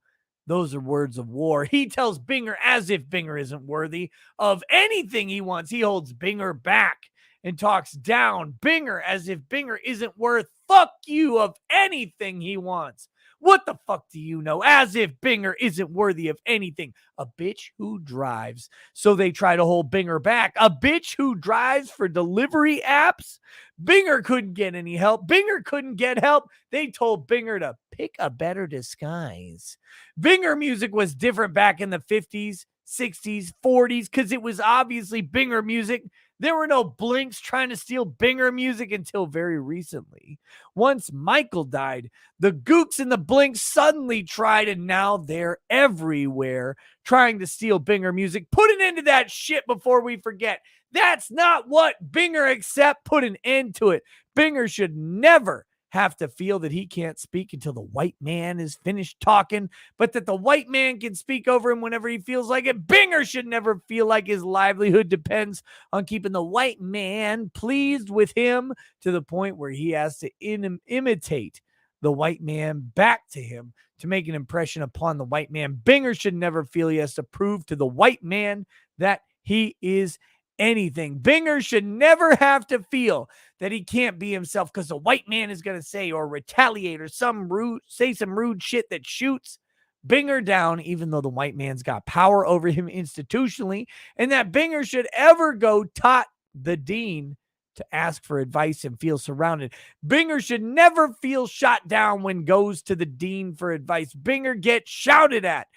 Those are words of war. He tells Binger as if Binger isn't worthy of anything he wants. He holds Binger back and talks down Binger as if Binger isn't worth fuck you of anything he wants. What the fuck do you know? As if Binger isn't worthy of anything. A bitch who drives. So they try to hold Binger back. A bitch who drives for delivery apps. Binger couldn't get any help. Binger couldn't get help. They told Binger to pick a better disguise. Binger music was different back in the 50s, 60s, 40s, because it was obviously Binger music. There were no Blinks trying to steal Binger music until very recently. Once Michael died, the Gooks and the Blinks suddenly tried, and now they're everywhere trying to steal Binger music. Put an end to that shit before we forget. That's not what Binger accept. Put an end to it. Binger should never have to feel that he can't speak until the white man is finished talking, but that the white man can speak over him whenever he feels like it. Binger should never feel like his livelihood depends on keeping the white man pleased with him to the point where he has to imitate the white man back to him to make an impression upon the white man. Binger should never feel he has to prove to the white man that he is anything. Binger should never have to feel that he can't be himself because the white man is going to say or retaliate or say some rude shit that shoots Binger down, even though the white man's got power over him institutionally, and that Binger should ever go tot the dean to ask for advice and feel surrounded. Binger should never feel shot down when goes to the dean for advice. Binger gets shouted at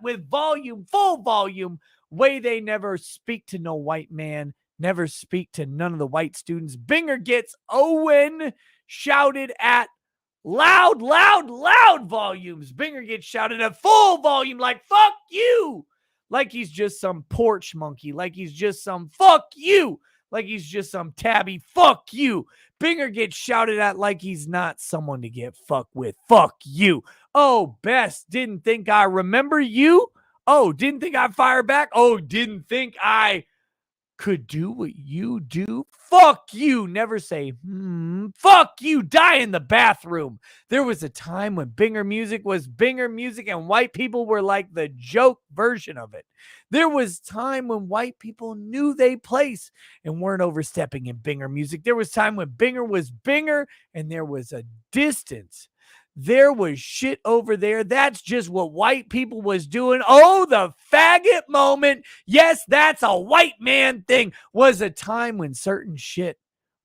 with volume, full volume, way they never speak to no white man, never speak to none of the white students. Binger gets Owen shouted at loud volumes. Binger gets shouted at full volume like fuck you, like he's just some porch monkey, like he's just some fuck you, like he's just some tabby fuck you. Binger gets shouted at like he's not someone to get fucked with. Fuck you. Oh, Bess, didn't think I remember you. Oh, didn't think I'd fire back. Oh, didn't think I could do what you do. Fuck you. Never say, fuck you. Die in the bathroom. There was a time when Binger music was Binger music and white people were like the joke version of it. There was time when white people knew they place and weren't overstepping in Binger music. There was time when Binger was Binger and there was a distance. There was shit over there. That's just what white people was doing. Oh, the faggot moment. Yes, that's a white man thing. Was a time when certain shit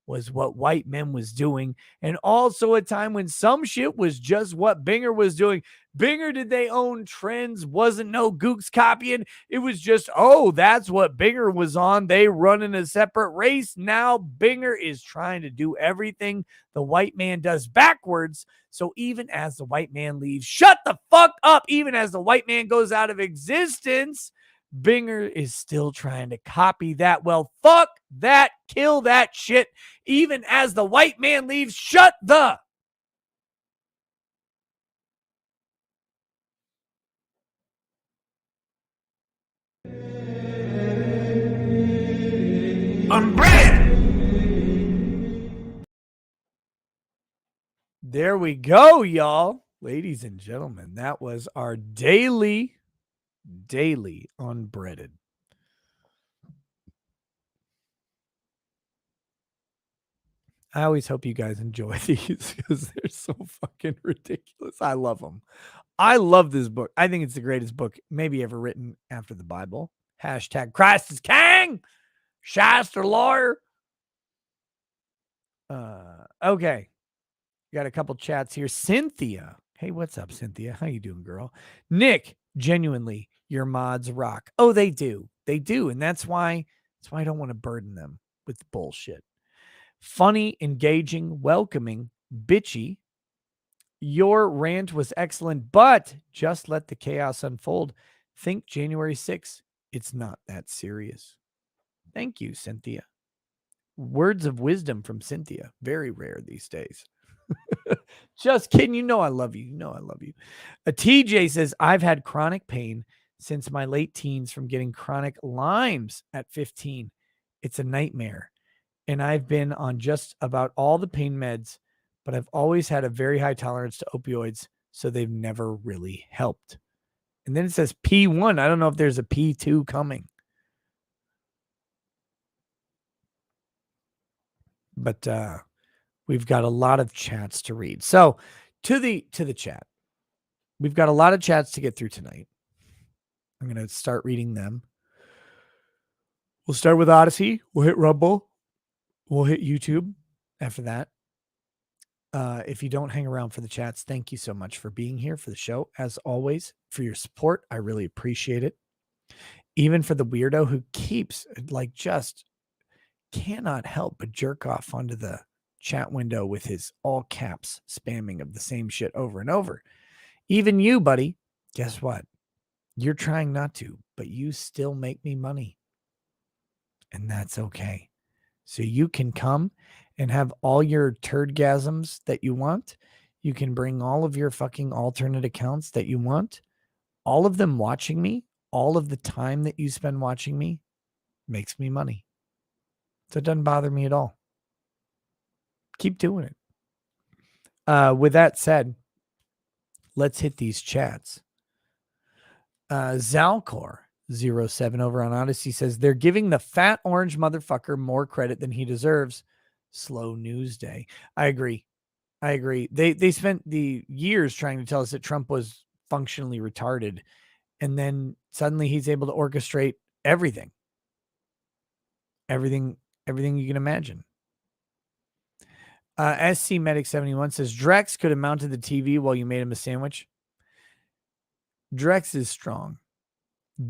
was what white men was doing, and also a time when some shit was just what Binger was doing. Binger, did they own trends? Wasn't no gooks copying. It was just, oh, that's what Binger was on. They run in a separate race. Now Binger is trying to do everything the white man does backwards. So even as the white man leaves, shut the fuck up. Even as the white man goes out of existence, Binger is still trying to copy that. Well, fuck that. Kill that shit. Even as the white man leaves, shut the bread. There we go, y'all. Ladies and gentlemen, that was our daily unbreaded. I always hope you guys enjoy these because they're so fucking ridiculous. I love them. I love this book. I think it's the greatest book maybe ever written after the Bible. Hashtag Christ is King. Shyster lawyer. Okay. Got a couple chats here. Cynthia. Hey, what's up, Cynthia? How you doing, girl? Nick, genuinely, your mods rock. Oh, they do. They do. And that's why I don't want to burden them with bullshit. Funny, engaging, welcoming, bitchy. Your rant was excellent, but just let the chaos unfold. Think January 6th. It's not that serious. Thank you, Cynthia. Words of wisdom from Cynthia. Very rare these days. Just kidding. You know I love you. You know I love you. A TJ says, I've had chronic pain since my late teens from getting chronic Lyme's at 15. It's a nightmare. And I've been on just about all the pain meds, but I've always had a very high tolerance to opioids, so they've never really helped. And then it says P1. I don't know if there's a P2 coming. But we've got a lot of chats to read. So to the chat. We've got a lot of chats to get through tonight. I'm going to start reading them. We'll start with Odyssey. We'll hit Rumble. We'll hit YouTube after that. If you don't hang around for the chats, thank you so much for being here for the show. As always, for your support, I really appreciate it. Even for the weirdo who keeps like just cannot help but jerk off onto the chat window with his all caps spamming of the same shit over and over. Even you, buddy, guess what? You're trying not to, but you still make me money. And that's okay. So you can come and have all your turdgasms that you want. You can bring all of your fucking alternate accounts that you want. All of them watching me, all of the time that you spend watching me makes me money. So it doesn't bother me at all. Keep doing it. With that said, let's hit these chats. Zalcor07 over on Odyssey says they're giving the fat orange motherfucker more credit than he deserves. Slow news day. I agree. They spent the years trying to tell us that Trump was functionally retarded, and then suddenly he's able to orchestrate everything. Everything you can imagine. SC Medic 71 says Drex could have mounted the TV while you made him a sandwich. Drex is strong.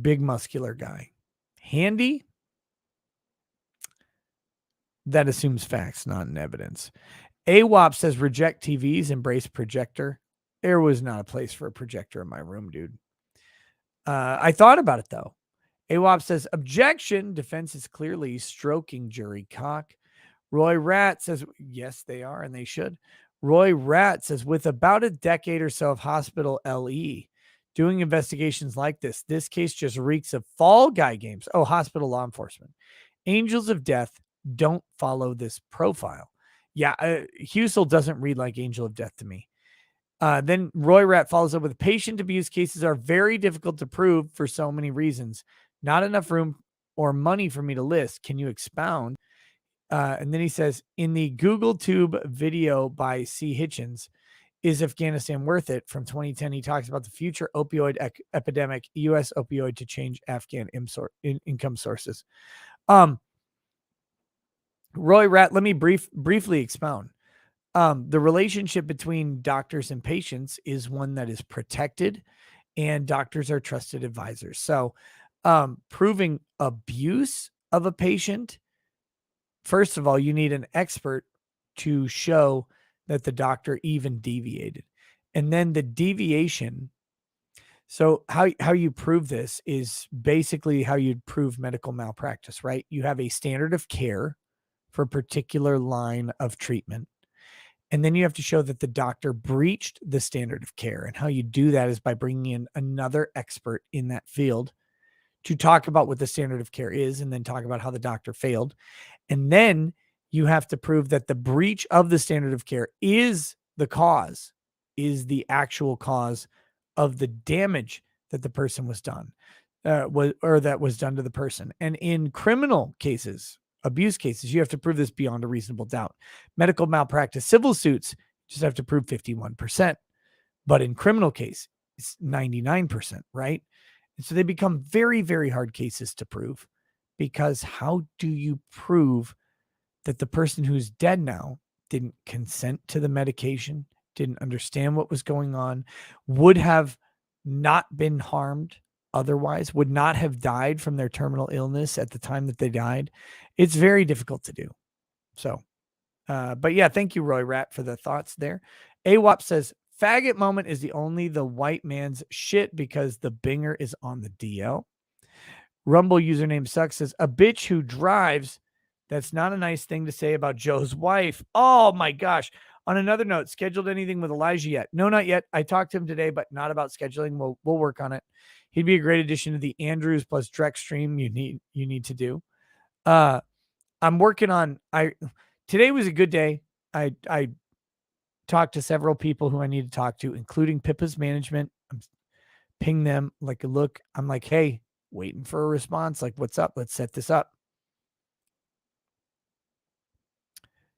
Big muscular guy. Handy? That assumes facts, not in evidence. AWOP says reject TVs, embrace projector. There was not a place for a projector in my room, dude. I thought about it though. AWOP says objection. Defense is clearly stroking jury cock. Roy Rat says, yes, they are, and they should. Roy Rat says, with about a decade or so of hospital LE doing investigations like this case just reeks of Fall Guy games. Oh, hospital law enforcement. Angels of Death don't follow this profile. Yeah, Husel doesn't read like Angel of Death to me. Then Roy Rat follows up with patient abuse cases are very difficult to prove for so many reasons. Not enough room or money for me to list. Can you expound? And then he says, in the Google Tube video by C. Hitchens, Is Afghanistan Worth It? From 2010, he talks about the future opioid epidemic, U.S. opioid to change Afghan income sources. Roy Rat, let me briefly expound. The relationship between doctors and patients is one that is protected, and doctors are trusted advisors. So proving abuse of a patient, first of all, you need an expert to show that the doctor even deviated. And then the deviation. So how you prove this is basically how you'd prove medical malpractice, right? You have a standard of care for a particular line of treatment. And then you have to show that the doctor breached the standard of care. And how you do that is by bringing in another expert in that field to talk about what the standard of care is and then talk about how the doctor failed. And then you have to prove that the breach of the standard of care is the cause, is the actual cause of the damage that the person was done, that was done to the person. And in criminal cases, abuse cases, you have to prove this beyond a reasonable doubt. Medical malpractice, civil suits, just have to prove 51%. But in criminal case, it's 99%, right? And so they become very, very hard cases to prove, because how do you prove that the person who's dead now didn't consent to the medication, didn't understand what was going on, would have not been harmed otherwise, would not have died from their terminal illness at the time that they died? It's very difficult to do. So, but yeah, thank you, Roy Rat, for the thoughts there. AWAP says, faggot moment is the white man's shit because the binger is on the DL. Rumble username sucks says, a bitch who drives. That's not a nice thing to say about Joe's wife. Oh my gosh. On another note, scheduled anything with Elijah yet? No, not yet. I talked to him today, but not about scheduling. We'll work on it. He'd be a great addition to the Andrews plus Drex stream you need to do. I'm working on, today was a good day. I talked to several people who I need to talk to, including Pippa's management. I'm ping them like a look. I'm like, hey, waiting for a response. Like, what's up? Let's set this up.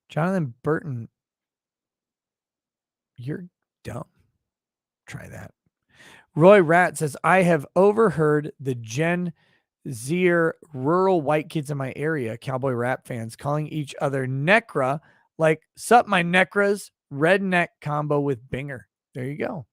Jonathan Burton, you're dumb. Try that. Roy Rat says, I have overheard the Gen Zer rural white kids in my area, cowboy rap fans, calling each other Necra, like, sup, my Necras, redneck combo with Binger. There you go.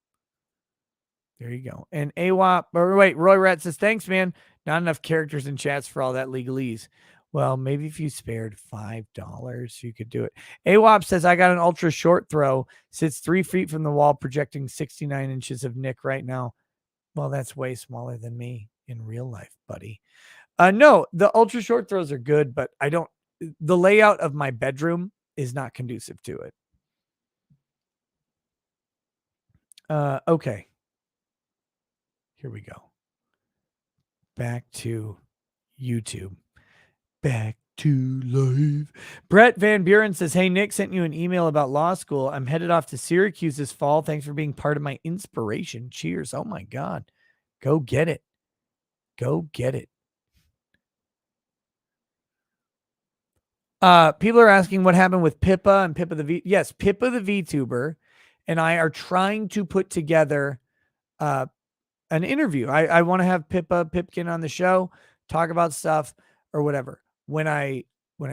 There you go. And AWOP, or wait, Roy Rat says, thanks, man. Not enough characters in chats for all that legalese. Well, maybe if you spared $5, you could do it. AWOP says, I got an ultra short throw. Sits 3 feet from the wall, projecting 69 inches of Nick right now. Well, that's way smaller than me in real life, buddy. No, the ultra short throws are good, but the layout of my bedroom is not conducive to it. Okay. Here we go. Back to YouTube. Back to life. Brett Van Buren says, hey, Nick, sent you an email about law school. I'm headed off to Syracuse this fall. Thanks for being part of my inspiration. Cheers. Oh, my God. Go get it. Go get it. People are asking what happened with Pippa and Pippa the V. Yes, Pippa the VTuber and I are trying to put together an interview. I want to have Pippa Pipkin on the show, talk about stuff or whatever. When I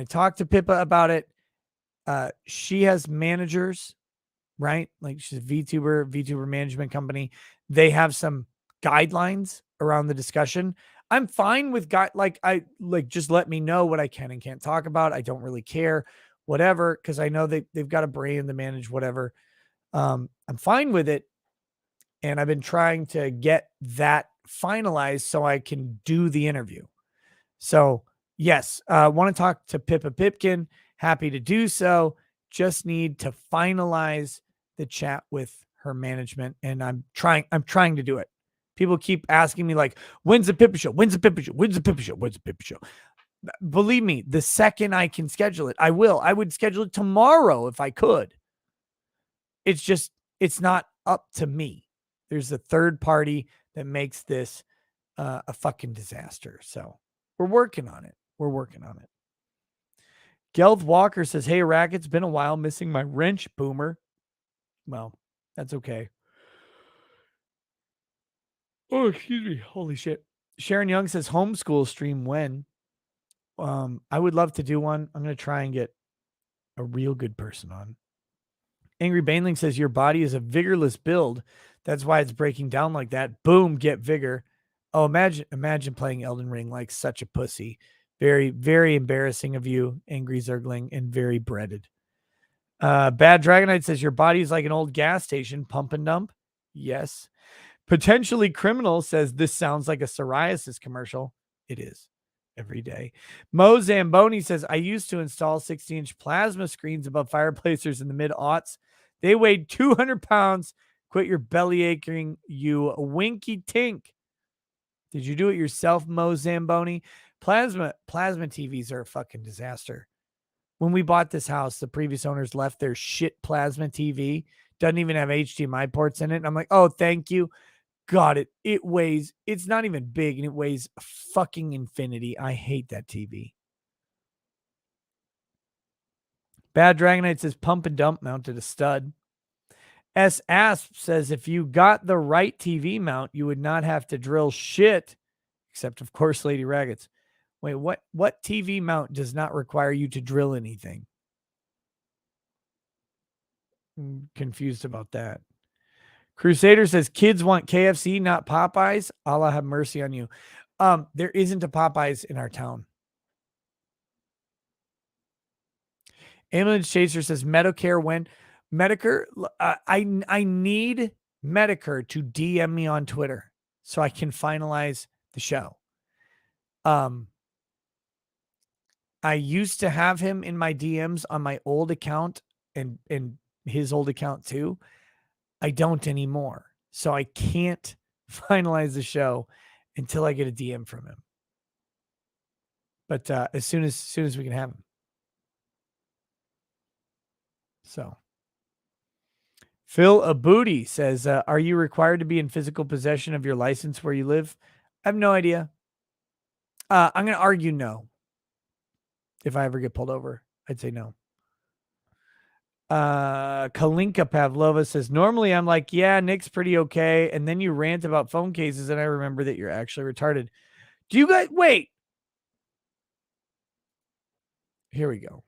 talk to Pippa about it, she has managers, right? Like she's a VTuber management company. They have some guidelines around the discussion. I'm fine with just let me know what I can and can't talk about. I don't really care, whatever, because I know they've got a brain to manage whatever. I'm fine with it. And I've been trying to get that finalized so I can do the interview. So yes, want to talk to Pippa Pipkin. Happy to do so. Just need to finalize the chat with her management. And I'm trying to do it. People keep asking me like, when's the Pippa show? When's the Pippa show? When's the Pippa show? When's the Pippa show? Believe me, the second I can schedule it, I will. I would schedule it tomorrow if I could. It's not up to me. There's a third party that makes this a fucking disaster. So we're working on it. Gelth Walker says, hey, Rack, it's been a while missing my wrench, boomer. Well, that's okay. Oh, excuse me. Holy shit. Sharon Young says, homeschool stream when? I would love to do one. I'm going to try and get a real good person on. Angry Baneling says, your body is a vigorless build. That's why it's breaking down like that. Boom, get vigor. Oh, imagine playing Elden Ring like such a pussy. Very, very embarrassing of you, Angry Zergling, and very breaded. Bad Dragonite says, your body is like an old gas station, pump and dump. Yes. Potentially Criminal says, this sounds like a psoriasis commercial. It is. Every day. Mo Zamboni says, I used to install 60-inch plasma screens above fireplaces in the mid-aughts. They weighed 200 pounds. Quit your belly aching, you winky tink. Did you do it yourself, Mo Zamboni? Plasma TVs are a fucking disaster. When we bought this house, the previous owners left their shit plasma TV. Doesn't even have HDMI ports in it. And I'm like, oh, thank you. God, it weighs, it's not even big, and it weighs fucking infinity. I hate that TV. Bad Dragonite says, pump and dump mounted a stud. S. Asp says, if you got the right TV mount, you would not have to drill shit, except, of course, Lady Raggets. Wait, what TV mount does not require you to drill anything? I'm confused about that. Crusader says, kids want KFC, not Popeyes. Allah have mercy on you. There isn't a Popeyes in our town. Ambulance Chaser says, Medicare when? Medicare, I need Medicare to DM me on Twitter so I can finalize the show. I used to have him in my DMs on my old account and his old account too. I don't anymore. So I can't finalize the show until I get a DM from him. But as soon as we can have him. So Phil Abudi says, are you required to be in physical possession of your license where you live? I have no idea. I'm going to argue no. If I ever get pulled over, I'd say no. Kalinka Pavlova says, normally I'm like, yeah, Nick's pretty okay. And then you rant about phone cases and I remember that you're actually retarded. Do you guys, wait. Here we go.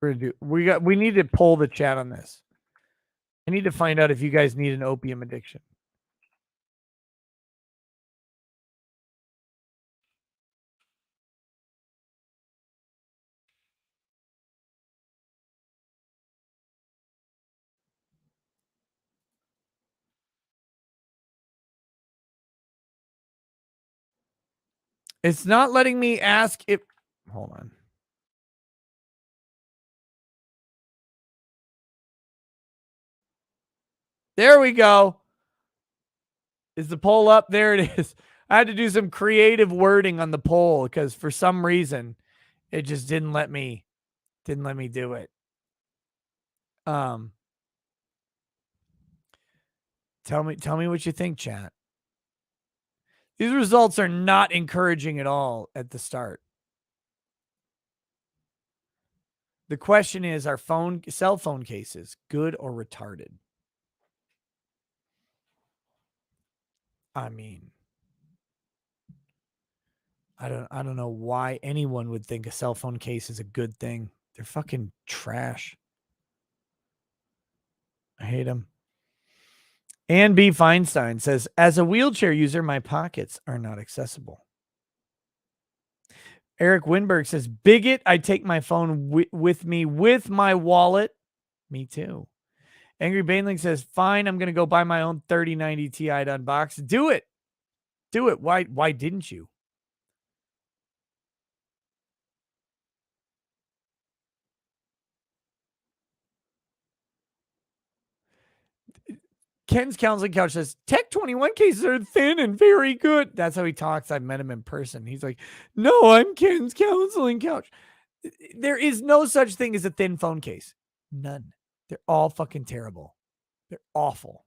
We need to pull the chat on this. I need to find out if you guys need an opium addiction. It's not letting me ask if. Hold on. There we go. Is the poll up? There it is. I had to do some creative wording on the poll because for some reason it just didn't let me do it. Tell me what you think, chat. These results are not encouraging at all at the start. The question is, are cell phone cases good or retarded? I mean, I don't know why anyone would think a cell phone case is a good thing. They're fucking trash. I hate them. Ann B. Feinstein says, as a wheelchair user, my pockets are not accessible. Eric Winberg says, bigot, I take my phone with me with my wallet. Me too. Angry Baneling says, fine, I'm going to go buy my own 3090 Ti to unbox. Do it. Do it. Why didn't you? Ken's Counseling Couch says, Tech 21 cases are thin and very good. That's how he talks. I met him in person. He's like, no, I'm Ken's Counseling Couch. There is no such thing as a thin phone case. None. They're all fucking terrible. They're awful.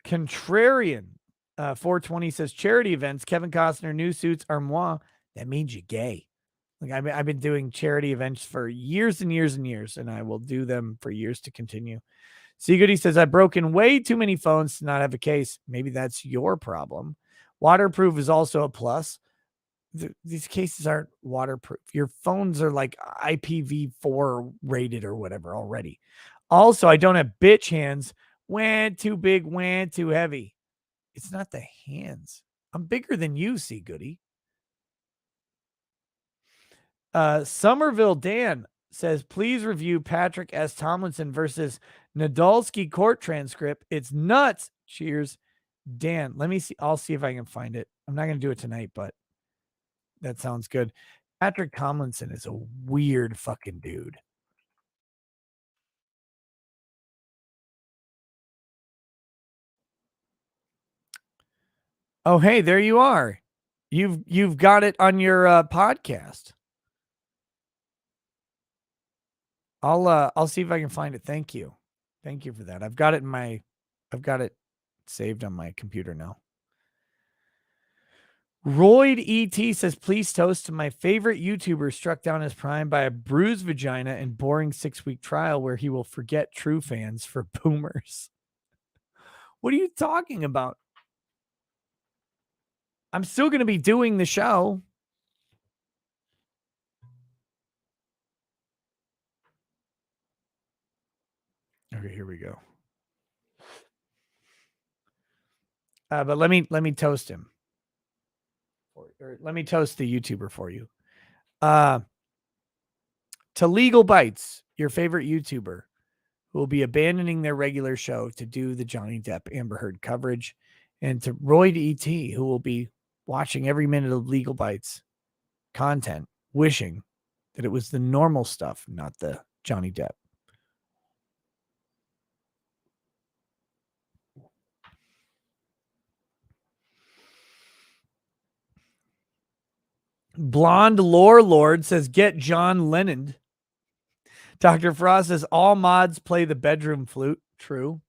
Contrarian 420 says, charity events, Kevin Costner, new suits, armoire. That means you're gay. Like I've been doing charity events for years and years and years, and I will do them for years to continue. Seagoody says, I've broken way too many phones to not have a case. Maybe that's your problem. Waterproof is also a plus. These cases aren't waterproof. Your phones are like IPv4 rated or whatever already. Also, I don't have bitch hands. Went too big, went too heavy. It's not the hands. I'm bigger than you, Seagoody. Somerville Dan says, please review Patrick S. Tomlinson versus Nadolski court transcript. It's nuts. Cheers. Dan, let me see. I'll see if I can find it. I'm not going to do it tonight, but that sounds good. Patrick Tomlinson is a weird fucking dude. Oh, hey, there you are. You've got it on your podcast. I'll see if I can find it. Thank you. Thank you for that. I've got it saved on my computer now. Royd ET says, please toast to my favorite YouTuber struck down his prime by a bruised vagina and boring 6-week trial where he will forget true fans for boomers. What are you talking about? I'm still going to be doing the show. Okay, here we go. But let me toast him. Or let me toast the YouTuber for you. To Legal Bites, your favorite YouTuber, who will be abandoning their regular show to do the Johnny Depp Amber Heard coverage, and to Royd ET, who will be watching every minute of Legal Bites content, wishing that it was the normal stuff, not the Johnny Depp. Blonde Lore Lord says, get John Lennon. Dr. Frost says, all mods play the bedroom flute. True.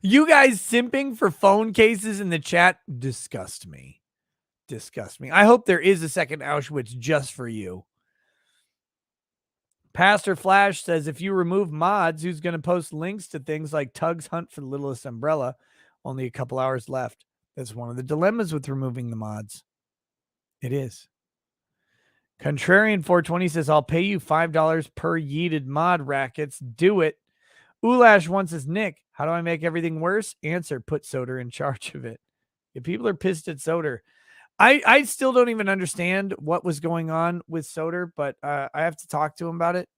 You guys simping for phone cases in the chat disgust me. Disgust me. I hope there is a second Auschwitz just for you. Pastor Flash says, if you remove mods, who's going to post links to things like Tug's Hunt for the Littlest Umbrella? Only a couple hours left. That's one of the dilemmas with removing the mods. It is. Contrarian 420 says, I'll pay you $5 per yeeted mod, Rackets. Do it. Ulash wants his Nick. How do I make everything worse? Answer, put Soder in charge of it. If people are pissed at Soder. I still don't even understand what was going on with Soder, but I have to talk to him about it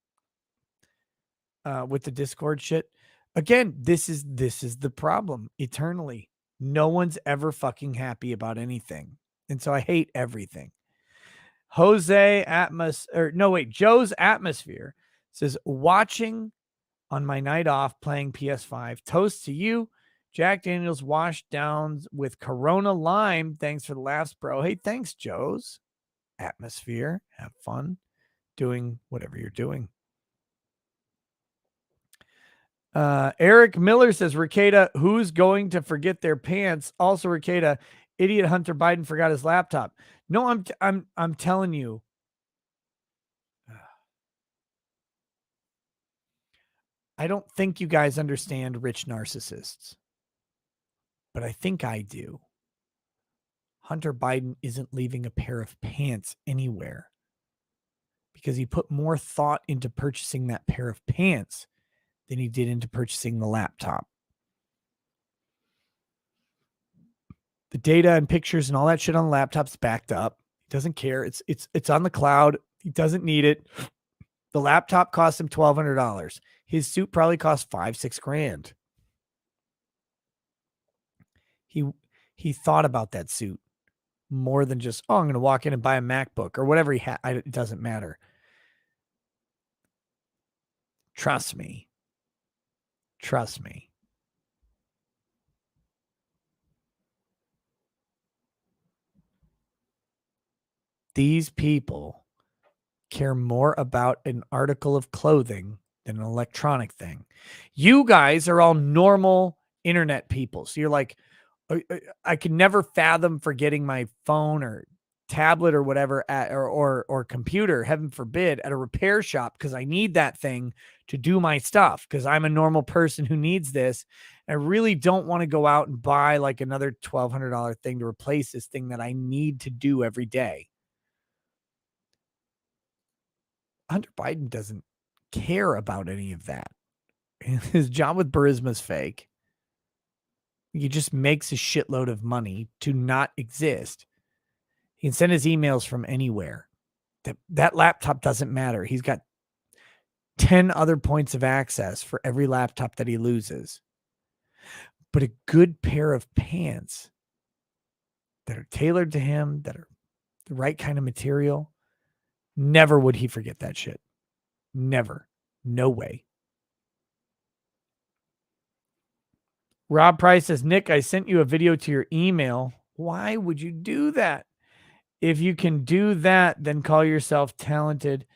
with the Discord shit. Again, this is the problem eternally. No one's ever fucking happy about anything. And so I hate everything. Joe's Atmosphere says, watching on my night off playing PS5. Toast to you. Jack Daniels washed down with Corona Lime. Thanks for the laughs, bro. Hey, thanks, Joe's Atmosphere. Have fun doing whatever you're doing. Eric Miller says, Ricada, who's going to forget their pants? Also, Ricada, idiot Hunter Biden forgot his laptop. No, I'm telling you. I don't think you guys understand rich narcissists, but I think I do. Hunter Biden isn't leaving a pair of pants anywhere because he put more thought into purchasing that pair of pants than he did into purchasing the laptop. The data and pictures and all that shit on the laptop's backed up. He doesn't care. It's on the cloud. He doesn't need it. The laptop cost him $1,200. His suit probably cost $5,000-$6,000. He thought about that suit more than just, I'm going to walk in and buy a MacBook or whatever he had. It doesn't matter. Trust me. Trust me. These people care more about an article of clothing than an electronic thing. You guys are all normal internet people. So you're like, I can never fathom forgetting my phone or tablet or whatever or computer, heaven forbid, at a repair shop because I need that thing to do my stuff because I'm a normal person who needs this. I really don't want to go out and buy like another $1,200 thing to replace this thing that I need to do every day. Hunter Biden doesn't care about any of that. His job with Burisma is fake. He just makes a shitload of money to not exist. He can send his emails from anywhere. That laptop doesn't matter. He's got 10 other points of access for every laptop that he loses. But a good pair of pants that are tailored to him, that are the right kind of material, never would he forget that shit. Never. No way. Rob Price says, Nick, I sent you a video to your email. Why would you do that? If you can do that, then call yourself talented.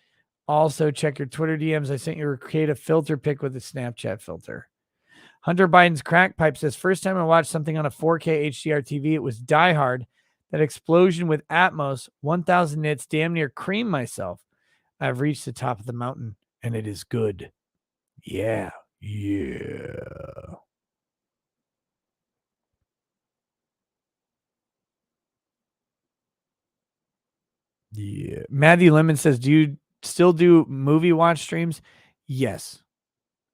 Also, check your Twitter DMs. I sent you a creative filter pic with a Snapchat filter. Hunter Biden's crack pipe says, first time I watched something on a 4K HDR TV, it was Die Hard. That explosion with Atmos, 1,000 nits, damn near creamed myself. I've reached the top of the mountain, and it is good. Yeah. Yeah. Matthew Lemon says, do you still do movie watch streams? Yes.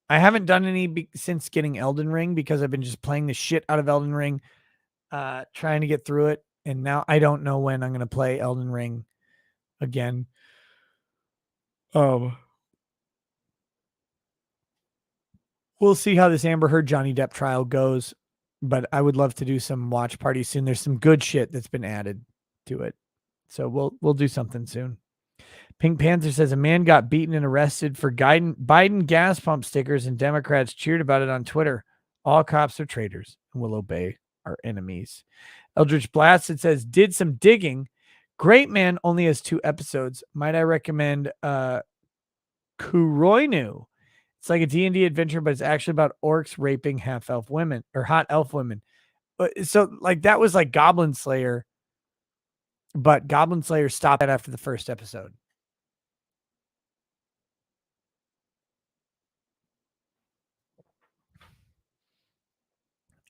I haven't done any since getting Elden Ring because I've been just playing the shit out of Elden Ring, trying to get through it. And now I don't know when I'm going to play Elden Ring again. We'll see how this Amber Heard Johnny Depp trial goes, but I would love to do some watch parties soon. There's some good shit that's been added to it. So we'll do something soon. Pink Panther says a man got beaten and arrested for Biden gas pump stickers, and Democrats cheered about it on Twitter. All cops are traitors and will obey our enemies. Eldritch Blasted says, did some digging. Great Man only has 2 episodes. Might I recommend Kuroinu? It's like a D&D adventure, but it's actually about orcs raping half-elf women or hot elf women. So like that was like Goblin Slayer, but Goblin Slayer stopped that after the first episode.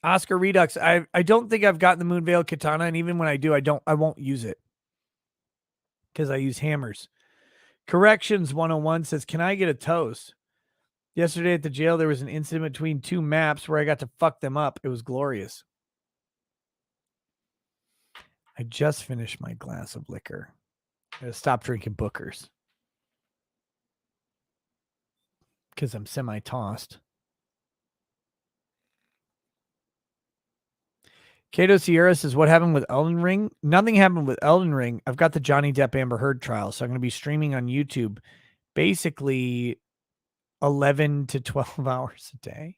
Oscar Redux. I don't think I've got the Moonveil Katana, and even when I do, I won't use it because I use hammers. Corrections 101 says, "Can I get a toast?" Yesterday at the jail, there was an incident between two maps where I got to fuck them up. It was glorious. I just finished my glass of liquor. I gotta stop drinking Booker's because I'm semi-tossed. Cato Sierra says, "What happened with Elden Ring?" Nothing happened with Elden Ring. I've got the Johnny Depp Amber Heard trial, so I'm going to be streaming on YouTube basically 11 to 12 hours a day,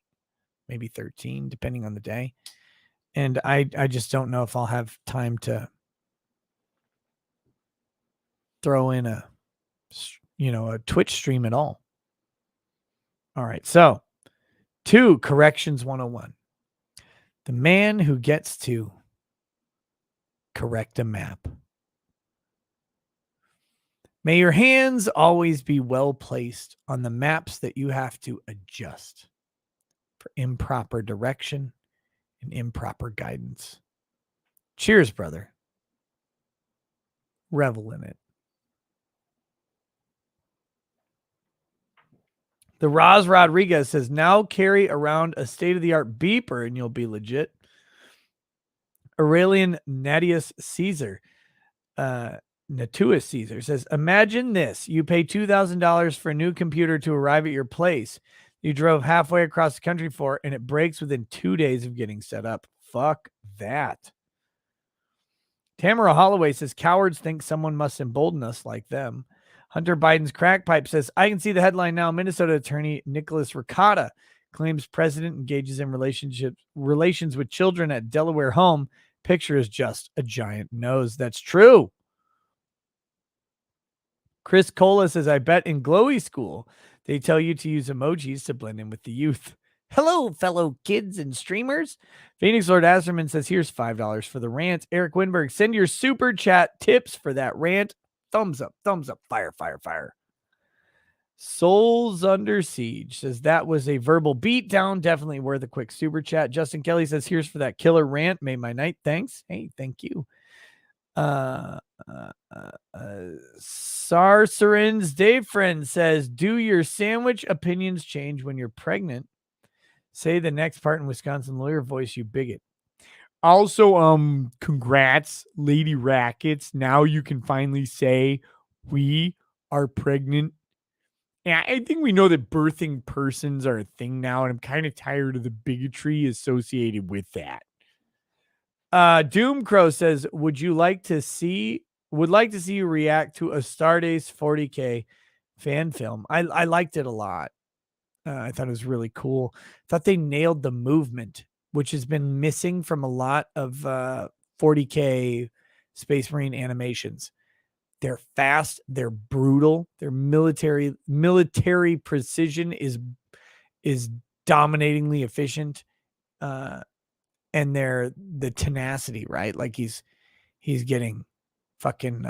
maybe 13, depending on the day. And I just don't know if I'll have time to throw in a Twitch stream at all. All right, so 2 corrections 101. The man who gets to correct a map. May your hands always be well placed on the maps that you have to adjust for improper direction and improper guidance. Cheers, brother. Revel in it. The Roz Rodriguez says, "Now carry around a state-of-the-art beeper and you'll be legit." Aurelian Natius Caesar, Natuus Caesar says, "Imagine this. You pay $2,000 for a new computer to arrive at your place. You drove halfway across the country for it, and it breaks within 2 days of getting set up. Fuck that." Tamara Holloway says, "Cowards think someone must embolden us like them." Hunter Biden's crack pipe says, "I can see the headline now. Minnesota attorney Nicholas Ricotta claims president engages in relations with children at Delaware home. Picture is just a giant nose." That's true. Chris Cola says, "I bet in Glowy School, they tell you to use emojis to blend in with the youth." Hello, fellow kids and streamers. Phoenix Lord Asserman says, "Here's $5 for the rant." Eric Winberg, "Send your super chat tips for that rant." Thumbs up, fire, fire, fire. Souls Under Siege says, "That was a verbal beatdown. Definitely worth a quick super chat." Justin Kelly says, "Here's for that killer rant. Made my night. Thanks." Hey, thank you. Sarsarin's Dave Friend says, "Do your sandwich opinions change when you're pregnant? Say the next part in Wisconsin lawyer voice, you bigot." Also, congrats, Lady Rackets. Now you can finally say we are pregnant. Yeah, I think we know that birthing persons are a thing now, and I'm kind of tired of the bigotry associated with that. Doom Crow says, would like to see you react to a Stardust 40K fan film. I liked it a lot. I thought it was really cool. Thought they nailed the movement, which has been missing from a lot of 40K Space Marine animations. They're fast, they're brutal, their military precision is dominatingly efficient. And the tenacity, right? Like he's getting fucking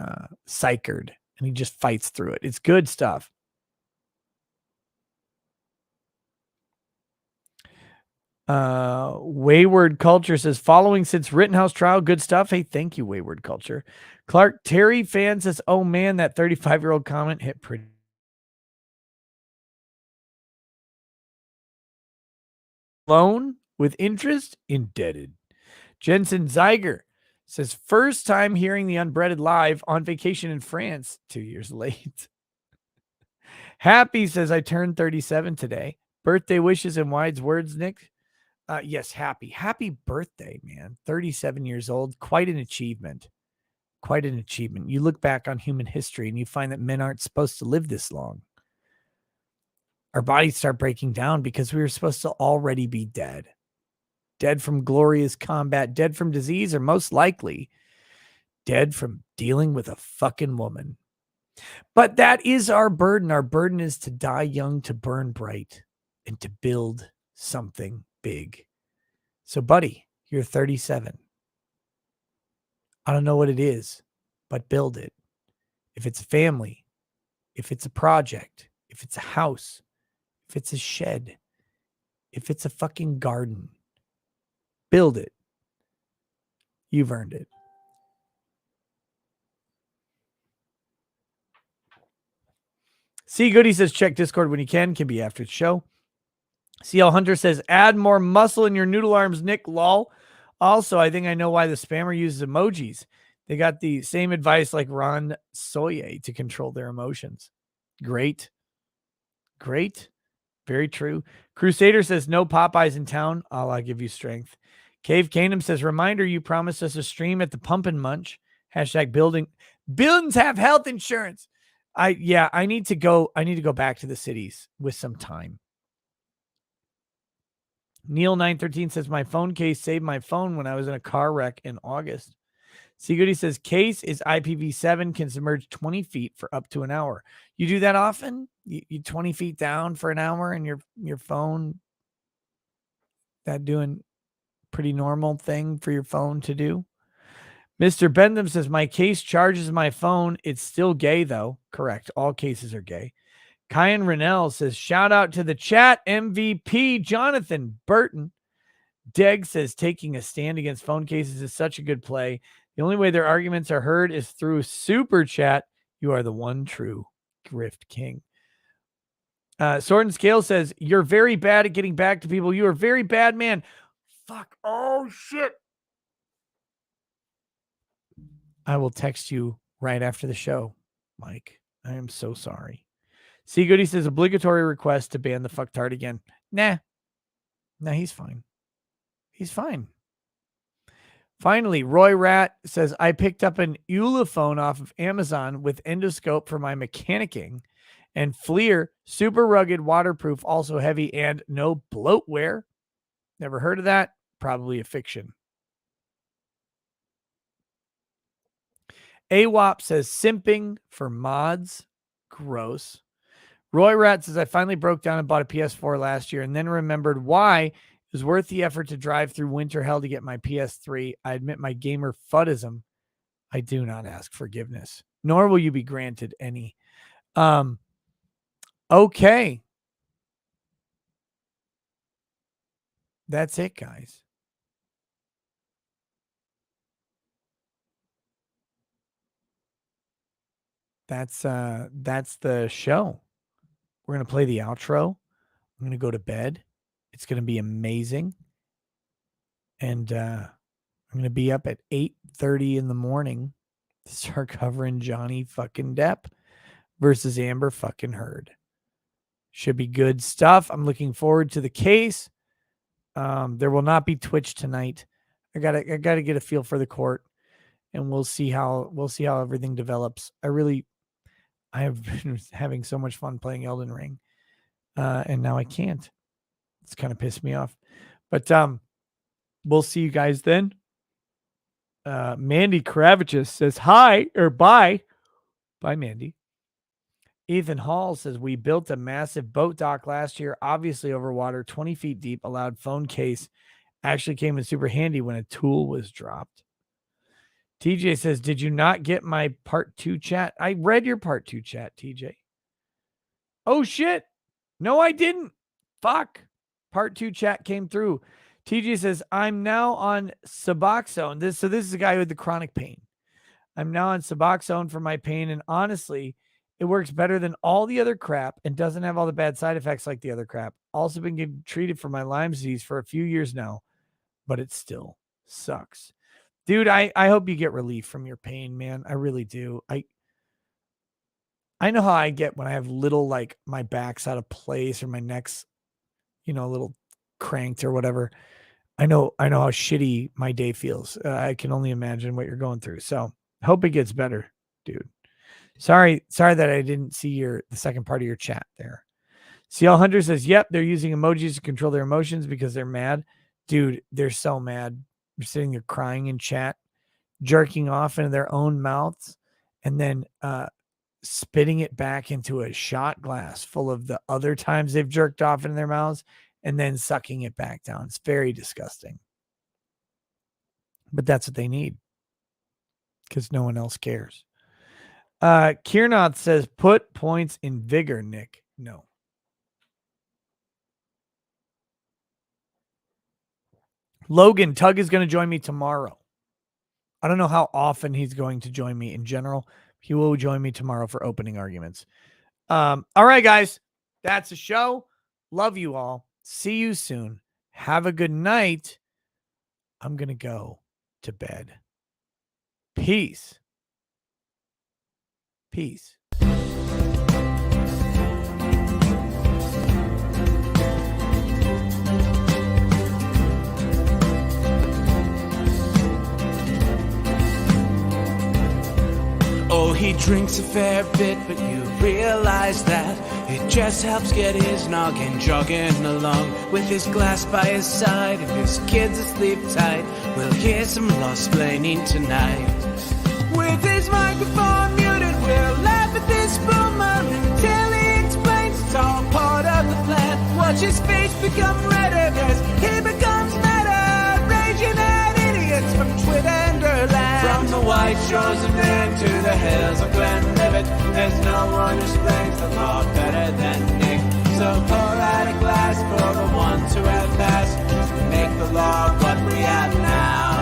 psychered and he just fights through it. It's good stuff. Wayward Culture says, "Following since Rittenhouse trial, good stuff." Hey, thank you, Wayward Culture. Clark Terry fan says, "Oh man, that 35-year-old comment hit pretty loan with interest, indebted." Jensen Zeiger says, "First time hearing the Unbreaded live on vacation in France, 2 years late." Happy says, "I turned 37 today. Birthday wishes and wise words, Nick." Yes, happy birthday, man. 37 years old. Quite an achievement. Quite an achievement. You look back on human history and you find that men aren't supposed to live this long. Our bodies start breaking down because we were supposed to already be dead. Dead from glorious combat, dead from disease, or most likely dead from dealing with a fucking woman. But that is our burden. Our burden is to die young, to burn bright, and to build something big. So, buddy, you're 37. I don't know what it is, but build it. If it's a family, if it's a project, if it's a house, if it's a shed, if it's a fucking garden, Build it. You've earned it. C Goody says check Discord when you can be after the show. CL Hunter says add more muscle in your noodle arms, Nick. Lol. Also, I think I know why the spammer uses emojis. They got the same advice like Ron Soye to control their emotions. Great. Very true. Crusader says no Popeyes in town. Allah give you strength. Cave Kingdom says reminder you promised us a stream at the Pump and Munch. # building. Buildings have health insurance. I need to go back to the cities with some time. Neil 913 says my phone case saved my phone when I was in a car wreck in August. C Goody says case is IPv7, can submerge 20 feet for up to an hour. You do that often? You 20 feet down for an hour and your phone, that doing pretty normal thing for your phone to do? Mr. Bentham says my case charges my phone. It's still gay though. Correct. All cases are gay. Kyan Rennell says shout out to the chat MVP Jonathan Burton. Deg says taking a stand against phone cases is such a good play. The only way their arguments are heard is through super chat. You are the one true Grift King. Sword and Scale says, you're very bad at getting back to people. You are very bad, man. Fuck. Oh, shit. I will text you right after the show, Mike. I am so sorry. C Goody says, obligatory request to ban the fucktard again. Nah, he's fine. He's fine. Finally, Roy Rat says, I picked up an Ulefone off of Amazon with endoscope for my mechanicking and FLIR, super rugged, waterproof, also heavy, and no bloatware. Never heard of that. Probably a fiction. AWAP says, simping for mods. Gross. Roy Rat says, I finally broke down and bought a PS4 last year and then remembered why it was worth the effort to drive through winter hell to get my PS3. I admit my gamer fuddism. I do not ask forgiveness, nor will you be granted any. Okay. That's it, guys. That's the show. We're going to play the outro. I'm going to go to bed. It's going to be amazing. And I'm going to be up at 8:30 in the morning to start covering Johnny fucking Depp versus Amber fucking Heard. Should be good stuff. I'm looking forward to the case. There will not be Twitch tonight. I gotta get a feel for the court, and we'll see how everything develops. I have been having so much fun playing Elden Ring, and now I can't. It's kind of pissed me off, but we'll see you guys then. Mandy Kravitz says hi or bye. Bye, Mandy. Ethan Hall says, we built a massive boat dock last year, obviously over water, 20 feet deep, allowed phone case. Actually came in super handy when a tool was dropped. TJ says, did you not get my part 2 chat? I read your part 2 chat, TJ. Oh, shit. No, I didn't. Fuck. Part 2 chat came through. TJ says, I'm now on Suboxone. This is a guy with the chronic pain. I'm now on Suboxone for my pain, and honestly, it works better than all the other crap and doesn't have all the bad side effects like the other crap. Also been getting treated for my Lyme disease for a few years now, but it still sucks. Dude, I hope you get relief from your pain, man. I really do. I know how I get when I have little, like, my back's out of place or my neck's, a little cranked or whatever. I know how shitty my day feels. I can only imagine what you're going through. So hope it gets better, dude. Sorry that I didn't see the second part of your chat there. CL Hunter says, yep, they're using emojis to control their emotions because they're mad. Dude, they're so mad. They're sitting there crying in chat, jerking off into their own mouths, and then spitting it back into a shot glass full of the other times they've jerked off in their mouths, and then sucking it back down. It's very disgusting. But that's what they need because no one else cares. Kiernath says, put points in vigor, Nick. No. Logan, Tug is going to join me tomorrow. I don't know how often he's going to join me in general. He will join me tomorrow for opening arguments. All right, guys. That's the show. Love you all. See you soon. Have a good night. I'm going to go to bed. Peace. Peace. Oh, he drinks a fair bit, but you realize that it just helps get his noggin jogging along. With his glass by his side and his kids asleep tight, we'll hear some lost-plaining tonight. With his microphone muted, we'll laugh at this boomer until he explains it's all part of the plan. Watch his face become redder as he becomes meta, raging at idiots from Twitter and Erlang. From the white shores of Maine to the hills of Glenlivet, there's no one who explains the law better than Nick. So pour out a glass for the ones who have passed to make the law what we have now.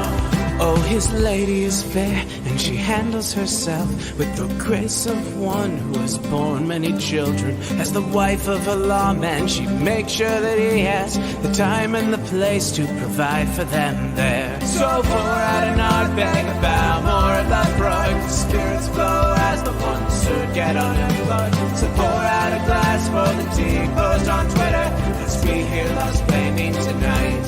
Oh, his lady is fair, and she handles herself with the grace of one who has borne many children. As the wife of a lawman, she makes sure that he has the time and the place to provide for them there. So pour out an Ardbeg, a bow, more of that broad. The spirits flow as the ones who get unemployed. So pour out a glass for the tea post on Twitter as we hear lost blaming tonight.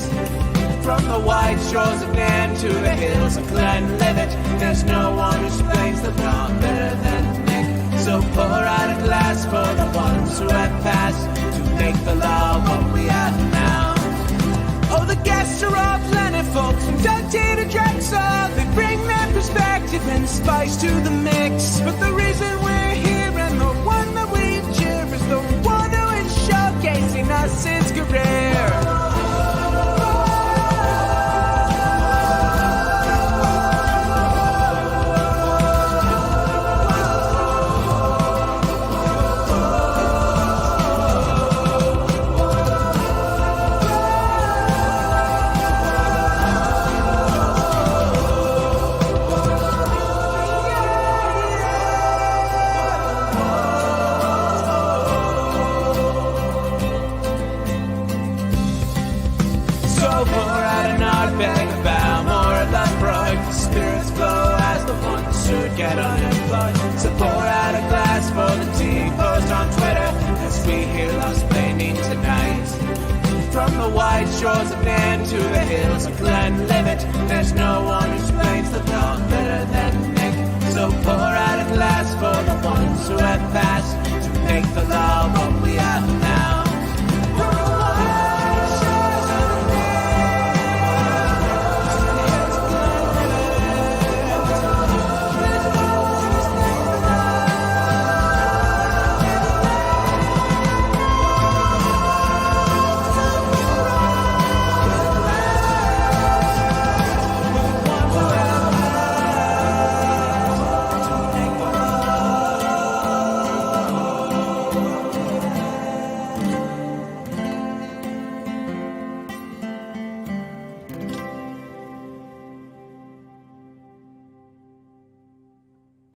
From the white shores of Nairn to the hills of Glenlivet, there's no one who explains the law better than Nick. So pour out a glass for the ones who have passed to make the law what we have now. Oh, the guests are all plentiful, from Dante to Drexel. They bring their perspective and spice to the mix. But the reason we're here and the one that we cheer is the one who is showcasing us his career. Get unemployed. So pour out a glass for the tea post on Twitter as we hear lost blaming tonight. From the white shores of Nairn to the hills of Glenlivet, there's no one who explains the law better than Nick. So pour out a glass for the ones who have passed to make the law what we have now.